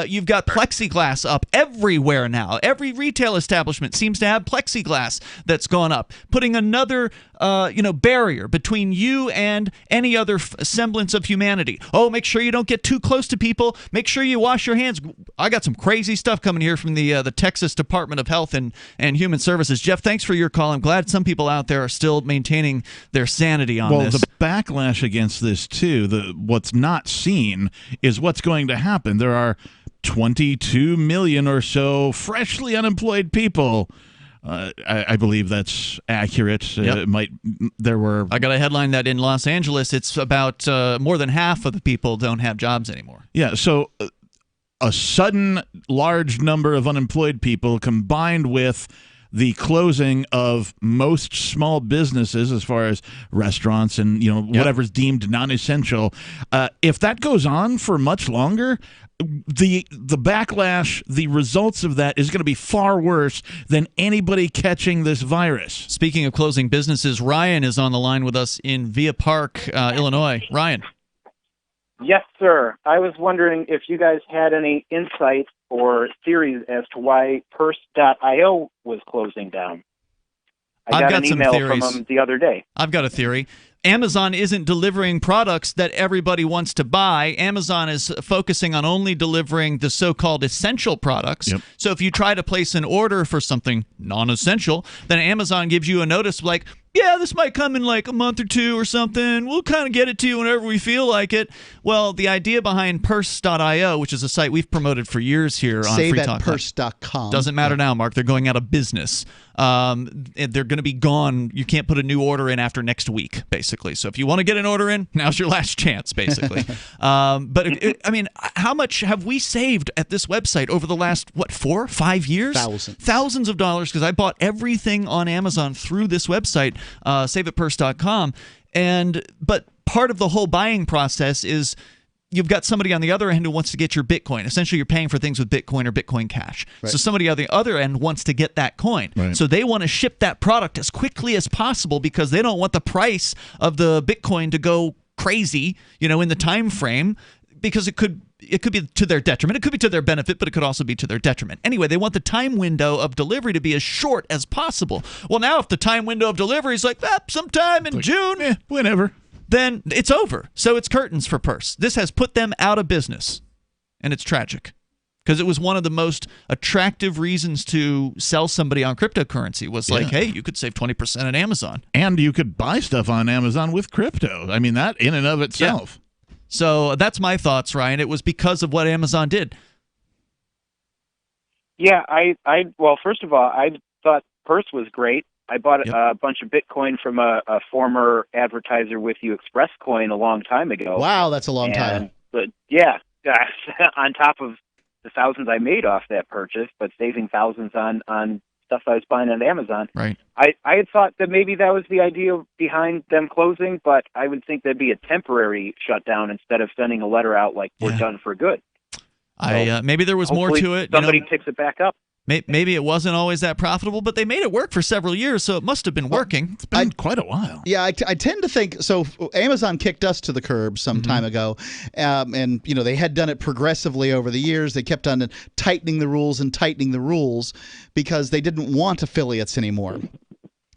You've got plexiglass up everywhere now. Every retail establishment seems to have plexiglass that's gone up, putting another barrier between you and any other semblance of humanity. Oh, make sure you don't get too close to people. Make sure you wash your hands. I got some crazy stuff coming here from the Texas Department of Health and Human Services. Jeff, thanks for your call. I'm glad some people out there are still maintaining their sanity on this. Well, the backlash against this, too, what's not seen is what's going to happen. There are 22 million or so freshly unemployed people. I believe that's accurate. Yep. I got a headline that in Los Angeles, it's about more than half of the people don't have jobs anymore. Yeah, so a sudden large number of unemployed people combined with the closing of most small businesses as far as restaurants and whatever's deemed non-essential. If that goes on for much longer, the backlash, the results of that is going to be far worse than anybody catching this virus. Speaking of closing businesses, Ryan is on the line with us in Via Park, Illinois. Ryan. Yes, sir. I was wondering if you guys had any insight or theories as to why Purse.io was closing down. I got an email from them the other day. I've got a theory. Amazon isn't delivering products that everybody wants to buy. Amazon is focusing on only delivering the so-called essential products. Yep. So if you try to place an order for something non-essential, then Amazon gives you a notice like, yeah, this might come in like a month or two or something. We'll kind of get it to you whenever we feel like it. Well, the idea behind Purse.io, which is a site we've promoted for years here on Free Talk. Purse.com. Doesn't matter now, Mark. They're going out of business. They're going to be gone. You can't put a new order in after next week, basically. So if you want to get an order in, now's your last chance, basically. But I mean, how much have we saved at this website over the last, 4, 5 years? Thousands of dollars, because I bought everything on Amazon through this website, saveatpurse.com. But part of the whole buying process is you've got somebody on the other end who wants to get your Bitcoin. Essentially, you're paying for things with Bitcoin or Bitcoin Cash. Right. So somebody on the other end wants to get that coin. Right. So they want to ship that product as quickly as possible because they don't want the price of the Bitcoin to go crazy, in the time frame, because it could be to their detriment. It could be to their benefit, but it could also be to their detriment. Anyway, they want the time window of delivery to be as short as possible. Well, now if the time window of delivery is like sometime in June, whenever, then it's over. So it's curtains for Purse. This has put them out of business, and it's tragic because it was one of the most attractive reasons to sell somebody on cryptocurrency was like, hey, you could save 20% at Amazon. And you could buy stuff on Amazon with crypto. I mean, that in and of itself. Yeah. So that's my thoughts, Ryan. It was because of what Amazon did. Yeah, well, first of all, I thought Purse was great. I bought a bunch of Bitcoin from a former advertiser with you, Express Coin, a long time ago. Wow, that's a long time. But yeah, on top of the thousands I made off that purchase, but saving thousands on stuff I was buying on Amazon. Right. I had thought that maybe that was the idea behind them closing, but I would think that'd be a temporary shutdown instead of sending a letter out like we're done for good. Maybe there was more to it. Somebody picks it back up. Maybe it wasn't always that profitable, but they made it work for several years, so it must have been working. It's been quite a while. Yeah, I tend to think so. Amazon kicked us to the curb some time ago, and they had done it progressively over the years. They kept on tightening the rules because they didn't want affiliates anymore.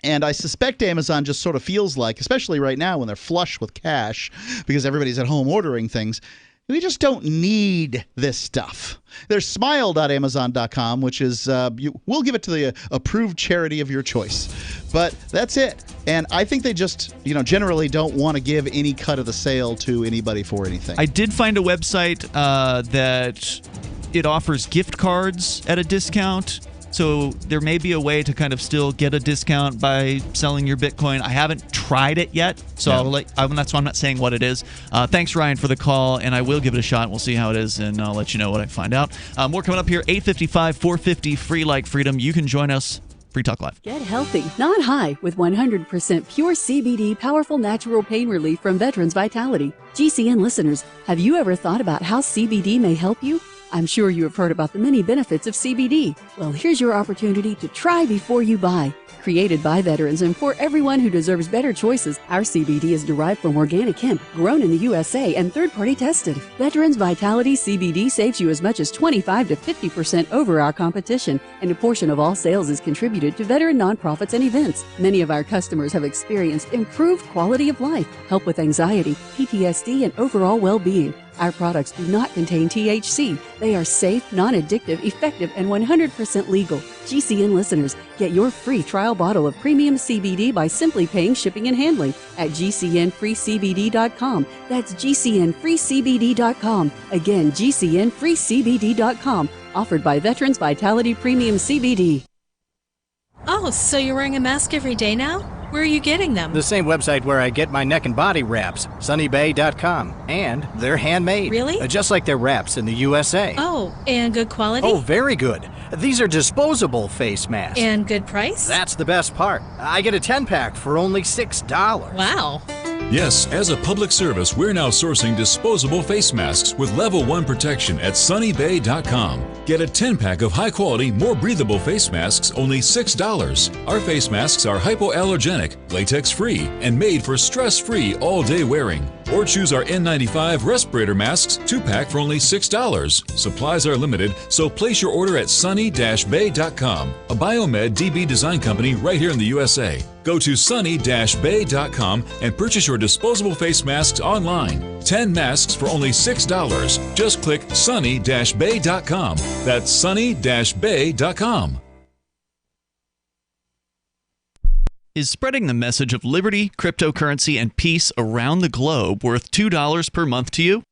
And I suspect Amazon just sort of feels like, especially right now when they're flush with cash because everybody's at home ordering things, we just don't need this stuff. There's smile.amazon.com, which is, we'll give it to the approved charity of your choice. But that's it. And I think they just, generally don't want to give any cut of the sale to anybody for anything. I did find a website that it offers gift cards at a discount. So there may be a way to kind of still get a discount by selling your Bitcoin. I haven't tried it yet, so that's why I'm not saying what it is. Thanks, Ryan, for the call, and I will give it a shot. We'll see how it is, and I'll let you know what I find out. More coming up here, 855, 450, free like freedom. You can join us. Free Talk Live. Get healthy, not high, with 100% pure CBD powerful natural pain relief from Veterans Vitality. GCN listeners, have you ever thought about how CBD may help you? I'm sure you have heard about the many benefits of CBD. Well, here's your opportunity to try before you buy. Created by veterans and for everyone who deserves better choices, our CBD is derived from organic hemp, grown in the USA and third-party tested. Veterans Vitality CBD saves you as much as 25 to 50% over our competition, and a portion of all sales is contributed to veteran nonprofits and events. Many of our customers have experienced improved quality of life, help with anxiety, PTSD, and overall well-being. Our products do not contain THC. They are safe, non-addictive, effective, and 100% legal. GCN listeners, get your free trial bottle of premium CBD by simply paying shipping and handling at GCNFreeCBD.com. That's GCNFreeCBD.com. Again, GCNFreeCBD.com. Offered by Veterans Vitality Premium CBD. Oh, so you're wearing a mask every day now? Where are you getting them? The same website where I get my neck and body wraps, sunnybay.com. And they're handmade. Really? Just like their wraps in the USA. Oh, and good quality? Oh, very good. These are disposable face masks. And good price? That's the best part. I get a 10-pack for only $6. Wow. Yes, as a public service, we're now sourcing disposable face masks with level 1 protection at sunnybay.com. Get a 10-pack of high-quality, more breathable face masks, only $6. Our face masks are hypoallergenic, latex-free, and made for stress-free all-day wearing. Or choose our N95 respirator masks 2-pack for only $6. Supplies are limited, so place your order at sunny-bay.com, a Biomed DB design company right here in the USA. Go to sunny-bay.com and purchase your disposable face masks online. 10 masks for only $6. Just click sunny-bay.com. That's sunny-bay.com. Is spreading the message of liberty, cryptocurrency, and peace around the globe worth $2 per month to you?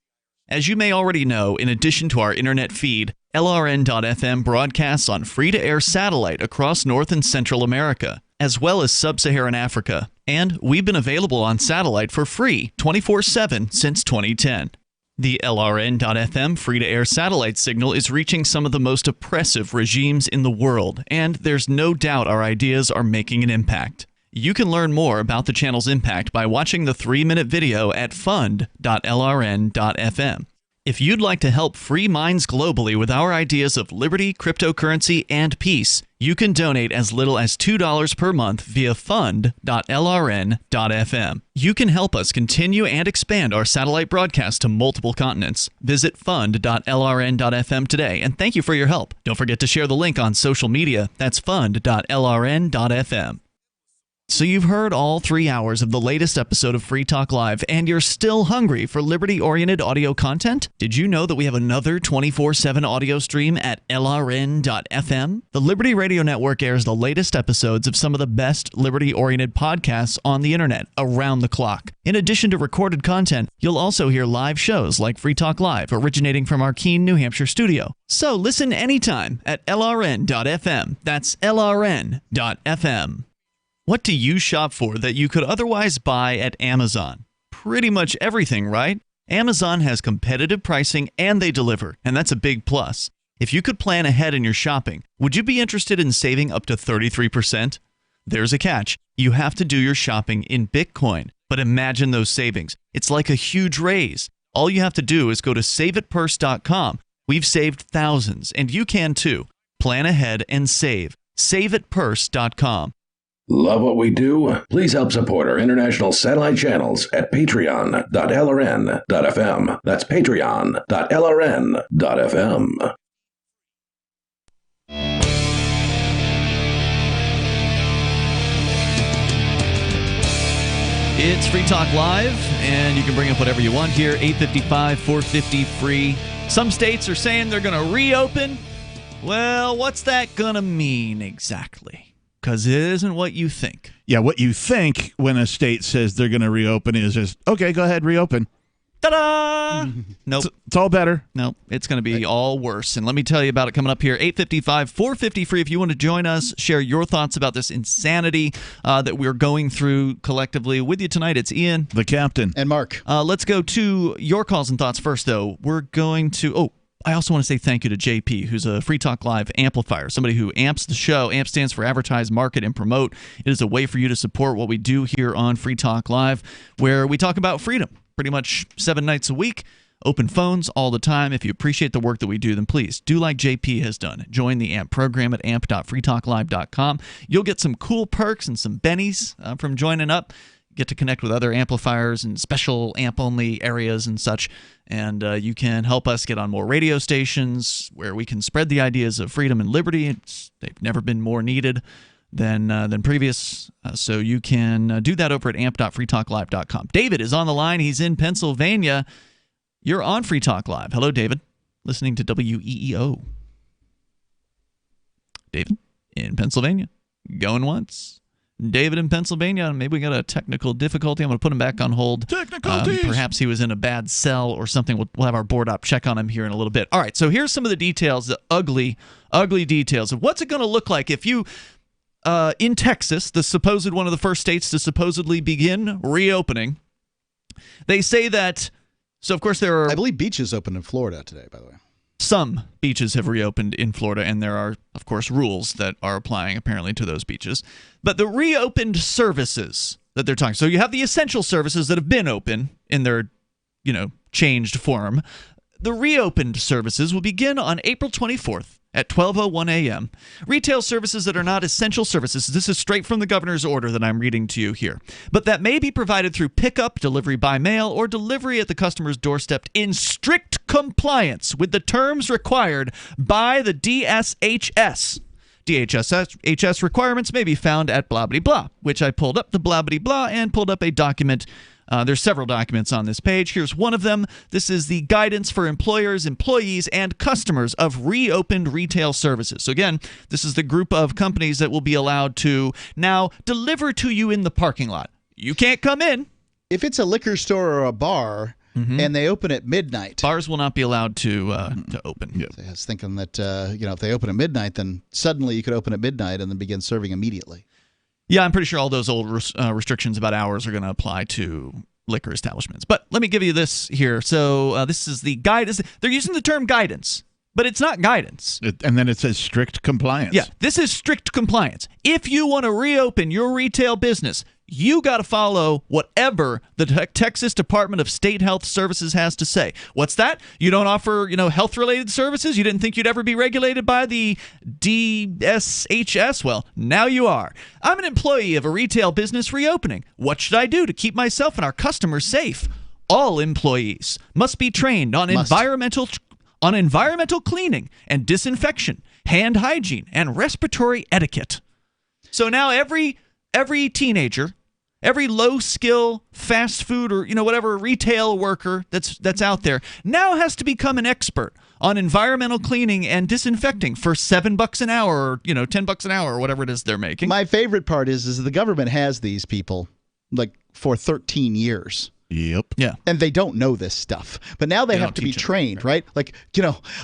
As you may already know, in addition to our internet feed, LRN.FM broadcasts on free-to-air satellite across North and Central America, as well as Sub-Saharan Africa. And we've been available on satellite for free 24/7 since 2010. The LRN.FM free-to-air satellite signal is reaching some of the most oppressive regimes in the world, and there's no doubt our ideas are making an impact. You can learn more about the channel's impact by watching the 3-minute video at fund.lrn.fm. If you'd like to help free minds globally with our ideas of liberty, cryptocurrency, and peace, you can donate as little as $2 per month via fund.lrn.fm. You can help us continue and expand our satellite broadcast to multiple continents. Visit fund.lrn.fm today, and thank you for your help. Don't forget to share the link on social media. That's fund.lrn.fm. So you've heard all 3 hours of the latest episode of Free Talk Live, and you're still hungry for liberty-oriented audio content? Did you know that we have another 24/7 audio stream at LRN.FM? The Liberty Radio Network airs the latest episodes of some of the best liberty-oriented podcasts on the internet around the clock. In addition to recorded content, you'll also hear live shows like Free Talk Live, originating from our Keene, New Hampshire studio. So listen anytime at LRN.FM. That's LRN.FM. What do you shop for that you could otherwise buy at Amazon? Pretty much everything, right? Amazon has competitive pricing and they deliver, and that's a big plus. If you could plan ahead in your shopping, would you be interested in saving up to 33%? There's a catch. You have to do your shopping in Bitcoin. But imagine those savings. It's like a huge raise. All you have to do is go to saveatpurse.com. We've saved thousands, and you can too. Plan ahead and save. Saveatpurse.com. Love what we do? Please help support our international satellite channels at patreon.lrn.fm. That's patreon.lrn.fm. It's Free Talk Live, and you can bring up whatever you want here. 855-450-FREE. Some states are saying they're going to reopen. Well, what's that going to mean exactly? Because it isn't what you think. Yeah, what you think when a state says they're going to reopen is just, okay, go ahead, reopen. Ta-da! Nope. It's all better. Nope. It's going to be all worse. And let me tell you about it coming up here. 855-450-FREE. If you want to join us, share your thoughts about this insanity that we're going through collectively. With you tonight, it's Ian. The captain. And Mark. Let's go to your calls and thoughts first, though. We're going to... I also want to say thank you to JP, who's a Free Talk Live amplifier, somebody who amps the show. AMP stands for Advertise, Market, and Promote. It is a way for you to support what we do here on Free Talk Live, where we talk about freedom pretty much 7 nights a week. Open phones all the time. If you appreciate the work that we do, then please do like JP has done. Join the AMP program at amp.freetalklive.com. You'll get some cool perks and some bennies from joining up. Get to connect with other amplifiers and special amp-only areas and such. And you can help us get on more radio stations where we can spread the ideas of freedom and liberty. They've never been more needed than previous. So you can do that over at amp.freetalklive.com. David is on the line. He's in Pennsylvania. You're on Free Talk Live. Hello, David. Listening to WEEO. David in Pennsylvania. Going once. David in Pennsylvania. Maybe we got a technical difficulty. I'm going to put him back on hold. Perhaps he was in a bad cell or something. We'll have our board op check on him here in a little bit. All right, so here's some of the details, the ugly details of what's it going to look like if you, in Texas, the supposed one of the first states to supposedly begin reopening, they say that. So, of course, there are... I believe beaches opened in Florida today, by the way. Some beaches have reopened in Florida, and there are, of course, rules that are applying, apparently, to those beaches. But the reopened services that they're talking... So you have the essential services that have been open in their, changed form. The reopened services will begin on April 24th at 12:01 a.m. Retail services that are not essential services, this is straight from the governor's order that I'm reading to you here, but that may be provided through pickup, delivery by mail, or delivery at the customer's doorstep in strict compliance with the terms required by the DSHS. DHS requirements may be found at blah, blah, blah, which I pulled up the blah, blah, blah, and pulled up a document. There's several documents on this page. Here's one of them. This is the guidance for employers, employees, and customers of reopened retail services. So again, this is the group of companies that will be allowed to now deliver to you in the parking lot. You can't come in. If it's a liquor store or a bar and they open at midnight. Bars will not be allowed to open. Yeah. I was thinking that, if they open at midnight, then suddenly you could open at midnight and then begin serving immediately. Yeah, I'm pretty sure all those old restrictions about hours are going to apply to liquor establishments. But let me give you this here. So this is the guidance. They're using the term guidance, but it's not guidance. And then it says strict compliance. Yeah, this is strict compliance. If you want to reopen your retail business, you got to follow whatever the Texas Department of State Health Services has to say. What's that? You don't offer, health-related services? You didn't think you'd ever be regulated by the DSHS? Well, now you are. I'm an employee of a retail business reopening. What should I do to keep myself and our customers safe? All employees must be trained on environmental cleaning and disinfection, hand hygiene, and respiratory etiquette. So now every teenager, every low-skill fast food or whatever retail worker that's out there now has to become an expert on environmental cleaning and disinfecting for $7 an hour or $10 an hour or whatever it is they're making. My favorite part is the government has these people for 13 years. Yep. Yeah. And they don't know this stuff. But now they have to be trained, right? Like,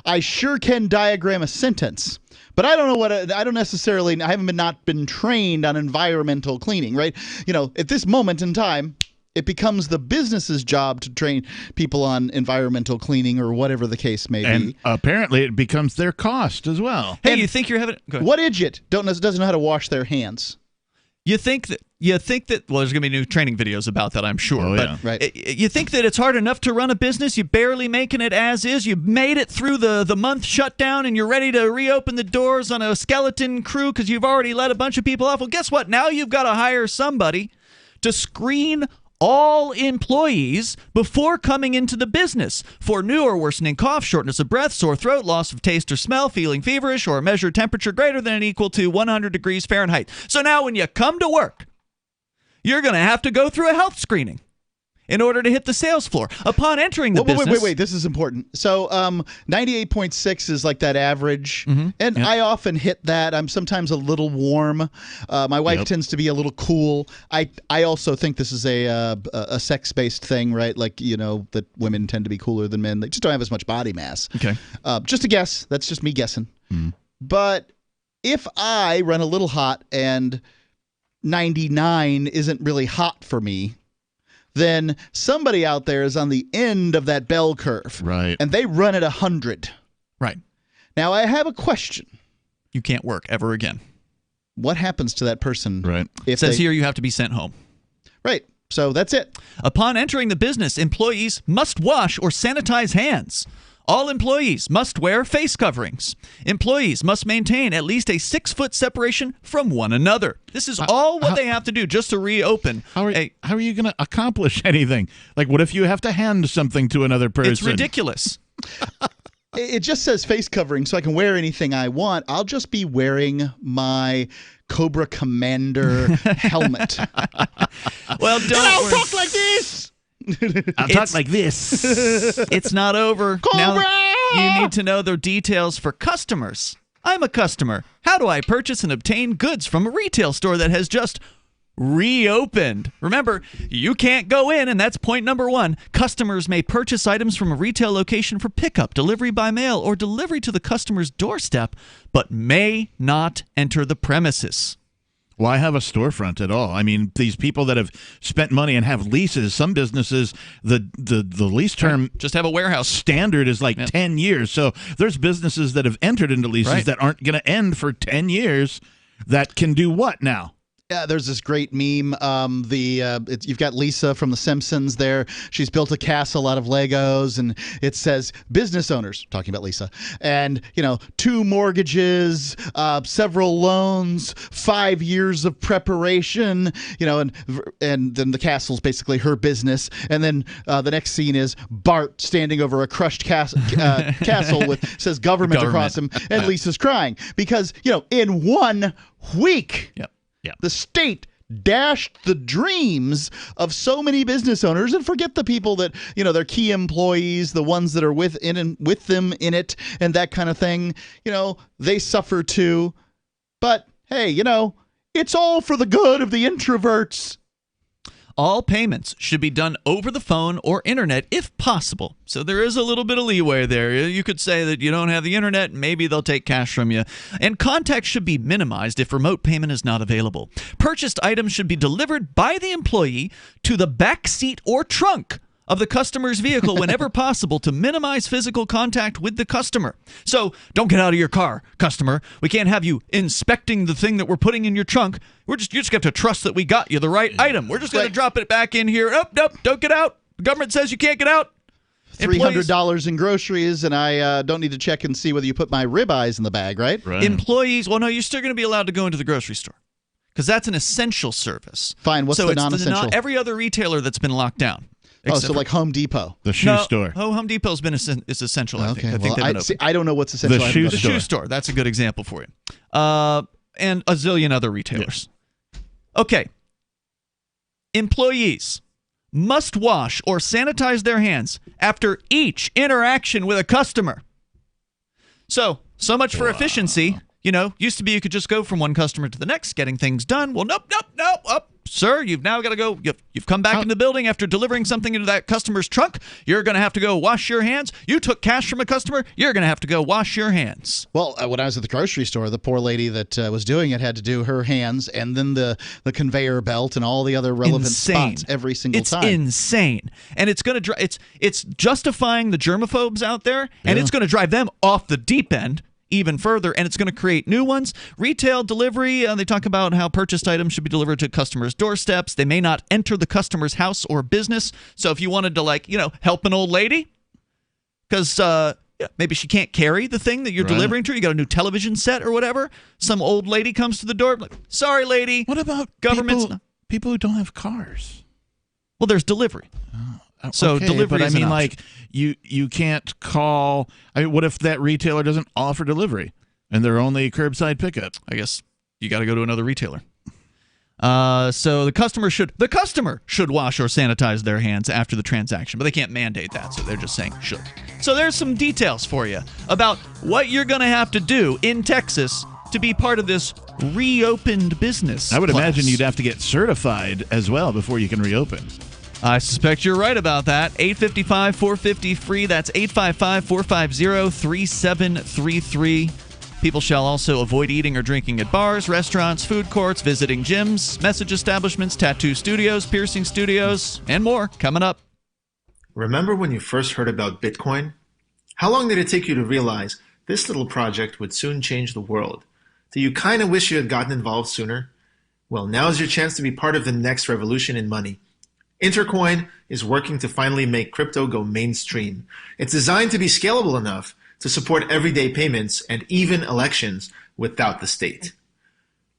I sure can diagram a sentence, but I don't know I haven't not been trained on environmental cleaning, right? At this moment in time, it becomes the business's job to train people on environmental cleaning or whatever the case may be. And apparently it becomes their cost as well. Hey, you think you're having... What idiot doesn't know how to wash their hands? You think that well, there's going to be new training videos about that, I'm sure. Oh, but yeah. Right. You think that it's hard enough to run a business? You're barely making it as is. You made it through the month shutdown, and you're ready to reopen the doors on a skeleton crew because you've already let a bunch of people off. Well, guess what? Now you've got to hire somebody to screen all employees before coming into the business for new or worsening cough, shortness of breath, sore throat, loss of taste or smell, feeling feverish, or a measured temperature greater than or equal to 100 degrees Fahrenheit. So now when you come to work, you're going to have to go through a health screening in order to hit the sales floor. Upon entering the business... Wait. This is important. So 98.6 is like that average, and I often hit that. I'm sometimes a little warm. My wife tends to be a little cool. I also think this is a sex-based thing, right? Like, that women tend to be cooler than men. They just don't have as much body mass. Okay. Just a guess. That's just me guessing. But if I run a little hot and 99 isn't really hot for me, then somebody out there is on the end of that bell curve. Right. And they run at 100. Right. Now, I have a question. You can't work ever again. What happens to that person? Right. It says here you have to be sent home. Right. So that's it. Upon entering the business, employees must wash or sanitize hands. All employees must wear face coverings. Employees must maintain at least a 6-foot separation from one another. This is all what they have to do just to reopen. How are you going to accomplish anything? Like, what if you have to hand something to another person? It's ridiculous. It just says face covering, so I can wear anything I want. I'll just be wearing my Cobra Commander helmet. Well, I'll talk like this. I'll talk like this. It's not over. Cobra! Now you need to know the details for customers. I'm a customer. How do I purchase and obtain goods from a retail store that has just reopened? Remember, you can't go in, and that's point number 1. Customers may purchase items from a retail location for pickup, delivery by mail, or delivery to the customer's doorstep, but may not enter the premises. Why have a storefront at all? I mean, these people that have spent money and have leases, some businesses, the lease term just have a warehouse standard is like 10 years. So there's businesses that have entered into leases that aren't going to end for 10 years that can do what now? Yeah, there's this great meme. You've got Lisa from The Simpsons there. She's built a castle out of Legos, and it says business owners, talking about Lisa, and 2 mortgages, several loans, 5 years of preparation, and then the castle's basically her business, and then the next scene is Bart standing over a crushed castle with says government across him, and Lisa's crying because in 1 week. Yep. Yeah. The state dashed the dreams of so many business owners, and forget the people that, their key employees, the ones that are with them in it and that kind of thing. They suffer too. But hey, it's all for the good of the introverts. All payments should be done over the phone or internet if possible. So there is a little bit of leeway there. You could say that you don't have the internet, maybe they'll take cash from you. And contact should be minimized if remote payment is not available. Purchased items should be delivered by the employee to the back seat or trunk of the customer's vehicle whenever possible to minimize physical contact with the customer. So don't get out of your car, customer. We can't have you inspecting the thing that we're putting in your trunk. You just have to trust that we got you the right item. We're just going to drop it back in here. Nope, don't get out. The government says you can't get out. $300 in groceries, and I don't need to check and see whether you put my ribeyes in the bag, right? Employees, well, no, you're still going to be allowed to go into the grocery store because that's an essential service. Fine, what's the non-essential? Every other retailer that's been locked down. So like Home Depot. The shoe store. Home Depot's been is essential, I think. I don't know what's essential. The shoe store. That's a good example for you. And a zillion other retailers. Yeah. Okay. Employees must wash or sanitize their hands after each interaction with a customer. So much for efficiency. Used to be you could just go from one customer to the next getting things done. Well, nope. Sir, you've now got to go. You've come back in the building after delivering something into that customer's trunk. You're going to have to go wash your hands. You took cash from a customer. You're going to have to go wash your hands. Well, when I was at the grocery store, the poor lady that was doing it had to do her hands and then the conveyor belt and all the other relevant spots every single time. It's insane. And it's going to it's justifying the germaphobes out there, and it's going to drive them off the deep end even further, and it's going to create new ones. Retail delivery, they talk about how purchased items should be delivered to customers' doorsteps. They may not enter the customer's house or business. So if you wanted to, help an old lady, because maybe she can't carry the thing that you're delivering to her, you got a new television set or whatever, some old lady comes to the door, like, sorry, lady. What about people who don't have cars? Well, there's delivery. So delivery, but I mean, like you can't call. What if that retailer doesn't offer delivery and they're only curbside pickup? I guess you got to go to another retailer. So the customer should wash or sanitize their hands after the transaction, but they can't mandate that, so they're just saying should. So there's some details for you about what you're going to have to do in Texas to be part of this reopened business. I would imagine you'd have to get certified as well before you can reopen. I suspect you're right about that. 855-450-FREE. That's 855-450-3733. People shall also avoid eating or drinking at bars, restaurants, food courts, visiting gyms, message establishments, tattoo studios, piercing studios, and more coming up. Remember when you first heard about Bitcoin? How long did it take you to realize this little project would soon change the world? Do you kind of wish you had gotten involved sooner? Well, now's your chance to be part of the next revolution in money. Intercoin is working to finally make crypto go mainstream. It's designed to be scalable enough to support everyday payments and even elections without the state.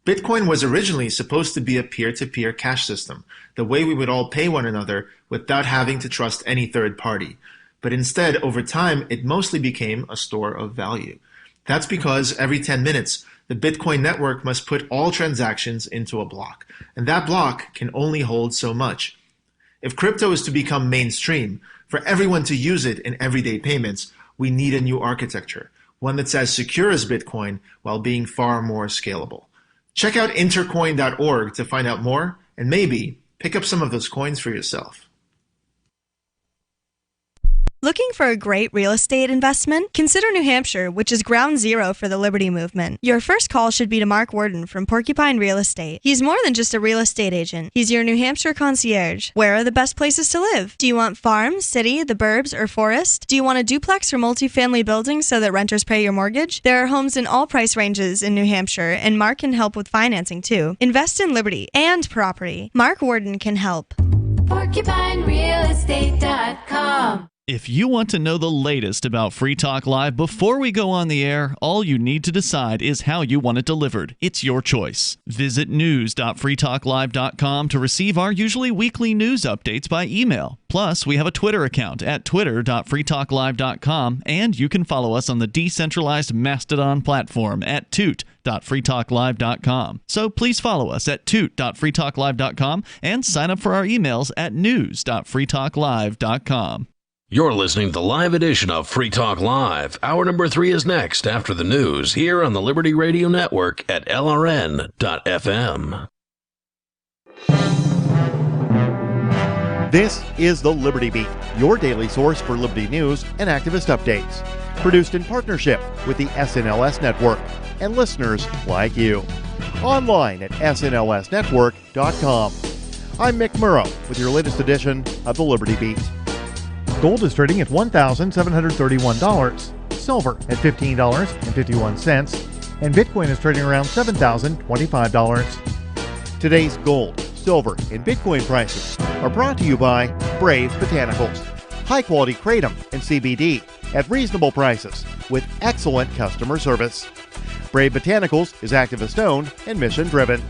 Bitcoin was originally supposed to be a peer-to-peer cash system, the way we would all pay one another without having to trust any third party. But instead, over time, it mostly became a store of value. That's because every 10 minutes, the Bitcoin network must put all transactions into a block, and that block can only hold so much. If crypto is to become mainstream, for everyone to use it in everyday payments, we need a new architecture, one that's as secure as Bitcoin while being far more scalable. Check out intercoin.org to find out more, and maybe pick up some of those coins for yourself. Looking for a great real estate investment? Consider New Hampshire, which is ground zero for the Liberty Movement. Your first call should be to Mark Worden from Porcupine Real Estate. He's more than just a real estate agent. He's your New Hampshire concierge. Where are the best places to live? Do you want farm, city, the burbs, or forest? Do you want a duplex or multifamily building so that renters pay your mortgage? There are homes in all price ranges in New Hampshire, and Mark can help with financing too. Invest in liberty and property. Mark Worden can help. PorcupineRealEstate.com. If you want to know the latest about Free Talk Live before we go on the air, all you need to decide is how you want it delivered. It's your choice. Visit news.freetalklive.com to receive our usually weekly news updates by email. Plus, we have a Twitter account at twitter.freetalklive.com, and you can follow us on the decentralized Mastodon platform at toot.freetalklive.com. So please follow us at toot.freetalklive.com and sign up for our emails at news.freetalklive.com. You're listening to the live edition of Free Talk Live. Hour number 3 is next after the news here on the Liberty Radio Network at LRN.FM. This is the Liberty Beat, your daily source for Liberty news and activist updates. Produced in partnership with the SNLS Network and listeners like you. Online at snlsnetwork.com. I'm Mick Murrow with your latest edition of the Liberty Beat. Gold is trading at $1,731, silver at $15.51, and Bitcoin is trading around $7,025. Today's gold, silver, and Bitcoin prices are brought to you by Brave Botanicals, high-quality kratom and CBD at reasonable prices with excellent customer service. Brave Botanicals is activist-owned and mission-driven.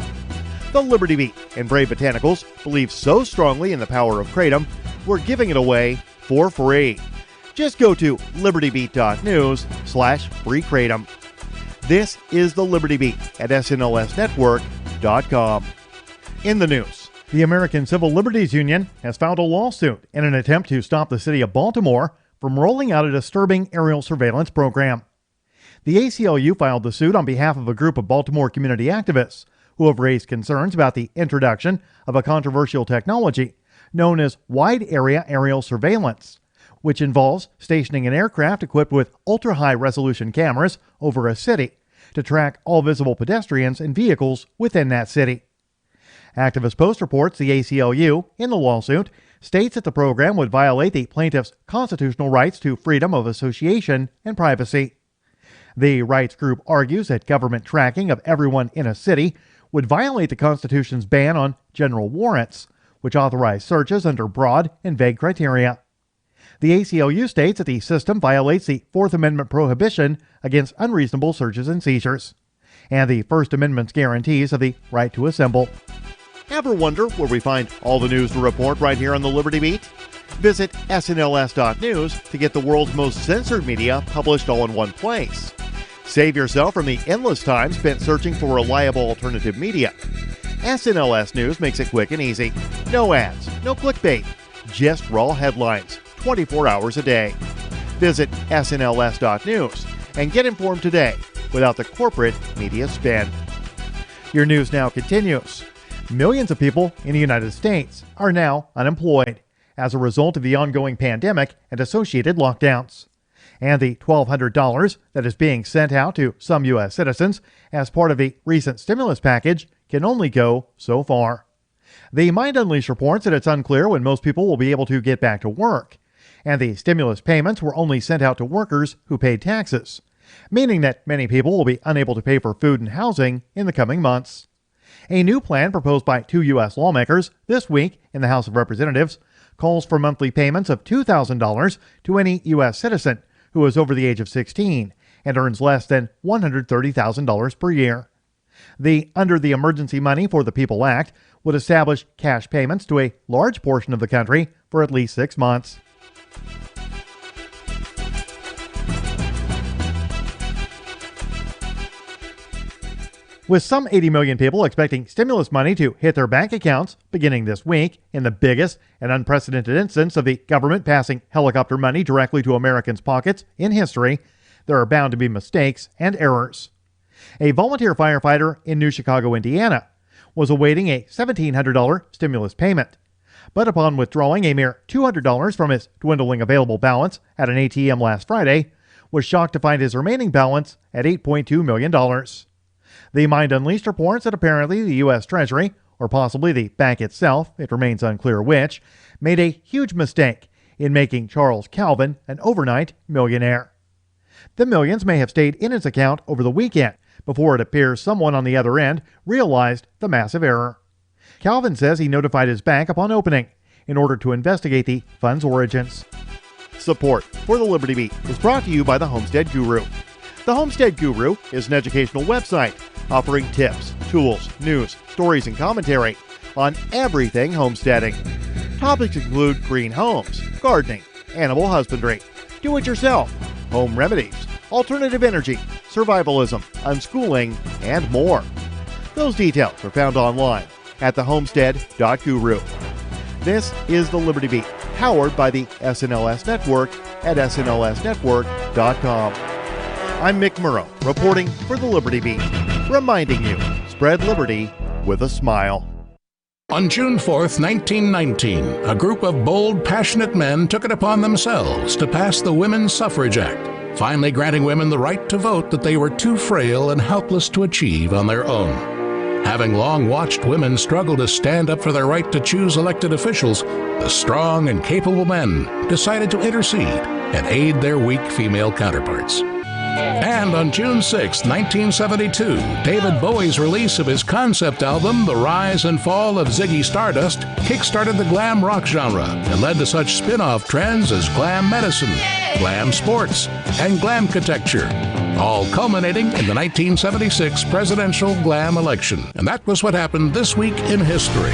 The Liberty Beat and Brave Botanicals believe so strongly in the power of kratom, we're giving it away for free. Just go to libertybeat.news/freekratom. This is the Liberty Beat at snlsnetwork.com. In the news, the American Civil Liberties Union has filed a lawsuit in an attempt to stop the city of Baltimore from rolling out a disturbing aerial surveillance program. The ACLU filed the suit on behalf of a group of Baltimore community activists who have raised concerns about the introduction of a controversial technology known as wide-area aerial surveillance, which involves stationing an aircraft equipped with ultra-high-resolution cameras over a city to track all visible pedestrians and vehicles within that city. Activist Post reports the ACLU, in the lawsuit, states that the program would violate the plaintiff's constitutional rights to freedom of association and privacy. The rights group argues that government tracking of everyone in a city would violate the Constitution's ban on general warrants, which authorize searches under broad and vague criteria. The ACLU states that the system violates the Fourth Amendment prohibition against unreasonable searches and seizures, and the First Amendment's guarantees of the right to assemble. Ever wonder where we find all the news to report right here on the Liberty Beat? Visit snls.news to get the world's most censored media published all in one place. Save yourself from the endless time spent searching for reliable alternative media. SNLS News makes it quick and easy. No ads, no clickbait, just raw headlines, 24 hours a day. Visit snls.news and get informed today without the corporate media spin. Your news now continues. Millions of people in the United States are now unemployed as a result of the ongoing pandemic and associated lockdowns. And the $1,200 that is being sent out to some U.S. citizens as part of the recent stimulus package can only go so far. The Mind Unleashed reports that it's unclear when most people will be able to get back to work, and the stimulus payments were only sent out to workers who paid taxes, meaning that many people will be unable to pay for food and housing in the coming months. A new plan proposed by 2 U.S. lawmakers this week in the House of Representatives calls for monthly payments of $2,000 to any U.S. citizen who is over the age of 16 and earns less than $130,000 per year. The Under the Emergency Money for the People Act would establish cash payments to a large portion of the country for at least 6 months. With some 80 million people expecting stimulus money to hit their bank accounts beginning this week in the biggest and unprecedented instance of the government passing helicopter money directly to Americans' pockets in history, there are bound to be mistakes and errors. A volunteer firefighter in New Chicago, Indiana, was awaiting a $1,700 stimulus payment, but upon withdrawing a mere $200 from his dwindling available balance at an ATM last Friday, was shocked to find his remaining balance at $8.2 million. The Mind Unleashed reports that apparently the U.S. Treasury, or possibly the bank itself, it remains unclear which, made a huge mistake in making Charles Calvin an overnight millionaire. The millions may have stayed in his account over the weekend before it appears someone on the other end realized the massive error. Calvin says he notified his bank upon opening in order to investigate the fund's origins. Support for the Liberty Beat is brought to you by the Homestead Guru. The Homestead Guru is an educational website offering tips, tools, news, stories, and commentary on everything homesteading. Topics include green homes, gardening, animal husbandry, do-it-yourself, home remedies, alternative energy, survivalism, unschooling, and more. Those details are found online at thehomestead.guru. This is the Liberty Beat, powered by the SNLS Network at snlsnetwork.com. I'm Mick Murrow, reporting for the Liberty Beat, reminding you, spread liberty with a smile. On June 4th, 1919, a group of bold, passionate men took it upon themselves to pass the Women's Suffrage Act, finally granting women the right to vote that they were too frail and helpless to achieve on their own. Having long watched women struggle to stand up for their right to choose elected officials, the strong and capable men decided to intercede and aid their weak female counterparts. And on June 6, 1972, David Bowie's release of his concept album, The Rise and Fall of Ziggy Stardust, kickstarted the glam rock genre and led to such spin-off trends as glam medicine, glam sports, and glamcatecture, all culminating in the 1976 presidential glam election. And that was what happened this week in history.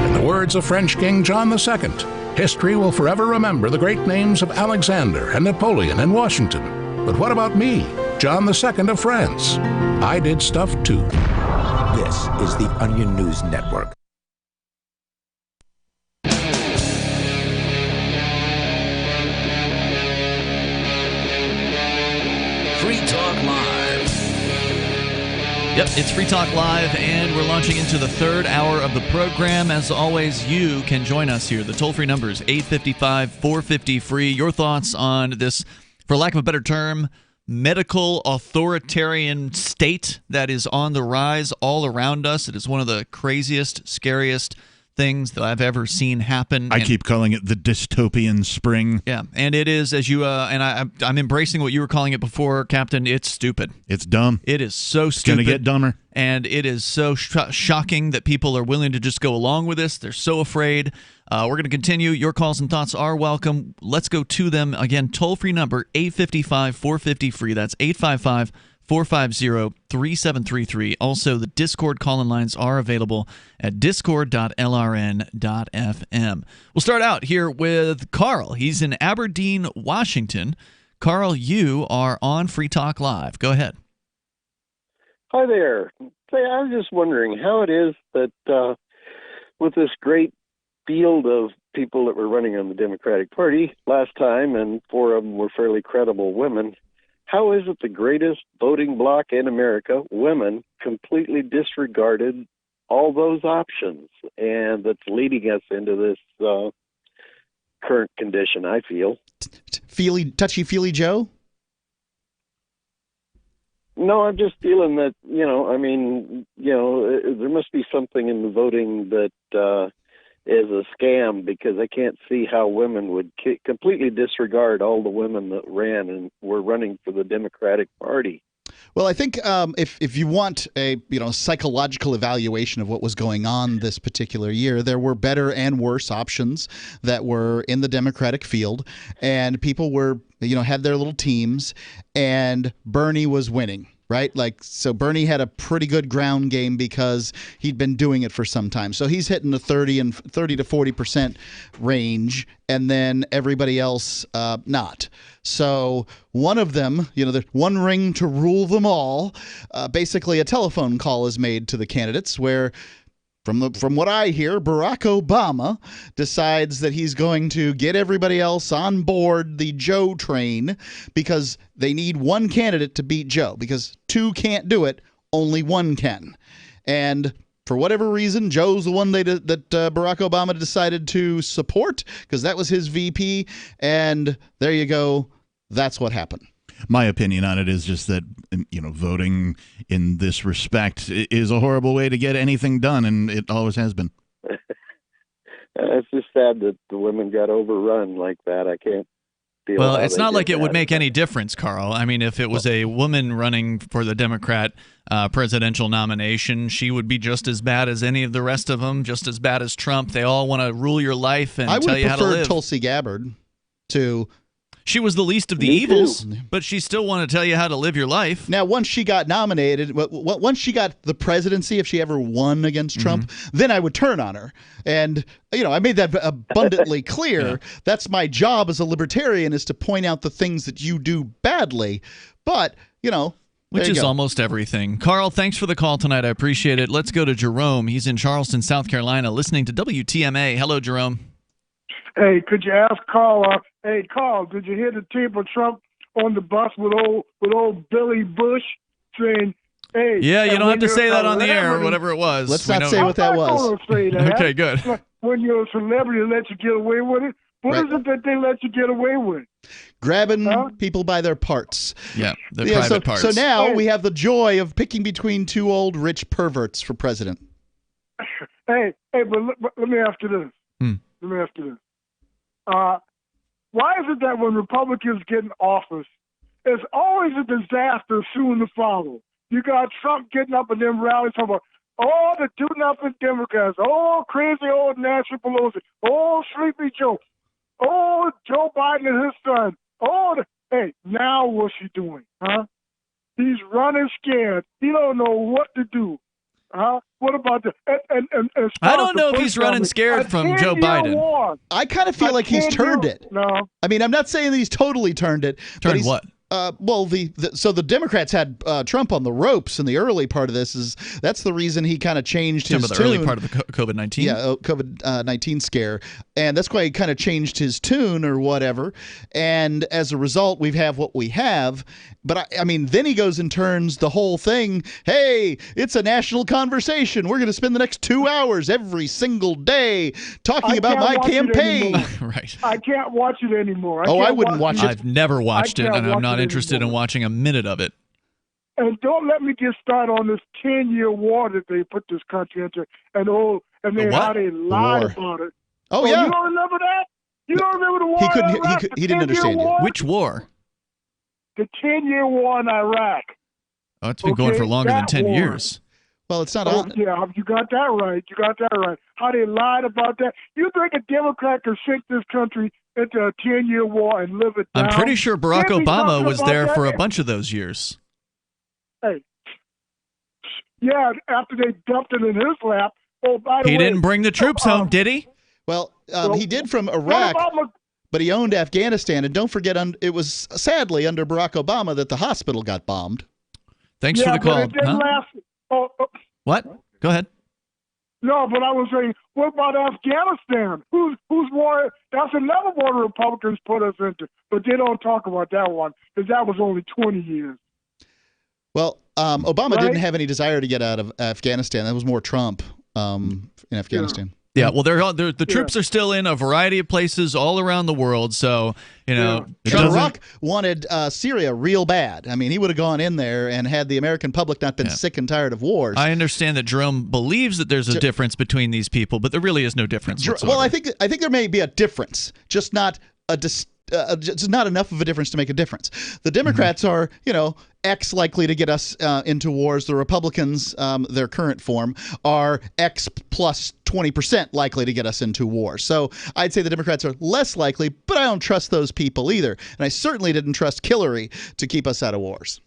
In the words of French King John II, history will forever remember the great names of Alexander and Napoleon and Washington. But what about me, John II of France? I did stuff too. This is the Onion News Network. Free Talk Live. Yep, it's Free Talk Live, and we're launching into the third hour of the program. As always, you can join us here. The toll-free number is 855-450-FREE. Your thoughts on this, for lack of a better term, medical authoritarian state that is on the rise all around us. It is one of the craziest, scariest things that I've ever seen happen. I keep calling it the dystopian spring. Yeah, and it is, as you I'm embracing what you were calling it before, Captain. It's stupid. It's dumb. It is so It's stupid. going to get dumber. And it is so shocking that people are willing to just go along with this. They're so afraid. We're going to continue. Your calls and thoughts are welcome. Let's go to them. Again, toll-free number, 855-450-FREE. That's 855-450-3733. Also, the Discord call-in lines are available at discord.lrn.fm. We'll start out here with Carl. He's in Aberdeen, Washington. Carl, you are on Free Talk Live. Go ahead. Hi there. Say, I was just wondering how it is that with this great field of people that were running on the Democratic Party last time, and 4 of them were fairly credible women, how is it the greatest voting bloc in America, women, completely disregarded all those options, and that's leading us into this current condition, I feel. Touchy-feely Joe? No, I'm just feeling that, there must be something in the voting that is a scam, because I can't see how women would completely disregard all the women that ran and were running for the Democratic Party. Well, I think if you want a psychological evaluation of what was going on this particular year, there were better and worse options that were in the Democratic field, and people were had their little teams, and Bernie was winning. Right? So Bernie had a pretty good ground game because he'd been doing it for some time. So he's hitting the 30 to 40% range, and then everybody else not. So one of them, there's one ring to rule them all. Basically, a telephone call is made to the candidates where, from what I hear, Barack Obama decides that he's going to get everybody else on board the Joe train because they need one candidate to beat Joe, because two can't do it, only one can. And for whatever reason, Joe's the one that Barack Obama decided to support because that was his VP. And there you go. That's what happened. My opinion on it is just that, voting in this respect is a horrible way to get anything done, and it always has been. It's just sad that the women got overrun like that. I can't feel. Well, it's not like it would make any difference, Carl. I mean, if it was a woman running for the Democrat presidential nomination, she would be just as bad as any of the rest of them, just as bad as Trump. They all want to rule your life and tell you how to live. I would prefer Tulsi Gabbard to... She was the least of the evils, but she still wanted to tell you how to live your life. Now, once she got nominated, once she got the presidency, if she ever won against Trump, then I would turn on her. And, I made that abundantly clear. Yeah. That's my job as a libertarian, is to point out the things that you do badly. But, which is almost everything. Carl, thanks for the call tonight. I appreciate it. Let's go to Jerome. He's in Charleston, South Carolina, listening to WTMA. Hello, Jerome. Hey, could you ask Carl? Hey, Carl, did you hear the tape of Trump on the bus with old Billy Bush saying, "Hey"? Yeah, you don't have to say that on the air, or whatever it was. Let's not say what that was. Say that. Okay, good. When you're a celebrity, they let you get away with it. What is it that they let you get away with? Grabbing people by their parts. Yeah, their private parts. So now we have the joy of picking between two old rich perverts for president. Hey, but let me ask you this. Let me ask you this. Why is it that when Republicans get in office, it's always a disaster soon to follow? You got Trump getting up in them rallies talking about, oh, the do-nothing Democrats, oh, crazy old Nancy Pelosi, oh, Sleepy Joe, oh, Joe Biden and his son, hey, now what's he doing, huh? He's running scared. He don't know what to do. What about the? I don't know if he's running scared from Joe Biden. War. I kind of feel like he's turned it. No, I mean, I'm not saying that he's totally turned it. Turned what? Well, so the Democrats had Trump on the ropes in the early part of this. That's the reason he kind of changed his tune. The early part of the COVID-19? Yeah, COVID-19 scare. And that's why he kind of changed his tune or whatever. And as a result, we have what we have. But, I mean, then he goes and turns the whole thing, hey, it's a national conversation. We're going to spend the next 2 hours every single day talking about my campaign. Right. I can't watch it anymore. I wouldn't watch it. I've never watched it, and I'm not interested in watching a minute of it. And don't let me get started on this 10-year war that they put this country into, and how they lied about it. Oh, yeah. You don't remember that? You don't remember the war? He didn't understand you. Which war? The 10-year war in Iraq. Oh, it's been going for longer than 10 years. Well, it's not on. Yeah, you got that right. You got that right. How they lied about that. You think a Democrat could sink this country into a 10-year war and live it down? I'm pretty sure Barack Obama was there for a bunch of those years. Hey. Yeah, after they dumped it in his lap. Oh, by the way. He didn't bring the troops home, did he? Well, he did from Iraq, but he owned Afghanistan. And don't forget, it was sadly under Barack Obama that the hospital got bombed. Thanks for the call. But it didn't last. What? Go ahead. No, but I was saying, what about Afghanistan? Who's war? That's another war the Republicans put us into, but they don't talk about that one because that was only 20 years. Well, Obama didn't have any desire to get out of Afghanistan. That was more Trump in Afghanistan. Yeah, well, the troops are still in a variety of places all around the world. So, Iraq wanted Syria real bad. I mean, he would have gone in there and had the American public not been sick and tired of wars. I understand that Jerome believes that there's a difference between these people, but there really is no difference whatsoever. Well, I think there may be a difference, just not a just not enough of a difference to make a difference. The Democrats are, X likely to get us into wars. The Republicans, their current form, are X plus 20% likely to get us into war. So I'd say the Democrats are less likely, but I don't trust those people either. And I certainly didn't trust Hillary to keep us out of wars.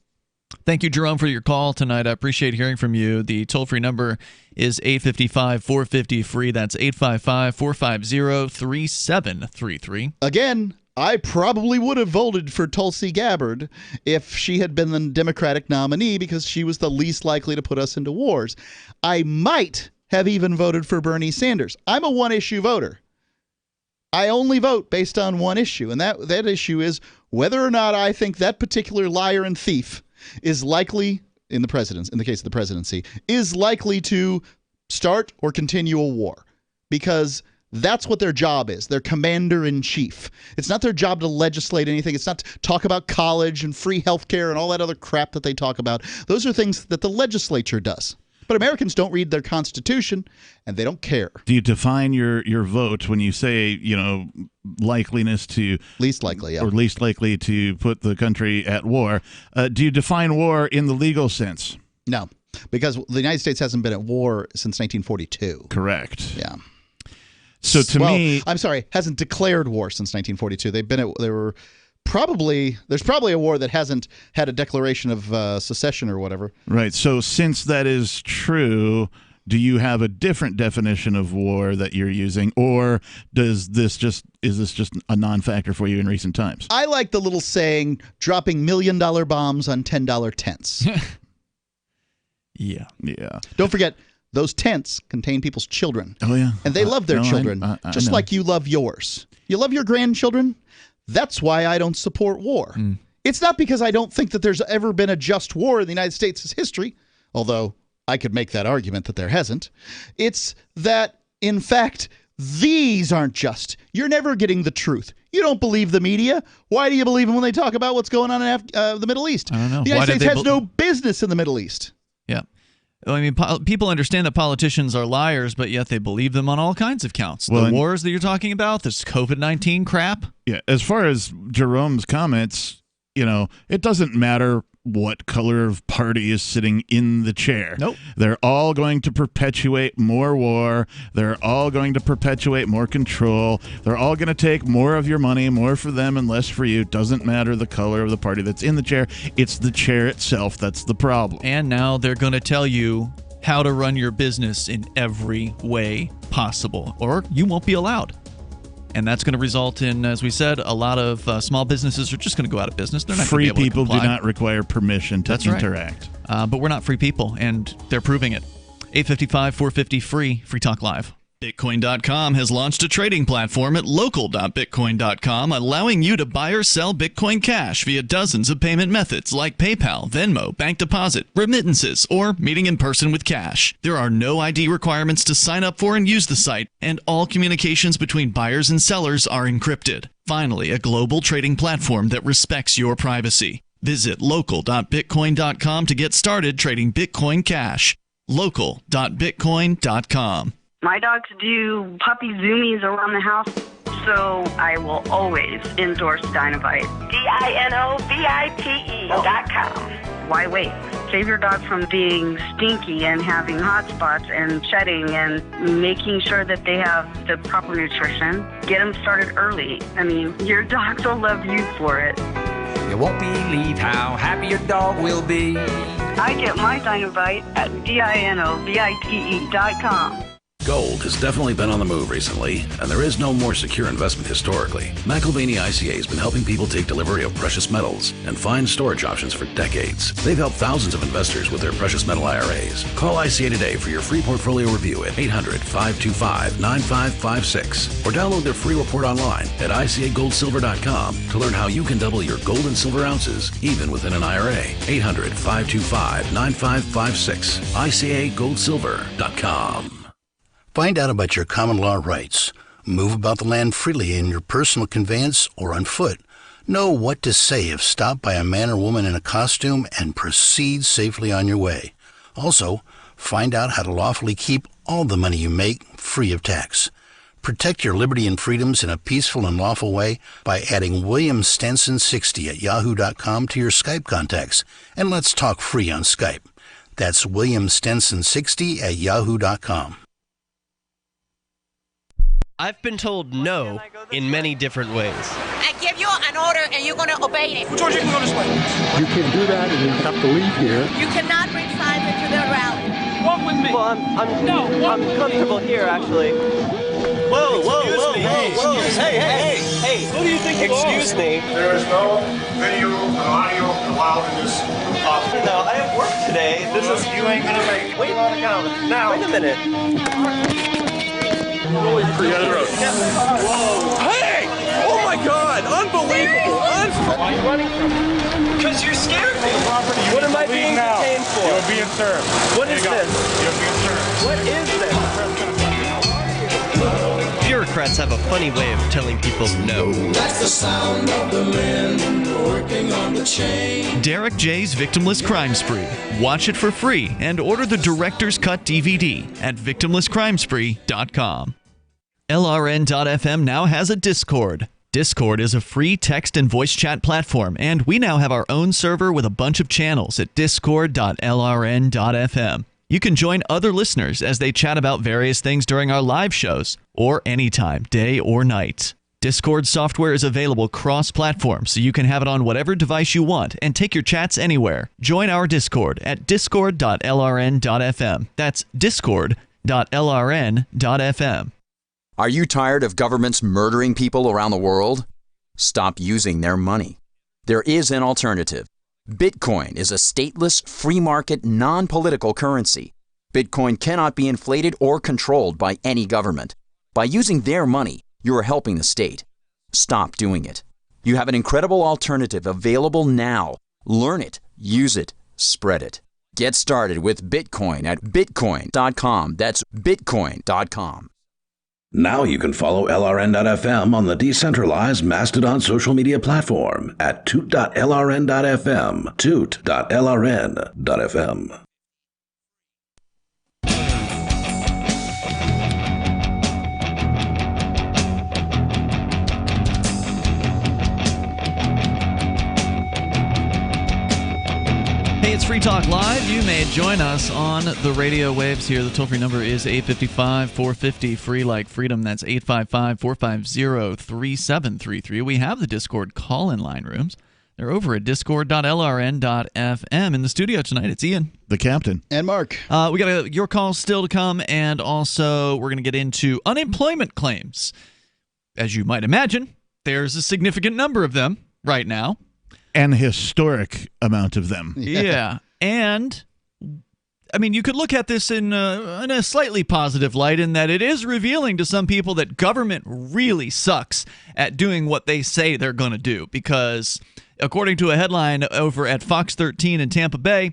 Thank you, Jerome, for your call tonight. I appreciate hearing from you. The toll-free number is 855-450-FREE. That's 855-450-3733. Again, I probably would have voted for Tulsi Gabbard if she had been the Democratic nominee because she was the least likely to put us into wars. I might have even voted for Bernie Sanders. I'm a one-issue voter. I only vote based on one issue, and that issue is whether or not I think that particular liar and thief is likely, in the case of the presidency, is likely to start or continue a war. Because that's what their job is. They're commander-in-chief. It's not their job to legislate anything. It's not to talk about college and free health care and all that other crap that they talk about. Those are things that the legislature does. But Americans don't read their Constitution, and they don't care. Do you define your vote when you say, likeliness to... Least likely, yeah. Or least likely to put the country at war. Do you define war in the legal sense? No, because the United States hasn't been at war since 1942. Correct. Yeah. So to me... I'm sorry, hasn't declared war since 1942. There's probably a war that hasn't had a declaration of secession or whatever. Right. So since that is true, do you have a different definition of war that you're using, or is this just a non-factor for you in recent times? I like the little saying, dropping $1 million bombs on $10 tents. Yeah. Don't forget, those tents contain people's children. Oh, yeah. And they love their children, just like you love yours. You love your grandchildren? That's why I don't support war. It's not because I don't think that there's ever been a just war in the United States' history, although I could make that argument that there hasn't. It's that, in fact, these aren't just. You're never getting the truth. You don't believe the media. Why do you believe them when they talk about what's going on in the Middle East? I don't know. The United States has no business in the Middle East. Yeah. I mean, people understand that politicians are liars, but yet they believe them on all kinds of counts. The wars that you're talking about, this COVID-19 crap. Yeah, as far as Jerome's comments, it doesn't matter what color of party is sitting in the chair. Nope. They're all going to perpetuate more war. They're all going to perpetuate more control. They're all going to take more of your money, more for them and less for you. Doesn't matter the color of the party that's in the chair. It's the chair itself that's the problem. And now they're going to tell you how to run your business in every way possible, or you won't be allowed. And that's going to result in, as we said, a lot of small businesses are just going to go out of business. They're not free going to be able to people do not require permission to interact. Right. But we're not free people, and they're proving it. 855-450-FREE, Free Talk Live. Bitcoin.com has launched a trading platform at local.bitcoin.com, allowing you to buy or sell Bitcoin Cash via dozens of payment methods like PayPal, Venmo, bank deposit, remittances, or meeting in person with cash. There are no ID requirements to sign up for and use the site, and all communications between buyers and sellers are encrypted. Finally, a global trading platform that respects your privacy. Visit local.bitcoin.com to get started trading Bitcoin Cash. local.bitcoin.com. My dogs do puppy zoomies around the house, so I will always endorse Dinovite. DINOVITE.com. Why wait? Save your dog from being stinky and having hot spots and shedding and making sure that they have the proper nutrition. Get them started early. I mean, your dogs will love you for it. You won't believe how happy your dog will be. I get my Dinovite at DINOVITE.com. Gold has definitely been on the move recently, and there is no more secure investment historically. McAlvany ICA has been helping people take delivery of precious metals and find storage options for decades. They've helped thousands of investors with their precious metal IRAs. Call ICA today for your free portfolio review at 800-525-9556 or download their free report online at ICAGoldSilver.com to learn how you can double your gold and silver ounces even within an IRA. 800-525-9556. ICAGoldSilver.com. Find out about your common law rights. Move about the land freely in your personal conveyance or on foot. Know what to say if stopped by a man or woman in a costume, and proceed safely on your way. Also, find out how to lawfully keep all the money you make free of tax. Protect your liberty and freedoms in a peaceful and lawful way by adding WilliamStenson60 at yahoo.com to your Skype contacts. And let's talk free on Skype. That's WilliamStenson60 at yahoo.com. I've been told no in many different ways. I give you an order and you're going to obey it. George, you can go this way. You can't do that and you have to leave here. You cannot bring signs into the rally. Walk with me. Well, I'm comfortable here, actually. Whoa, hey, who do you think you are? Excuse me. There is no video and audio allowed in this office. No, I have work today. You ain't gonna make it. Wait now. Wait a minute. Whoa. Hey! Oh my God! Unbelievable! Why are you running from me? Because you scared me. What am I being detained for? You're being served. What is this? You're being served. What is this? Bureaucrats have a funny way of telling people no. That's the sound of the men working on the chain. Derek J's Victimless Crime Spree. Watch it for free and order the Director's Cut DVD at victimlesscrimespree.com. LRN.FM now has a Discord. Discord is a free text and voice chat platform, and we now have our own server with a bunch of channels at discord.lrn.fm. You can join other listeners as they chat about various things during our live shows, or anytime, day or night. Discord software is available cross-platform, so you can have it on whatever device you want and take your chats anywhere. Join our Discord at discord.lrn.fm. That's discord.lrn.fm. Are you tired of governments murdering people around the world? Stop using their money. There is an alternative. Bitcoin is a stateless, free market, non-political currency. Bitcoin cannot be inflated or controlled by any government. By using their money, you are helping the state. Stop doing it. You have an incredible alternative available now. Learn it, use it, spread it. Get started with Bitcoin at bitcoin.com. That's bitcoin.com. Now you can follow LRN.FM on the decentralized Mastodon social media platform at toot.lrn.fm, toot.lrn.fm. Hey, it's Free Talk Live. You may join us on the radio waves here. The toll-free number is 855-450, free like freedom. That's 855-450-3733. We have the Discord call-in line rooms. They're over at discord.lrn.fm. In the studio tonight, it's Ian. The captain. And Mark. We got your calls still to come, and also we're going to get into unemployment claims. As you might imagine, there's a significant number of them right now. An historic amount of them. Yeah. And, I mean, you could look at this in a slightly positive light in that it is revealing to some people that government really sucks at doing what they say they're going to do. Because, according to a headline over at Fox 13 in Tampa Bay,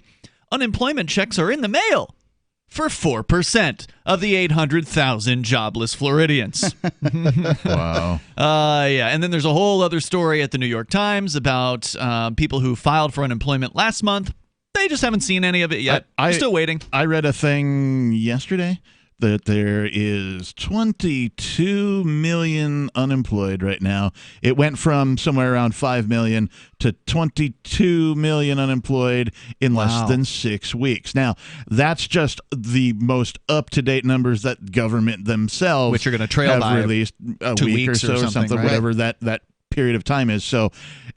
unemployment checks are in the mail for 4% of the 800,000 jobless Floridians. Wow. Yeah, and then there's a whole other story at the New York Times about people who filed for unemployment last month. They just haven't seen any of it yet. We're still waiting. I read a thing yesterday that there is 22 million unemployed right now. It went from somewhere around 5 million to 22 million unemployed in less than 6 weeks. Now, that's just the most up-to-date numbers that government themselves which are going to trail have by released a 2 week or weeks so or something, right? whatever that period of time is. So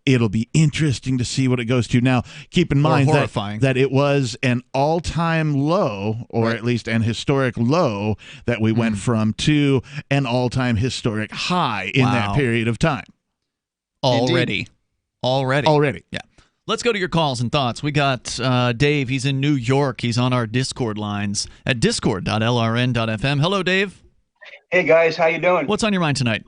it'll be interesting to see what it goes to. Now, keep in mind that it was an all-time low, or at least an historic low, that we went from to an all-time historic high in that period of time. Already. Yeah. Let's go to your calls and thoughts. We got Dave. He's in New York. He's on our Discord lines at discord.lrn.fm. Hello, Dave. Hey, guys. How you doing? What's on your mind tonight?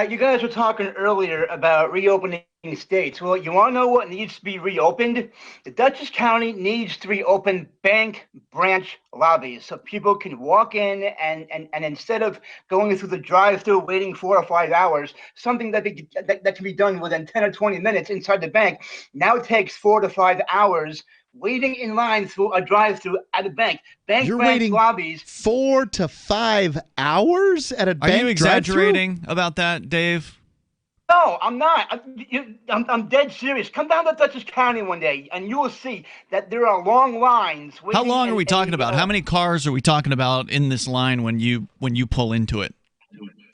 You guys were talking earlier about reopening states. Well, you want to know what needs to be reopened? The Dutchess County needs to reopen bank branch lobbies so people can walk in and instead of going through the drive-thru waiting 4 or 5 hours, something that can be done within 10 or 20 minutes inside the bank now takes 4 to 5 hours waiting in line through a drive-through at a bank. You're waiting lobbies. 4 to 5 hours at a bank. Are you exaggerating about that, Dave? No, I'm not. I'm dead serious. Come down to Dutchess County one day, and you will see that there are long lines. How long are we talking about? How many cars are we talking about in this line when you pull into it?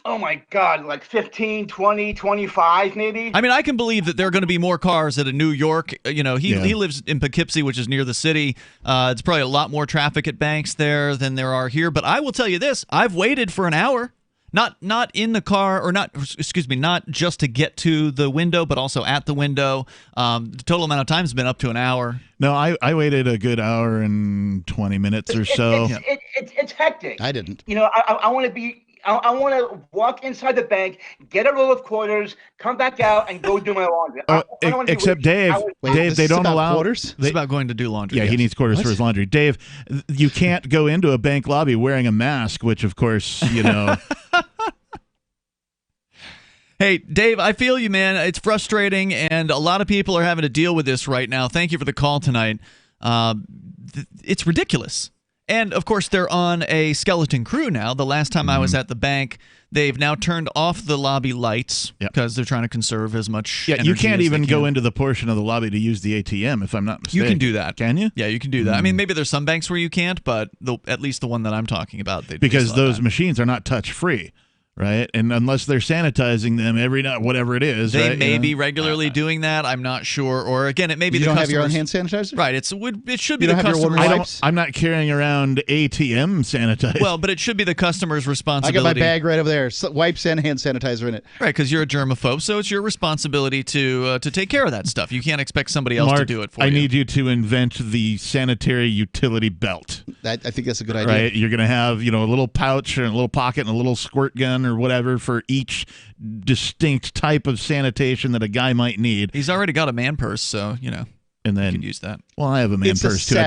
Oh, my God, like 15, 20, 25 maybe? I mean, I can believe that there are going to be more cars at a New York. He lives in Poughkeepsie, which is near the city. It's probably a lot more traffic at banks there than there are here. But I will tell you this. I've waited for an hour. Not in the car, or not just to get to the window, but also at the window. The total amount of time has been up to an hour. No, I waited a good hour and 20 minutes or so. It's hectic. I didn't. I want to be. I want to walk inside the bank, get a roll of quarters, come back out, and go do my laundry. Except Dave, they don't allow quarters. It's about going to do laundry. Yeah, he needs quarters for his laundry. Dave, you can't go into a bank lobby wearing a mask, which of course, Hey, Dave, I feel you, man. It's frustrating, and a lot of people are having to deal with this right now. Thank you for the call tonight. It's ridiculous. And, of course, they're on a skeleton crew now. The last time I was at the bank, they've now turned off the lobby lights because they're trying to conserve as much energy you can't as even they can. go into the portion of the lobby to use the ATM, if I'm not mistaken. You can do that. Can you? Yeah, you can do that. I mean, maybe there's some banks where you can't, but at least the one that I'm talking about, they because those machines are not touch-free. Right, and unless they're sanitizing them every night, whatever it is, they may be regularly doing that. I'm not sure. Or again, it may be you the don't customers. have your own hand sanitizer. Right, it should be you the don't have your customer's. own I'm not carrying around ATM sanitizer. Well, but it should be the customer's I responsibility. got my bag right over there, wipes and hand sanitizer in it. Right, because you're a germaphobe, so it's your responsibility to take care of that stuff. You can't expect somebody else Mark, to do it for I you. need you to invent the sanitary utility belt. I think that's a good idea. Right, you're going to have a little pouch and a little pocket and a little squirt gun or whatever for each distinct type of sanitation that a guy might need. He's already got a man purse, so and then you can use that. Well, I have a man It's a purse too.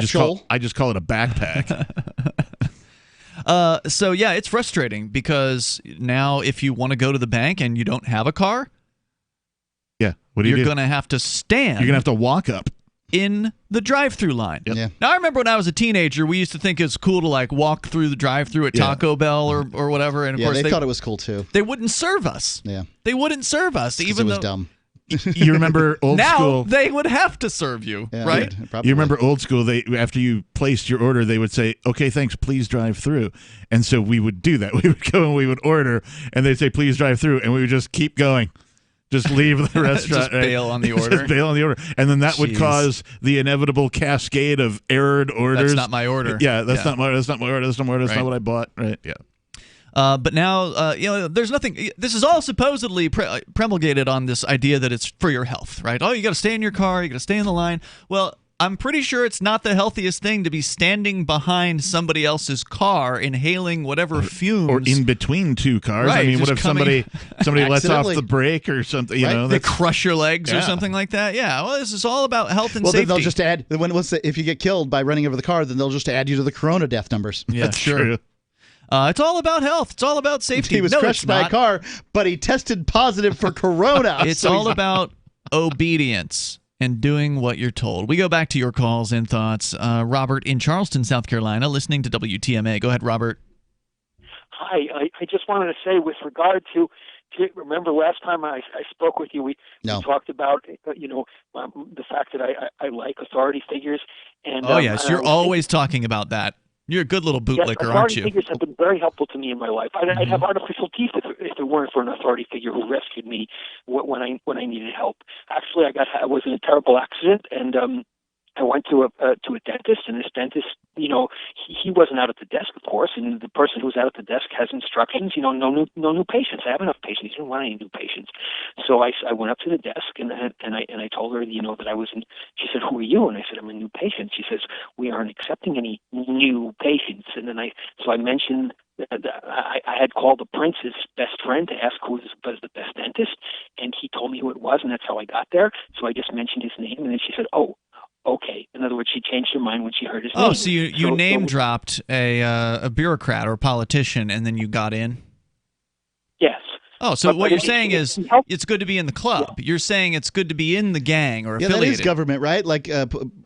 I just call it a backpack. So yeah, it's frustrating because now if you want to go to the bank and you don't have a car, yeah, what do you do? You're going to have to stand. You're going to have to walk up in the drive-through line. Yep. Yeah. Now I remember when I was a teenager, we used to think it was cool to walk through the drive-through at Taco Bell or whatever, and of course they thought it was cool too. They wouldn't serve us. Yeah, they wouldn't serve us, even it was though dumb. You remember old now school? Now they would have to serve you, right? Yeah, you remember old school? They after you placed your order, they would say, "Okay, thanks, please drive through." And so we would do that. We would go and we would order, and they'd say, "Please drive through," and we would just keep going. Just leave the restaurant. Just bail on the order. Just bail on the order. And then that would cause the inevitable cascade of errored orders. That's not my order. Yeah, that's not my order. That's not my order. That's not my order. That's not what I bought. Right. Yeah. But now, there's nothing. This is all supposedly promulgated on this idea that it's for your health, right? Oh, you got to stay in your car. You got to stay in the line. Well, I'm pretty sure it's not the healthiest thing to be standing behind somebody else's car, inhaling whatever fumes, or in between two cars. Right, I mean, what if somebody lets off Accidentally. the brake or something? They crush your legs or something like that. Yeah. Well, this is all about health and well, safety. then they'll just add if you get killed by running over the car, then they'll just add you to the corona death numbers. Yeah, That's sure. true. It's all about health. It's all about safety. He was no, crushed it's by not. a car, but he tested positive for corona. It's so all he's- about obedience and doing what you're told. We go back to your calls and thoughts. Robert in Charleston, South Carolina, listening to WTMA. Go ahead, Robert. Hi. I just wanted to say with regard to remember last time I spoke with you, we talked about the fact that I like authority figures. And Oh, yes. You're always talking about that. You're a good little bootlicker, yes, aren't authority you? figures have been very helpful to me in my life. I'd have artificial teeth if it weren't for an authority figure who rescued me when I needed help. Actually, I was in a terrible accident, and I went to a dentist, and this dentist, he wasn't out at the desk, of course, and the person who was out at the desk has instructions, no new patients. I have enough patients. He didn't want any new patients. So I went up to the desk, and I told her, that I was in. She said, "Who are you?" And I said, "I'm a new patient." She says, "We aren't accepting any new patients." And then I mentioned that I had called the prince's best friend to ask who was the best dentist, and he told me who it was, and that's how I got there. So I just mentioned his name, and then she said, "Oh, okay." In other words, she changed her mind when she heard his name. Oh, so you name dropped a bureaucrat or politician, and then you got in? Yes. Oh, so what you're saying is it's good to be in the club. You're saying it's good to be in the gang or affiliated. Yeah, that is government, right? Like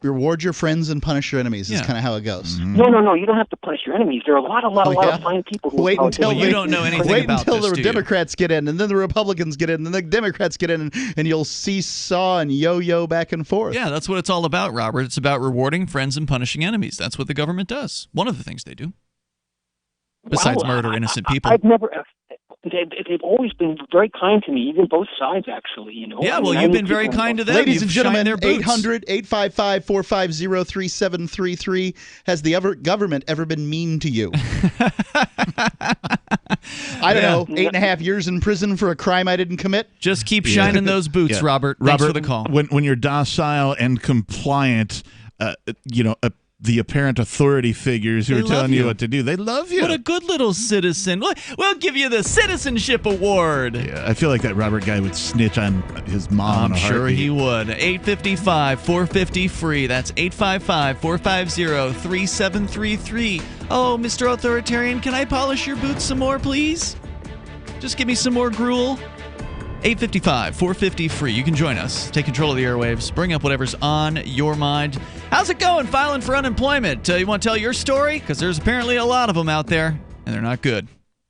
reward your friends and punish your enemies is kind of how it goes. No. You don't have to punish your enemies. There are a lot of fine people who wait until you don't know anything wait about until this, the Democrats get in, and then the Republicans get in, and the Democrats get in, and you'll seesaw and yo-yo back and forth. Yeah, that's what it's all about, Robert. It's about rewarding friends and punishing enemies. That's what the government does. One of the things they do. Besides murder innocent people. I've never. They've always been very kind to me, even both sides, actually. Yeah, well, you've been very kind to them. Ladies and You've gentlemen, shined their boots. 800-855-450-3733. Has the government ever been mean to you? I don't know, 8.5 years in prison for a crime I didn't commit? Just keep shining those boots, Robert. Thanks for the call. When you're docile and compliant, the apparent authority figures who are telling you what to do, they love you. What a good little citizen. We'll give you the Citizenship Award. Yeah, I feel like that Robert guy would snitch on his mom. I'm sure he would. 855-450-FREE. That's 855-450-3733. Oh, Mr. Authoritarian, can I polish your boots some more, please? Just give me some more gruel. 855-450-FREE. You can join us. Take control of the airwaves. Bring up whatever's on your mind. How's it going filing for unemployment? You want to tell your story? Because there's apparently a lot of them out there, and they're not good.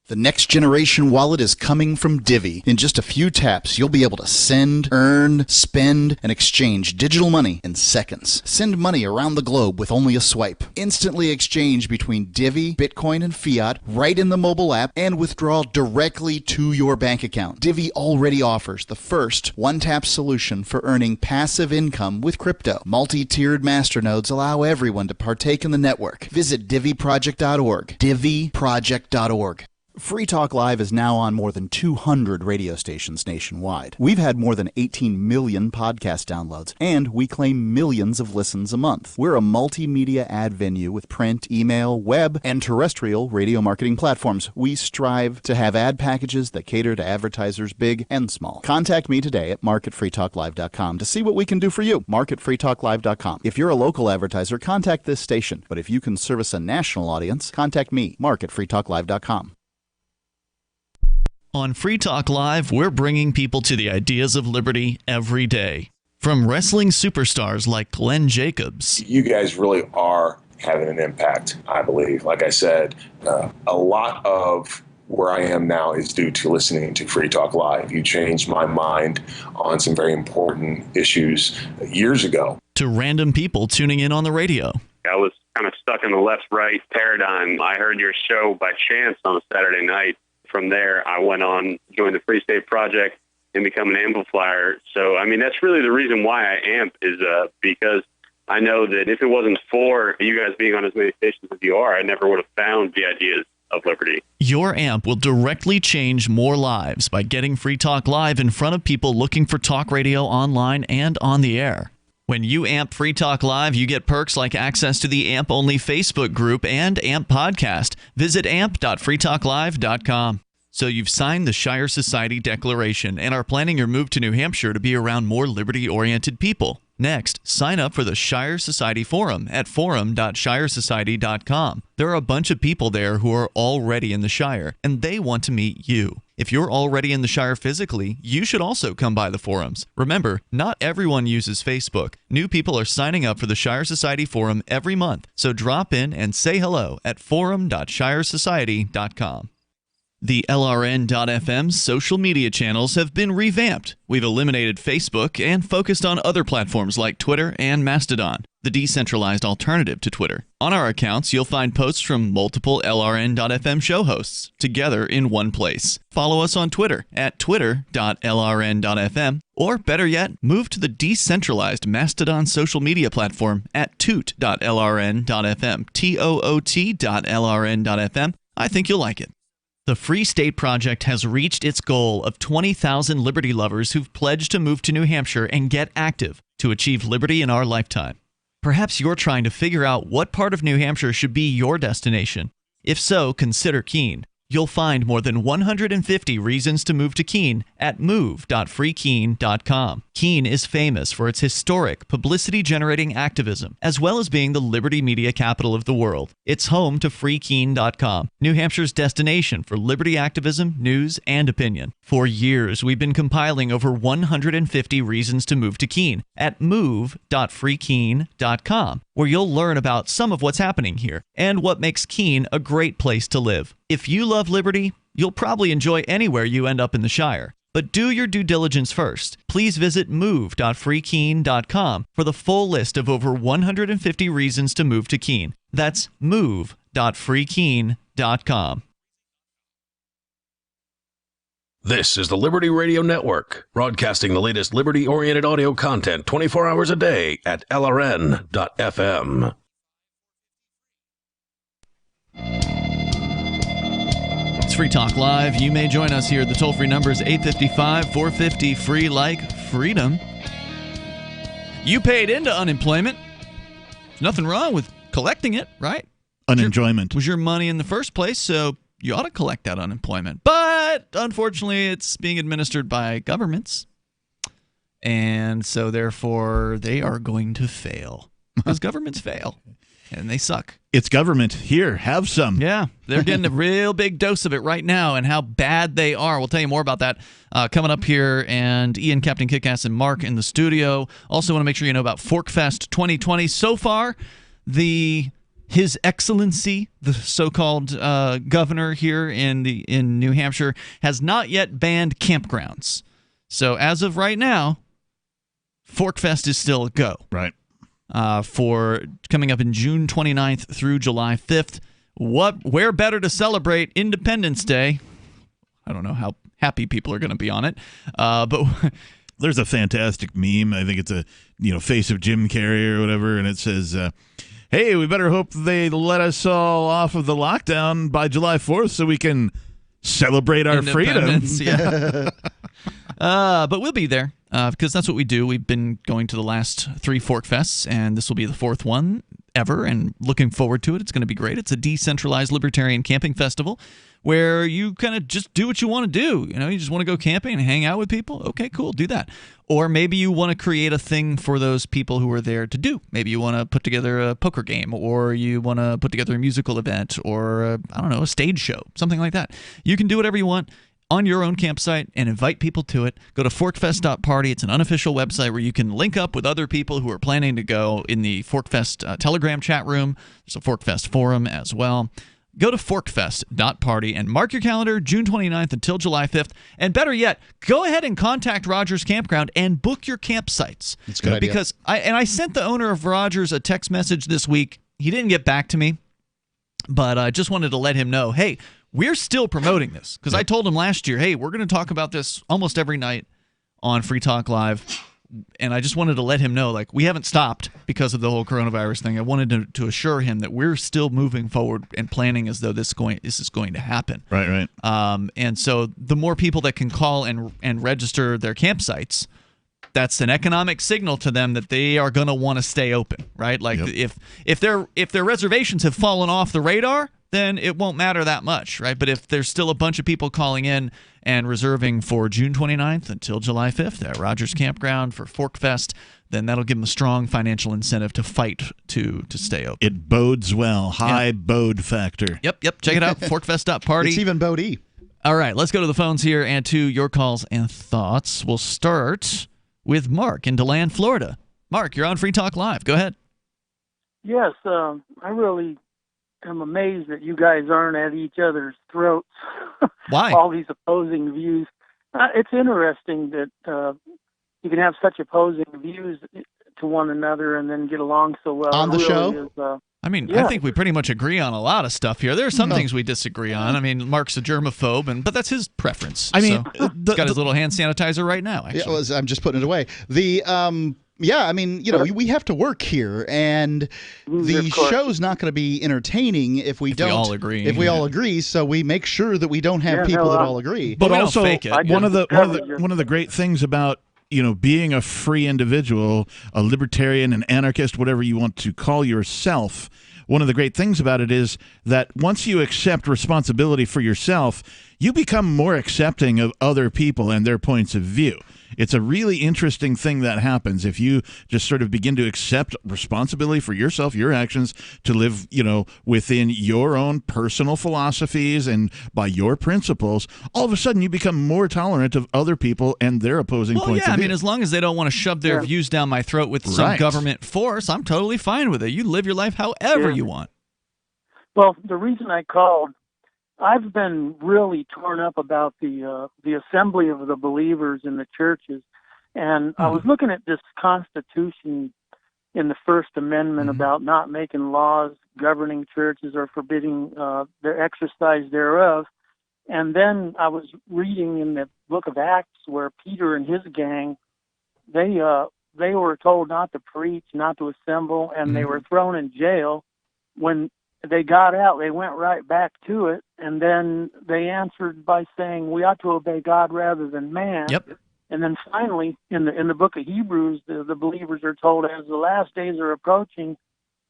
The next generation wallet is coming from Divvy. In just a few taps, you'll be able to send, earn, spend, and exchange digital money in seconds. Send money around the globe with only a swipe. Instantly exchange between Divvy, Bitcoin, and fiat right in the mobile app, and withdraw directly to your bank account. Divvy already offers the first one-tap solution for earning passive income with crypto. Multi-tiered masternodes allow everyone to partake in the network. Visit DivvyProject.org. DivvyProject.org. Free Talk Live is now on more than 200 radio stations nationwide. We've had more than 18 million podcast downloads, and we claim millions of listens a month. We're a multimedia ad venue with print, email, web, and terrestrial radio marketing platforms. We strive to have ad packages that cater to advertisers big and small. Contact me today at marketfreetalklive.com to see what we can do for you. Marketfreetalklive.com. If you're a local advertiser, contact this station. But if you can service a national audience, contact me, marketfreetalklive.com. On Free Talk Live, we're bringing people to the ideas of liberty every day. From wrestling superstars like Glenn Jacobs. You guys really are having an impact, I believe. Like I said, a lot of where I am now is due to listening to Free Talk Live. You changed my mind on some very important issues years ago. To random people tuning in on the radio. I was kind of stuck in the left-right paradigm. I heard your show by chance on a Saturday night. From there, I went on, joined the Free State Project, and become an amplifier. So, I mean, that's really the reason why I amp is because I know that if it wasn't for you guys being on as many stations as you are, I never would have found the ideas of liberty. Your amp will directly change more lives by getting Free Talk Live in front of people looking for talk radio online and on the air. When you amp Free Talk Live, you get perks like access to the AMP-only Facebook group and AMP podcast. Visit amp.freetalklive.com. So you've signed the Shire Society Declaration and are planning your move to New Hampshire to be around more liberty-oriented people. Next, sign up for the Shire Society Forum at forum.shiresociety.com. There are a bunch of people there who are already in the Shire, and they want to meet you. If you're already in the Shire physically, you should also come by the forums. Remember, not everyone uses Facebook. New people are signing up for the Shire Society Forum every month, so drop in and say hello at forum.shiresociety.com. The LRN.FM social media channels have been revamped. We've eliminated Facebook and focused on other platforms like Twitter and Mastodon, the decentralized alternative to Twitter. On our accounts, you'll find posts from multiple LRN.FM show hosts together in one place. Follow us on Twitter at twitter.lrn.fm, or better yet, move to the decentralized Mastodon social media platform at toot.lrn.fm, toot.lrn.fm. I think you'll like it. The Free State Project has reached its goal of 20,000 liberty lovers who've pledged to move to New Hampshire and get active to achieve liberty in our lifetime. Perhaps you're trying to figure out what part of New Hampshire should be your destination. If so, consider Keene. You'll find more than 150 reasons to move to Keene at move.freekeene.com. Keene is famous for its historic, publicity-generating activism, as well as being the liberty media capital of the world. It's home to freekeene.com, New Hampshire's destination for liberty activism, news, and opinion. For years, we've been compiling over 150 reasons to move to Keene at move.freekeene.com, where you'll learn about some of what's happening here and what makes Keene a great place to live. If you love liberty, you'll probably enjoy anywhere you end up in the Shire. But do your due diligence first. Please visit move.freekeene.com for the full list of over 150 reasons to move to Keene. That's move.freekeene.com. This is the Liberty Radio Network, broadcasting the latest liberty-oriented audio content 24 hours a day at LRN.FM. It's Free Talk Live. You may join us here. The toll-free number is 855-450-FREE like freedom. You paid into unemployment. There's nothing wrong with collecting it, right? Unenjoyment. Was your money in the first place, so you ought to collect that unemployment. But unfortunately, it's being administered by governments. And so therefore, they are going to fail. Because governments fail. And they suck. It's government. Here, have some. Yeah, they're getting a real big dose of it right now, and how bad they are. We'll tell you more about that coming up here. And Ian, Captain Kickass, and Mark in the studio. Also want to make sure you know about Forkfest 2020. So far, His Excellency, the so-called governor here in New Hampshire, has not yet banned campgrounds. So as of right now, Forkfest is still a go. Right. For coming up in June 29th through July 5th. Where better to celebrate Independence Day? I don't know how happy people are going to be on it, but there's a fantastic meme. I think it's a face of Jim Carrey or whatever, and it says, "Hey, we better hope they let us all off of the lockdown by July 4th so we can celebrate our freedom." Yeah. But we'll be there. Because that's what we do. We've been going to the last 3 Forkfests, and this will be the 4th one ever, and looking forward to it. It's going to be great. It's a decentralized libertarian camping festival where you kind of just do what you want to do. You just want to go camping and hang out with people? Okay, cool, do that. Or maybe you want to create a thing for those people who are there to do. Maybe you want to put together a poker game, or you want to put together a musical event, or, a stage show, something like that. You can do whatever you want on your own campsite and invite people to it. Go to forkfest.party. It's an unofficial website where you can link up with other people who are planning to go in the Forkfest Telegram chat room. There's a Forkfest forum as well. Go to forkfest.party and mark your calendar June 29th until July 5th. And better yet, go ahead and contact Rogers Campground and book your campsites. That's a good idea. Because I sent the owner of Rogers a text message this week. He didn't get back to me, but I just wanted to let him know, hey, we're still promoting this, because I told him last year, hey, we're going to talk about this almost every night on Free Talk Live, and I just wanted to let him know, we haven't stopped because of the whole coronavirus thing. I wanted to assure him that we're still moving forward and planning as though this is going to happen. Right. And so the more people that can call and register their campsites, that's an economic signal to them that they are going to want to stay open, right? If their reservations have fallen off the radar, then it won't matter that much, right? But if there's still a bunch of people calling in and reserving for June 29th until July 5th at Rogers Campground for Forkfest, then that'll give them a strong financial incentive to fight to stay open. It bodes well. High bode factor. Yep. Check it out, forkfest.party. It's even Bodie. All right, let's go to the phones here and to your calls and thoughts. We'll start with Mark in DeLand, Florida. Mark, you're on Free Talk Live. Go ahead. Yes, I really am amazed that you guys aren't at each other's throats. Why? All these opposing views. It's interesting that you can have such opposing views to one another and then get along so well. On the show? I think we pretty much agree on a lot of stuff here. There are some things we disagree on. Mark's a germaphobe, but that's his preference. He's got his little hand sanitizer right now, actually. Yeah, I'm just putting it away. We have to work here, and the show's not going to be entertaining if we don't. We all agree. If we all agree, so we make sure that we don't have people that all agree. But also, one of the great things about being a free individual, a libertarian, an anarchist, whatever you want to call yourself, one of the great things about it is that once you accept responsibility for yourself, you become more accepting of other people and their points of view. It's a really interesting thing that happens if you just sort of begin to accept responsibility for yourself, your actions, to live, within your own personal philosophies and by your principles. All of a sudden, you become more tolerant of other people and their opposing points of view. I mean, as long as they don't want to shove their views down my throat with some government force, I'm totally fine with it. You live your life however you want. Well, the reason I called, I've been really torn up about the assembly of the believers in the churches, and I was looking at this Constitution in the First Amendment about not making laws governing churches or forbidding their exercise thereof, and then I was reading in the Book of Acts where Peter and his gang, they were told not to preach, not to assemble, and they were thrown in jail. When they got out, they went right back to it, and then they answered by saying, we ought to obey God rather than man. Yep. And then finally, in the book of Hebrews, the believers are told, as the last days are approaching,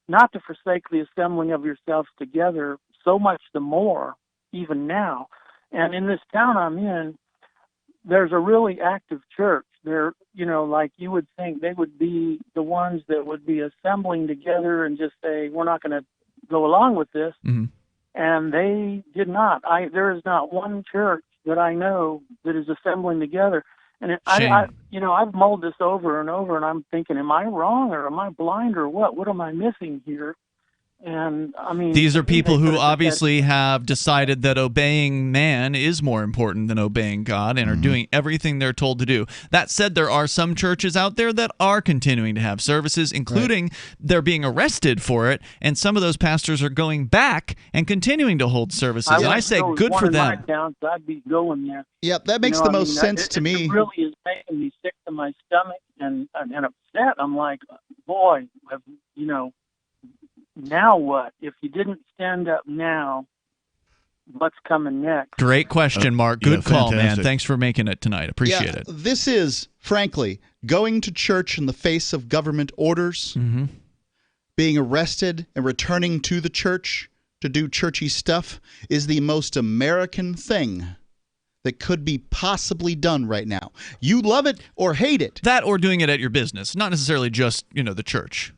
not to forsake the assembling of yourselves together, so much the more, even now. And in this town I'm in, there's a really active church. They're, like you would think they would be the ones that would be assembling together and just say, we're not going to go along with this, and they did not. There is not one church that I know that is assembling together. And I've mulled this over and over, and I'm thinking, am I wrong or am I blind or what? What am I missing here? And I mean, these are people who obviously have decided that obeying man is more important than obeying God and are doing everything they're told to do. That said, there are some churches out there that are continuing to have services, including they're being arrested for it, and some of those pastors are going back and continuing to hold services. And I say good for them. I'd be going there. Yep, that makes the most sense to me. It really is making me sick to my stomach and upset. I'm like, boy, now what? If you didn't stand up now, what's coming next? Great question, Mark. Good call, man. Thanks for making it tonight. Appreciate it. This is, frankly, going to church in the face of government orders, being arrested and returning to the church to do churchy stuff is the most American thing that could be possibly done right now. You love it or hate it. That or doing it at your business, not necessarily just, the church.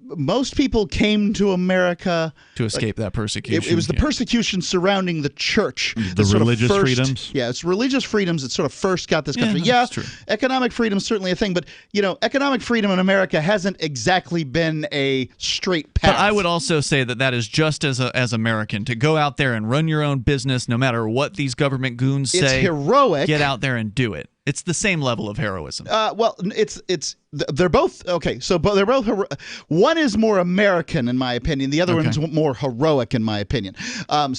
Most people came to America to escape that persecution. It was the persecution surrounding the church. The religious freedoms? Yeah, it's religious freedoms that sort of first got this country. That's true. Economic freedom is certainly a thing, but, economic freedom in America hasn't exactly been a straight path. But I would also say that is just as American, to go out there and run your own business no matter what these government goons say. It's heroic. Get out there and do it. It's the same level of heroism. They're both okay. So they're both one is more American in my opinion. The other one's more heroic in my opinion. I'm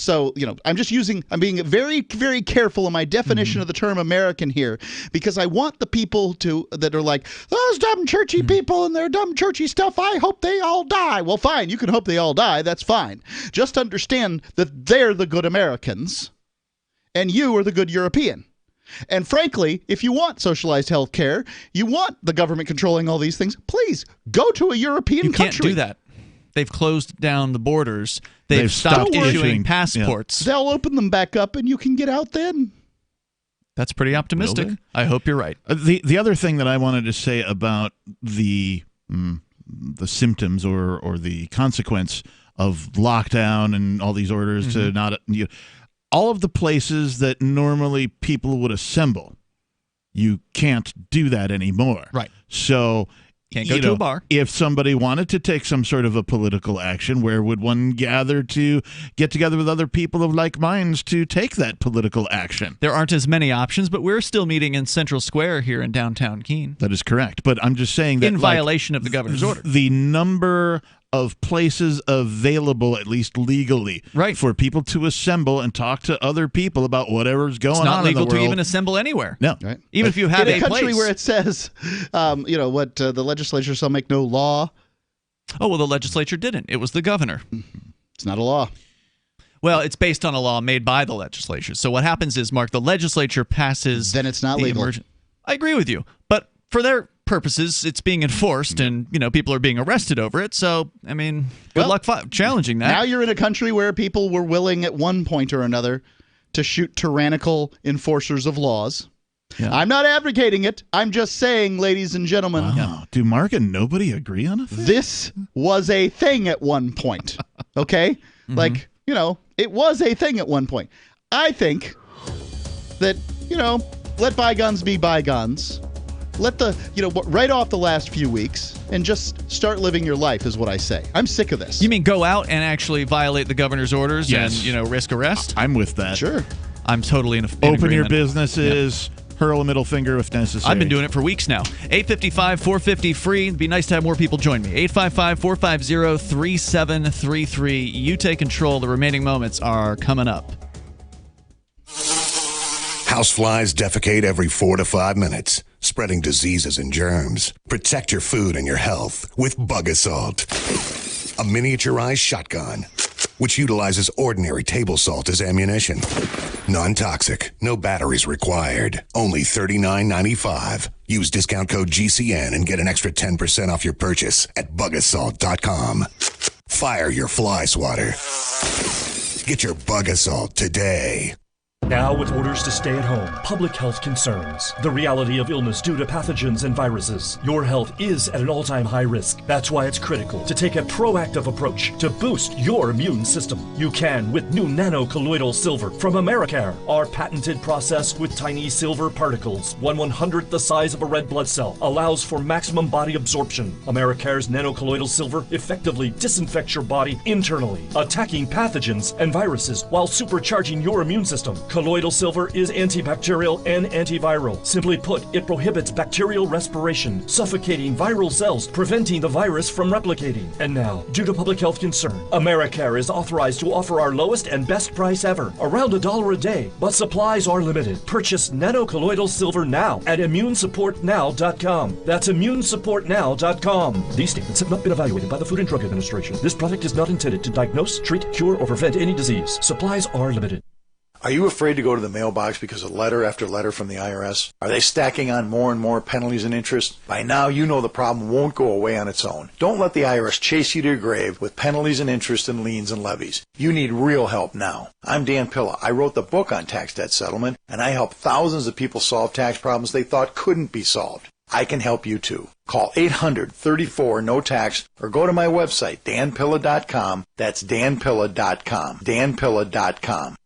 being very, very careful in my definition of the term American here, because I want the people that are like, those dumb churchy people and their dumb churchy stuff, I hope they all die. Well, fine, you can hope they all die. That's fine. Just understand that they're the good Americans and you are the good European. And frankly, if you want socialized health care, you want the government controlling all these things, please go to a European country. You can't do that. They've closed down the borders. They've stopped issuing passports. Yeah. They'll open them back up and you can get out then. That's pretty optimistic. I hope you're right. The other thing that I wanted to say about the symptoms or the consequence of lockdown and all these orders to not all of the places that normally people would assemble, you can't do that anymore. Right. So can't go to a bar. If somebody wanted to take some sort of a political action, where would one gather to get together with other people of like minds to take that political action? There aren't as many options, but we're still meeting in Central Square here in downtown Keene. That is correct. But I'm just saying that in violation of the governor's order. The number of places available, at least legally, for people to assemble and talk to other people about whatever's going on in the world. It's not legal to even assemble anywhere. No. Right. Even if you have in a country place where it says, the legislature shall make no law. Oh, well, the legislature didn't. It was the governor. It's not a law. Well, it's based on a law made by the legislature. So what happens is, Mark, the legislature passes. Then it's not legal. I agree with you. But for their purposes, it's being enforced, and people are being arrested over it. So, I mean, good luck challenging that. Now you're in a country where people were willing at one point or another to shoot tyrannical enforcers of laws. Yeah. I'm not advocating it. I'm just saying, ladies and gentlemen. Wow. Do Mark and nobody agree on a thing? This was a thing at one point. Okay? Like, it was a thing at one point. I think that, let bygones be bygones. Let the, write off the last few weeks and just start living your life is what I say. I'm sick of this. You mean go out and actually violate the governor's orders and, risk arrest? I'm with that. Sure. I'm totally in Open agreement. your businesses. Hurl a middle finger if necessary. I've been doing it for weeks now. 855-450-FREE. It'd be nice to have more people join me. 855-450-3733. You take control. The remaining moments are coming up. Houseflies defecate every 4 to 5 minutes, spreading diseases and germs. Protect your food and your health with Bug Assault, a miniaturized shotgun which utilizes ordinary table salt as ammunition. Non-toxic, no batteries required, only $39.95. Use discount code GCN and get an extra 10% off your purchase at bugassault.com. Fire your fly swatter. Get your Bug Assault today. Now, with orders to stay at home, public health concerns, the reality of illness due to pathogens and viruses, your health is at an all-time high risk. That's why it's critical to take a proactive approach to boost your immune system. You can with new nano-colloidal silver from Americare, our patented process with tiny silver particles, 1/100th the size of a red blood cell, allows for maximum body absorption. Americare's nano-colloidal silver effectively disinfects your body internally, attacking pathogens and viruses while supercharging your immune system. Colloidal silver is antibacterial and antiviral. Simply put, it prohibits bacterial respiration, suffocating viral cells, preventing the virus from replicating. And now, due to public health concern, Americare is authorized to offer our lowest and best price ever, around $1 a day, but supplies are limited. Purchase nano-colloidal silver now at immunesupportnow.com. That's immunesupportnow.com. These statements have not been evaluated by the Food and Drug Administration. This product is not intended to diagnose, treat, cure, or prevent any disease. Supplies are limited. Are you afraid to go to the mailbox because of letter after letter from the IRS? Are they stacking on more and more penalties and interest? By now, you know the problem won't go away on its own. Don't let the IRS chase you to your grave with penalties and interest and liens and levies. You need real help now. I'm Dan Pilla. I wrote the book on tax debt settlement, and I help thousands of people solve tax problems they thought couldn't be solved. I can help you too. Call 800-34-NO-TAX or go to my website, danpilla.com. That's danpilla.com. danpilla.com.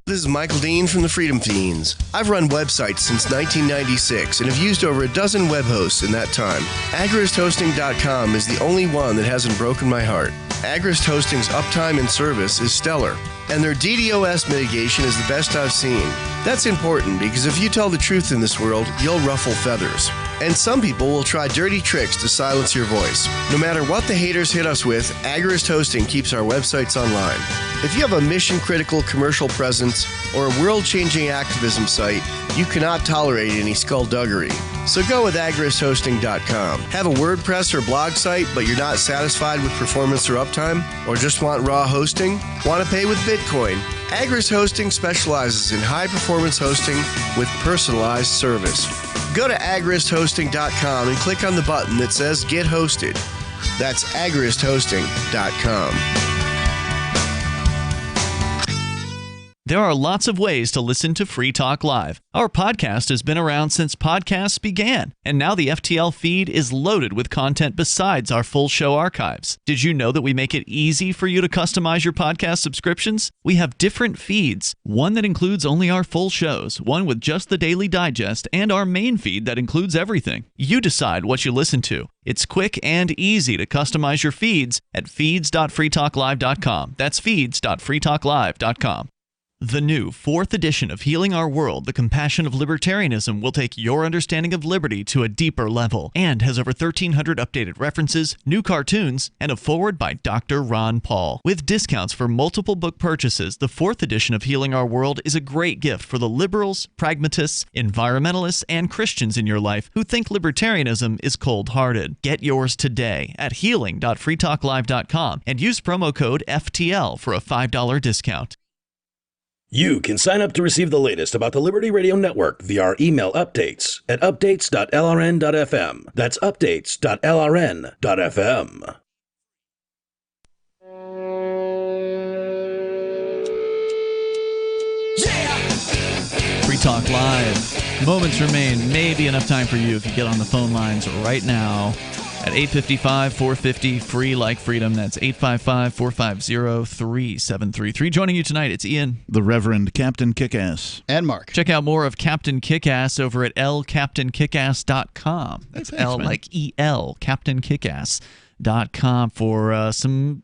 This is Michael Dean from the Freedom Fiends. I've run websites since 1996 and have used over a dozen web hosts in that time. AgristHosting.com is the only one that hasn't broken my heart. Agrist Hosting's uptime and service is stellar, and their DDoS mitigation is the best I've seen. That's important because if you tell the truth in this world, you'll ruffle feathers. And some people will try dirty tricks to silence your voice. No matter what the haters hit us with, Agrist Hosting keeps our websites online. If you have a mission-critical commercial presence or a world-changing activism site, you cannot tolerate any skullduggery. So go with agristhosting.com. Have a WordPress or blog site, but you're not satisfied with performance or uptime? Or just want raw hosting? Want to pay with Bitcoin? Agrist Hosting specializes in high-performance hosting with personalized service. Go to agristhosting.com and click on the button that says Get Hosted. That's agristhosting.com. There are lots of ways to listen to Free Talk Live. Our podcast has been around since podcasts began, and now the FTL feed is loaded with content besides our full show archives. Did you know that we make it easy for you to customize your podcast subscriptions? We have different feeds, one that includes only our full shows, one with just the Daily Digest, and our main feed that includes everything. You decide what you listen to. It's quick and easy to customize your feeds at feeds.freetalklive.com. That's feeds.freetalklive.com. The new 4th edition of Healing Our World, The Compassion of Libertarianism, will take your understanding of liberty to a deeper level and has over 1,300 updated references, new cartoons, and a foreword by Dr. Ron Paul. With discounts for multiple book purchases, the 4th edition of Healing Our World is a great gift for the liberals, pragmatists, environmentalists, and Christians in your life who think libertarianism is cold-hearted. Get yours today at healing.freetalklive.com and use promo code FTL for a $5 discount. You can sign up to receive the latest about the Liberty Radio Network via our email updates at updates.lrn.fm. That's updates.lrn.fm. Free Talk Live. Moments remain. Maybe enough time for you if you get on the phone lines right now at 855-450 free like freedom. That's 855-450-3733. Joining you tonight, it's Ian, the Reverend Captain Kickass, and Mark. Check out more of Captain Kickass over at lcaptainkickass.com. That's Thanks, L man. like EL, captainkickass.com for some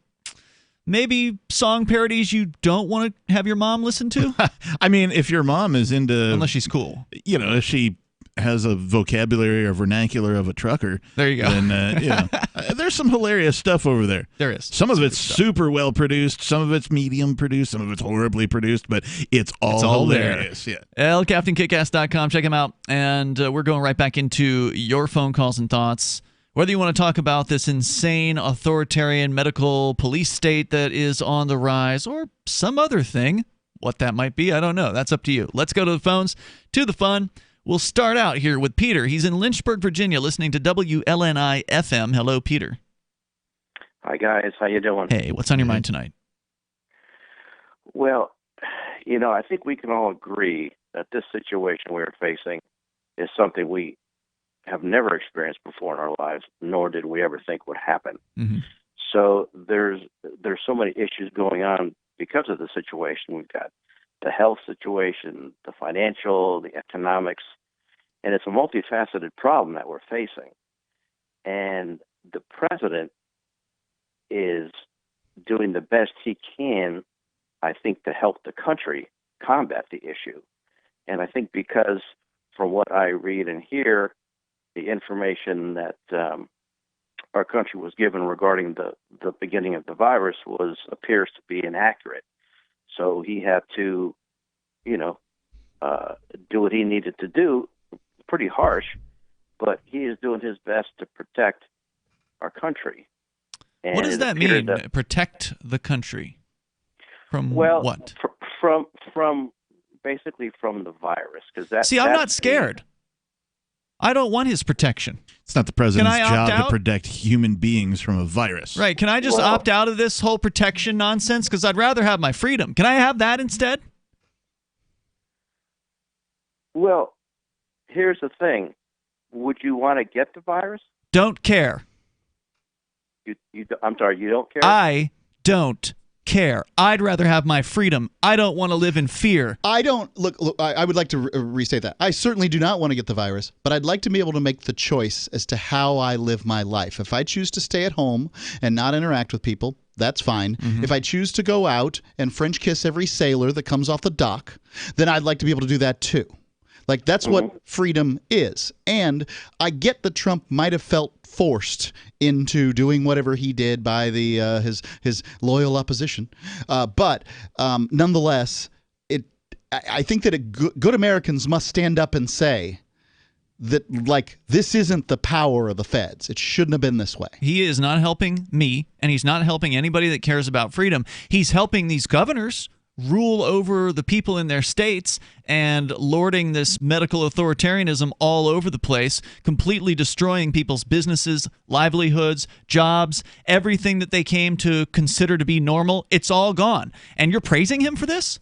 maybe song parodies you don't want to have your mom listen to. I mean, if your mom is into, unless she's cool, if she has a vocabulary or vernacular of a trucker, there you go. Then there's some hilarious stuff over there. There is. Some of it's super well produced, some of it's medium produced, some of it's horribly produced, but it's all hilarious. There. Yeah. LCaptainKickass.com. Check them out. And we're going right back into your phone calls and thoughts. Whether you want to talk about this insane authoritarian medical police state that is on the rise or some other thing, what that might be, I don't know. That's up to you. Let's go to the phones, to the fun. We'll start out here with Peter. He's in Lynchburg, Virginia, listening to WLNI FM. Hello, Peter. Hi, guys. How you doing? Hey, what's on your mind tonight? Well, I think we can all agree that this situation we're facing is something we have never experienced before in our lives, nor did we ever think would happen. Mm-hmm. So there's so many issues going on because of the situation. We've got the health situation, the financial, the economics, and it's a multifaceted problem that we're facing. And the president is doing the best he can, I think, to help the country combat the issue. And I think because from what I read and hear, the information that our country was given regarding the beginning of the virus appears to be inaccurate. So he had to, do what he needed to do. Pretty harsh, but he is doing his best to protect our country. And what does that mean? Protect the country from what? From basically from the virus. Because I'm not scared. I don't want his protection. It's not the president's job to protect human beings from a virus. Right. Can I just opt out of this whole protection nonsense? Because I'd rather have my freedom. Can I have that instead? Well, here's the thing. Would you want to get the virus? Don't care. I'm sorry, you don't care? I don't care. I'd rather have my freedom. I don't want to live in fear. I don't look. I would like to restate that. I certainly do not want to get the virus, but I'd like to be able to make the choice as to how I live my life. If I choose to stay at home and not interact with people, that's fine. Mm-hmm. If I choose to go out and French kiss every sailor that comes off the dock, then I'd like to be able to do that too. Like, that's what freedom is. And I get that Trump might have felt forced into doing whatever he did by his loyal opposition. But nonetheless, I think that good Americans must stand up and say that, like, this isn't the power of the feds. It shouldn't have been this way. He is not helping me, and he's not helping anybody that cares about freedom. He's helping these governors rule over the people in their states and lording this medical authoritarianism all over the place, completely destroying people's businesses, livelihoods, jobs, everything that they came to consider to be normal. It's all gone. And you're praising him for this?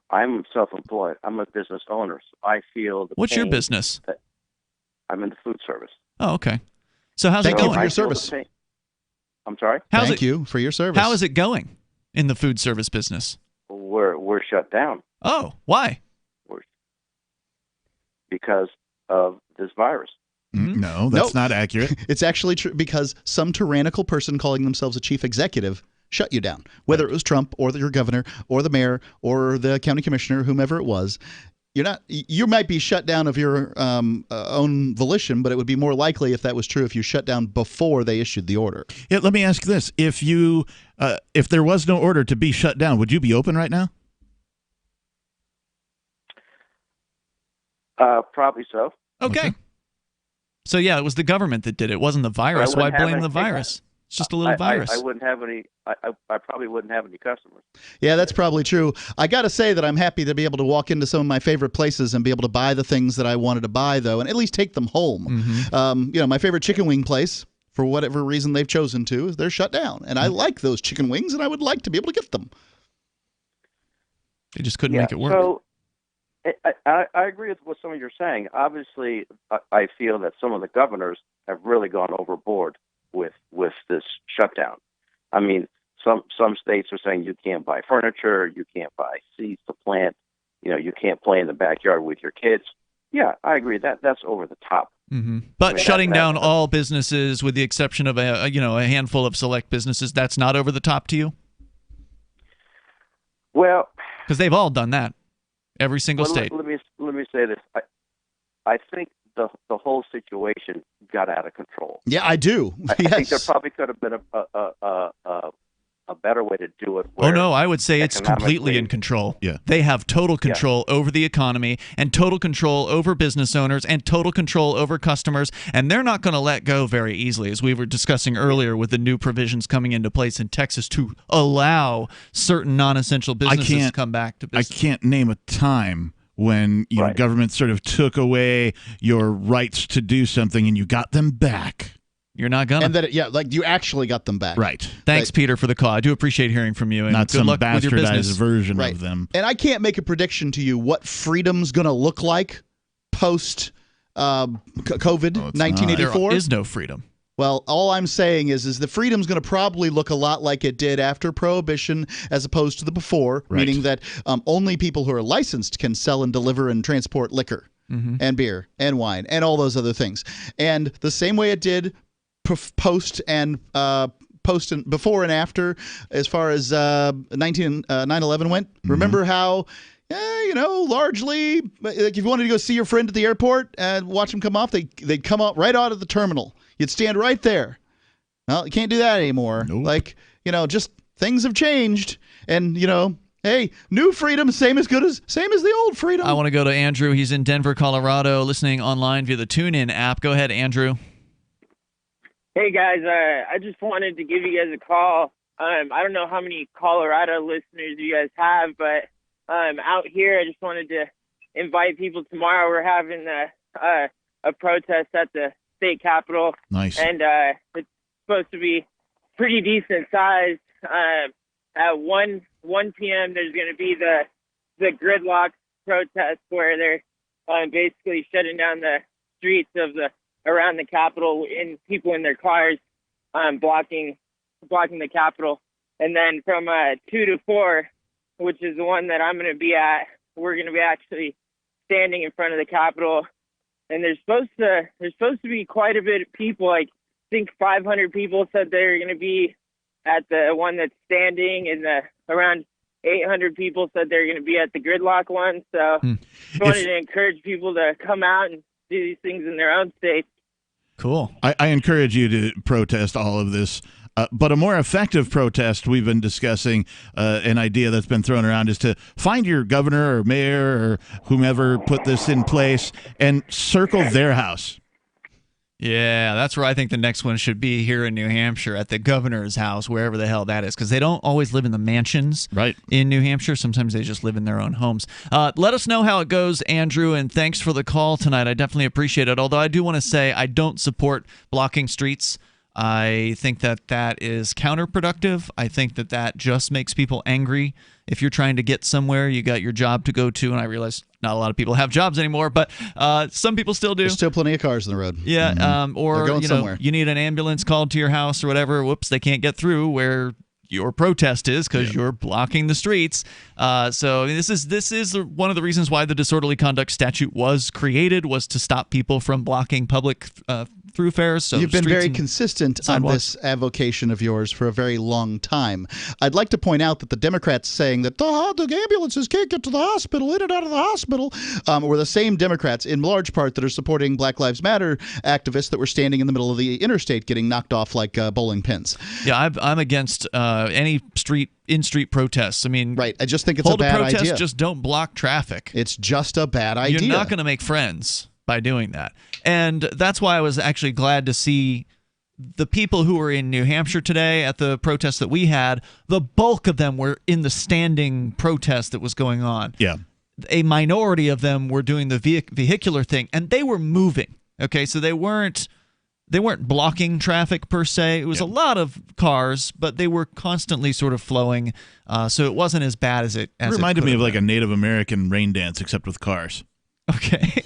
I'm self-employed. I'm a business owner. So I feel the What's your pain business? that I'm in the food service. Oh, okay. So how's it going? Thank you for your service. I'm sorry? Thank you for your service. How is it going in the food service business? We're shut down. Oh, why? Because of this virus. No, that's not accurate. It's actually true because some tyrannical person calling themselves a chief executive shut you down. Whether it was Trump or your governor or the mayor or the county commissioner, whomever it was. You might be shut down of your own volition, but it would be more likely if that was true if you shut down before they issued the order. Yeah, let me ask this: if there was no order to be shut down, would you be open right now? Probably so. Okay. So yeah, it was the government that did it. It wasn't the virus. Why blame the virus? It's just a little virus. I wouldn't have any. I probably wouldn't have any customers. Yeah, that's probably true. I got to say that I'm happy to be able to walk into some of my favorite places and be able to buy the things that I wanted to buy, though, and at least take them home. My favorite chicken wing place, for whatever reason they've chosen to, they're shut down. And I like those chicken wings, and I would like to be able to get them. They just couldn't make it work. So I agree with what some of you are saying. Obviously, I feel that some of the governors have really gone overboard with this shutdown. I mean, some states are saying you can't buy furniture, you can't buy seeds to plant, you can't play in the backyard with your kids. Yeah, I agree. That's over the top. But shutting down all businesses, with the exception of a handful of select businesses, that's not over the top to you? Well, because they've all done that, every single state. Let me say this. I think the whole situation got out of control. Yeah, I do. I think there probably could have been a better way to do it. Oh, no, I would say it's completely in control. Yeah. They have total control over the economy and total control over business owners and total control over customers, and they're not going to let go very easily, as we were discussing earlier with the new provisions coming into place in Texas to allow certain non-essential businesses to come back to business. I can't name a time when government sort of took away your rights to do something and you got them back. You're not gonna. And that you actually got them back. Right. Thanks, Peter, for the call. I do apprieght hearing from you. And not good some luck with your business. bastardized version of them. And I can't make a prediction to you what freedom's going to look like post COVID 1984. There is no freedom. Well, all I'm saying is the freedom's going to probably look a lot like it did after Prohibition as opposed to the before, meaning that only people who are licensed can sell and deliver and transport liquor and beer and wine and all those other things. And the same way it did post and before and after, as far as 9/11 went. Remember how, largely, like if you wanted to go see your friend at the airport and watch them come off, they'd come out right out of the terminal. You'd stand right there. Well, you can't do that anymore. Nope. Just things have changed, and hey, new freedom, same as the old freedom. I want to go to Andrew. He's in Denver, Colorado, listening online via the TuneIn app. Go ahead, Andrew. Hey, guys, I just wanted to give you guys a call. I don't know how many Colorado listeners you guys have, but out here, I just wanted to invite people tomorrow. We're having a protest at the state capitol. Nice. And it's supposed to be pretty decent size. At 1 p.m., there's going to be the gridlock protest where they're basically shutting down the streets of around the Capitol and people in their cars blocking the Capitol. And then from 2 to 4, which is the one that I'm going to be at, we're going to be actually standing in front of the Capitol. And there's supposed to be quite a bit of people. Like, I think 500 people said they're going to be at the one that's standing, and around 800 people said they're going to be at the gridlock one. So I wanted to encourage people to come out and do these things in their own states. Cool. I encourage you to protest all of this. But a more effective protest we've been discussing, an idea that's been thrown around, is to find your governor or mayor or whomever put this in place and circle their house. Yeah, that's where I think the next one should be, here in New Hampshire, at the governor's house, wherever the hell that is, because they don't always live in the mansions in New Hampshire. Sometimes they just live in their own homes. Let us know how it goes, Andrew, and thanks for the call tonight. I definitely appreciate it, although I do want to say I don't support blocking streets. I think that is counterproductive. I think that just makes people angry. If you're trying to get somewhere, you got your job to go to, and I realize not a lot of people have jobs anymore, but some people still do. There's still plenty of cars on the road. Yeah, or going somewhere. You need an ambulance called to your house or whatever. Whoops, they can't get through where your protest is because you're blocking the streets. So this is one of the reasons why the disorderly conduct statute was created, was to stop people from blocking public thoroughfares. So you've been very consistent on this avocation of yours for a very long time. I'd like to point out that the Democrats saying that the ambulances can't get to the hospital, in and out of the hospital, were the same Democrats in large part that are supporting Black Lives Matter activists that were standing in the middle of the interstate getting knocked off like bowling pins. Yeah, I'm against any in-street protests. I mean, I just think it's a bad protest, idea. Just don't block traffic. It's just a bad idea. You're not going to make friends by doing that. And that's why I was actually glad to see the people who were in New Hampshire today at the protest that we had, the bulk of them were in the standing protest that was going on. Yeah. A minority of them were doing the vehicular thing, and they were moving. Okay, so they weren't blocking traffic per se. It was a lot of cars, but they were constantly sort of flowing, so it wasn't as bad as it. As it reminded it me of like a Native American rain dance, except with cars. Okay.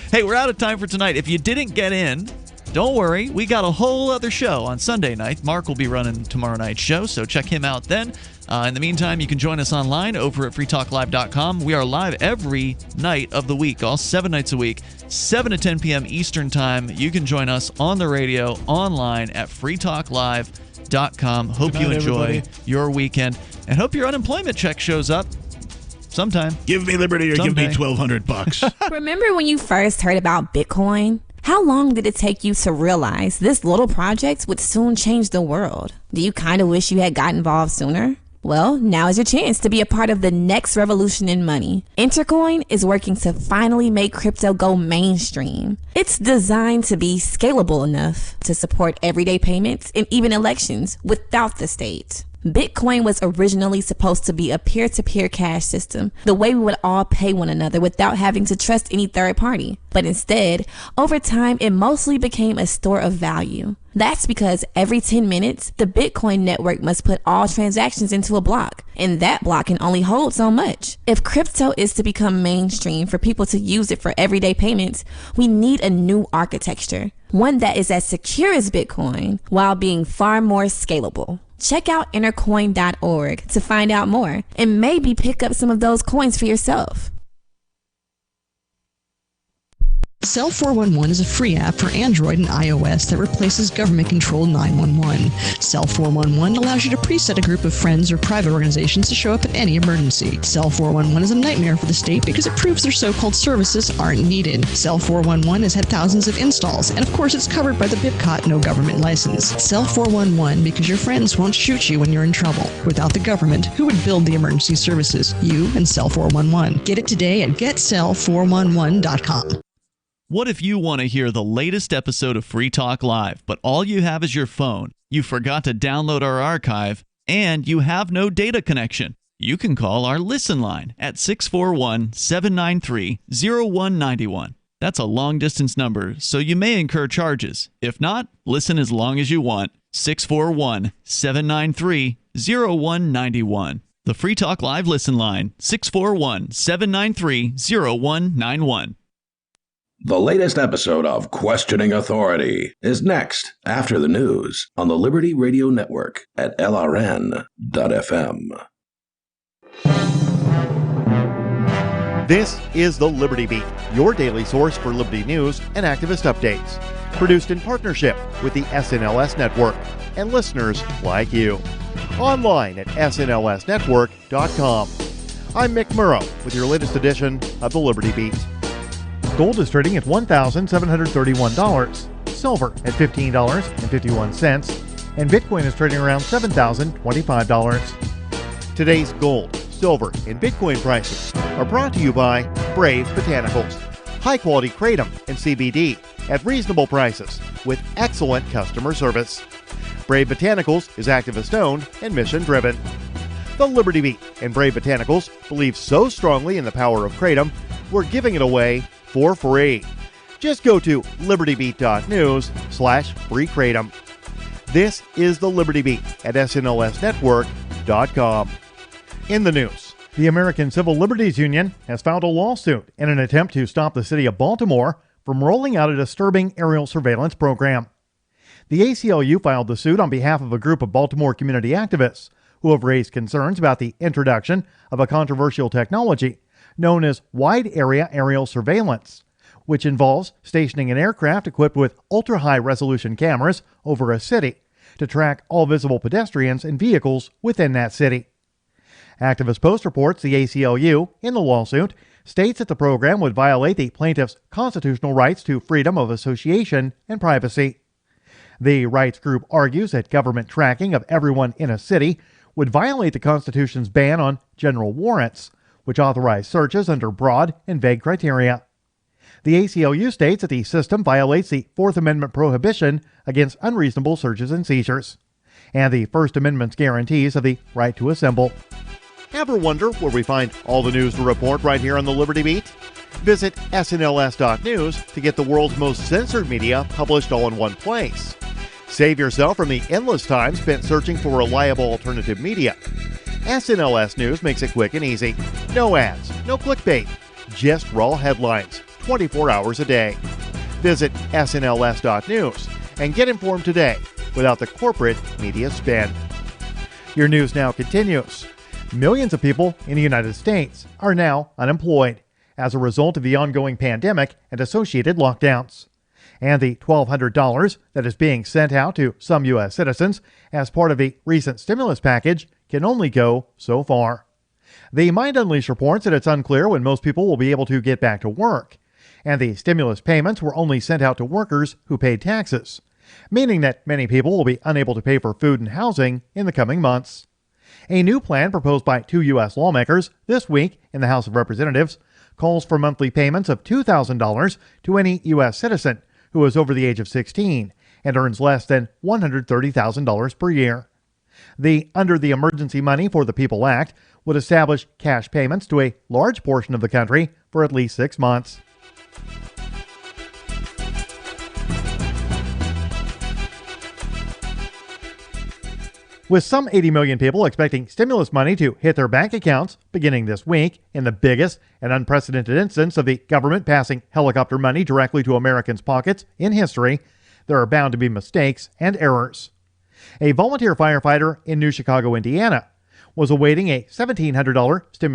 Hey, we're out of time for tonight. If you didn't get in, don't worry. We got a whole other show on Sunday night. Mark will be running tomorrow night's show, so check him out then. In the meantime, you can join us online over at freetalklive.com. We are live every night of the week, all 7 nights a week, 7 to 10 p.m. Eastern Time. You can join us on the radio, online at freetalklive.com. Hope you enjoy your weekend, and hope your unemployment check shows up sometime. Give me liberty or someday. give me $1,200. Remember when you first heard about Bitcoin? How long did it take you to realize this little project would soon change the world? Do you kind of wish you had got involved sooner? Well, now is your chance to be a part of the next revolution in money. Intercoin is working to finally make crypto go mainstream. It's designed to be scalable enough to support everyday payments and even elections without the state. Bitcoin was originally supposed to be a peer-to-peer cash system, the way we would all pay one another without having to trust any third party. But instead, over time, it mostly became a store of value. That's because every 10 minutes, the Bitcoin network must put all transactions into a block, and that block can only hold so much. If crypto is to become mainstream for people to use it for everyday payments, we need a new architecture, one that is as secure as Bitcoin while being far more scalable. Check out intercoin.org to find out more and maybe pick up some of those coins for yourself. Cell 411 is a free app for Android and iOS that replaces government-controlled 911. Cell 411 allows you to preset a group of friends or private organizations to show up at any emergency. Cell 411 is a nightmare for the state because it proves their so-called services aren't needed. Cell 411 has had thousands of installs, and of course it's covered by the BIPCOT no government license. Cell 411 because your friends won't shoot you when you're in trouble. Without the government, who would build the emergency services? You and Cell 411. Get it today at getcell411.com. What if you want to hear the latest episode of Free Talk Live, but all you have is your phone, you forgot to download our archive, and you have no data connection? You can call our Listen line at 641-793-0191. That's a long-distance number, so you may incur charges. If not, listen as long as you want. 641-793-0191. The Free Talk Live Listen line, 641-793-0191. The latest episode of Questioning Authority is next after the news on the Liberty Radio Network at LRN.FM. This is the Liberty Beat, your daily source for liberty news and activist updates. Produced in partnership with the SNLS Network and listeners like you. Online at snlsnetwork.com. I'm Mick Murrow with your latest edition of the Liberty Beat. Gold is trading at $1,731, silver at $15.51, and Bitcoin is trading around $7,025. Today's gold, silver, and Bitcoin prices are brought to you by Brave Botanicals, high-quality kratom and CBD at reasonable prices with excellent customer service. Brave Botanicals is activist-owned and mission-driven. The Liberty Beat and Brave Botanicals believe so strongly in the power of kratom, we're giving it away for free. Just go to libertybeat.news/freekratom. This is the Liberty Beat at snlsnetwork.com. In the news, the American Civil Liberties Union has filed a lawsuit in an attempt to stop the city of Baltimore from rolling out a disturbing aerial surveillance program. The ACLU filed the suit on behalf of a group of Baltimore community activists who have raised concerns about the introduction of a controversial technology known as wide area aerial surveillance, which involves stationing an aircraft equipped with ultra-high resolution cameras over a city to track all visible pedestrians and vehicles within that city. Activist Post reports the ACLU, in the lawsuit, states that the program would violate the plaintiff's constitutional rights to freedom of association and privacy. The rights group argues that government tracking of everyone in a city would violate the Constitution's ban on general warrants, which authorize searches under broad and vague criteria. The ACLU states that the system violates the Fourth Amendment prohibition against unreasonable searches and seizures, and the First Amendment's guarantees of the right to assemble. Ever wonder where we find all the news to report right here on the Liberty Beat? Visit snls.news to get the world's most censored media published all in one place. Save yourself from the endless time spent searching for reliable alternative media. SNLS News makes it quick and easy. No ads, no clickbait, just raw headlines, 24 hours a day. Visit snls.news and get informed today without the corporate media spin. Your news now continues. Millions of people in the United States are now unemployed as a result of the ongoing pandemic and associated lockdowns. And the $1,200 that is being sent out to some U.S. citizens as part of the recent stimulus package can only go so far. The Mind Unleashed reports that it's unclear when most people will be able to get back to work, and the stimulus payments were only sent out to workers who paid taxes, meaning that many people will be unable to pay for food and housing in the coming months. A new plan proposed by 2 U.S. lawmakers this week in the House of Representatives calls for monthly payments of $2,000 to any U.S. citizen who is over the age of 16 and earns less than $130,000 per year. The Under the Emergency Money for the People Act would establish cash payments to a large portion of the country for at least 6 months. With some 80 million people expecting stimulus money to hit their bank accounts beginning this week in the biggest and unprecedented instance of the government passing helicopter money directly to Americans' pockets in history, there are bound to be mistakes and errors. A volunteer firefighter in New Chicago, Indiana, was awaiting a $1,700 stimulus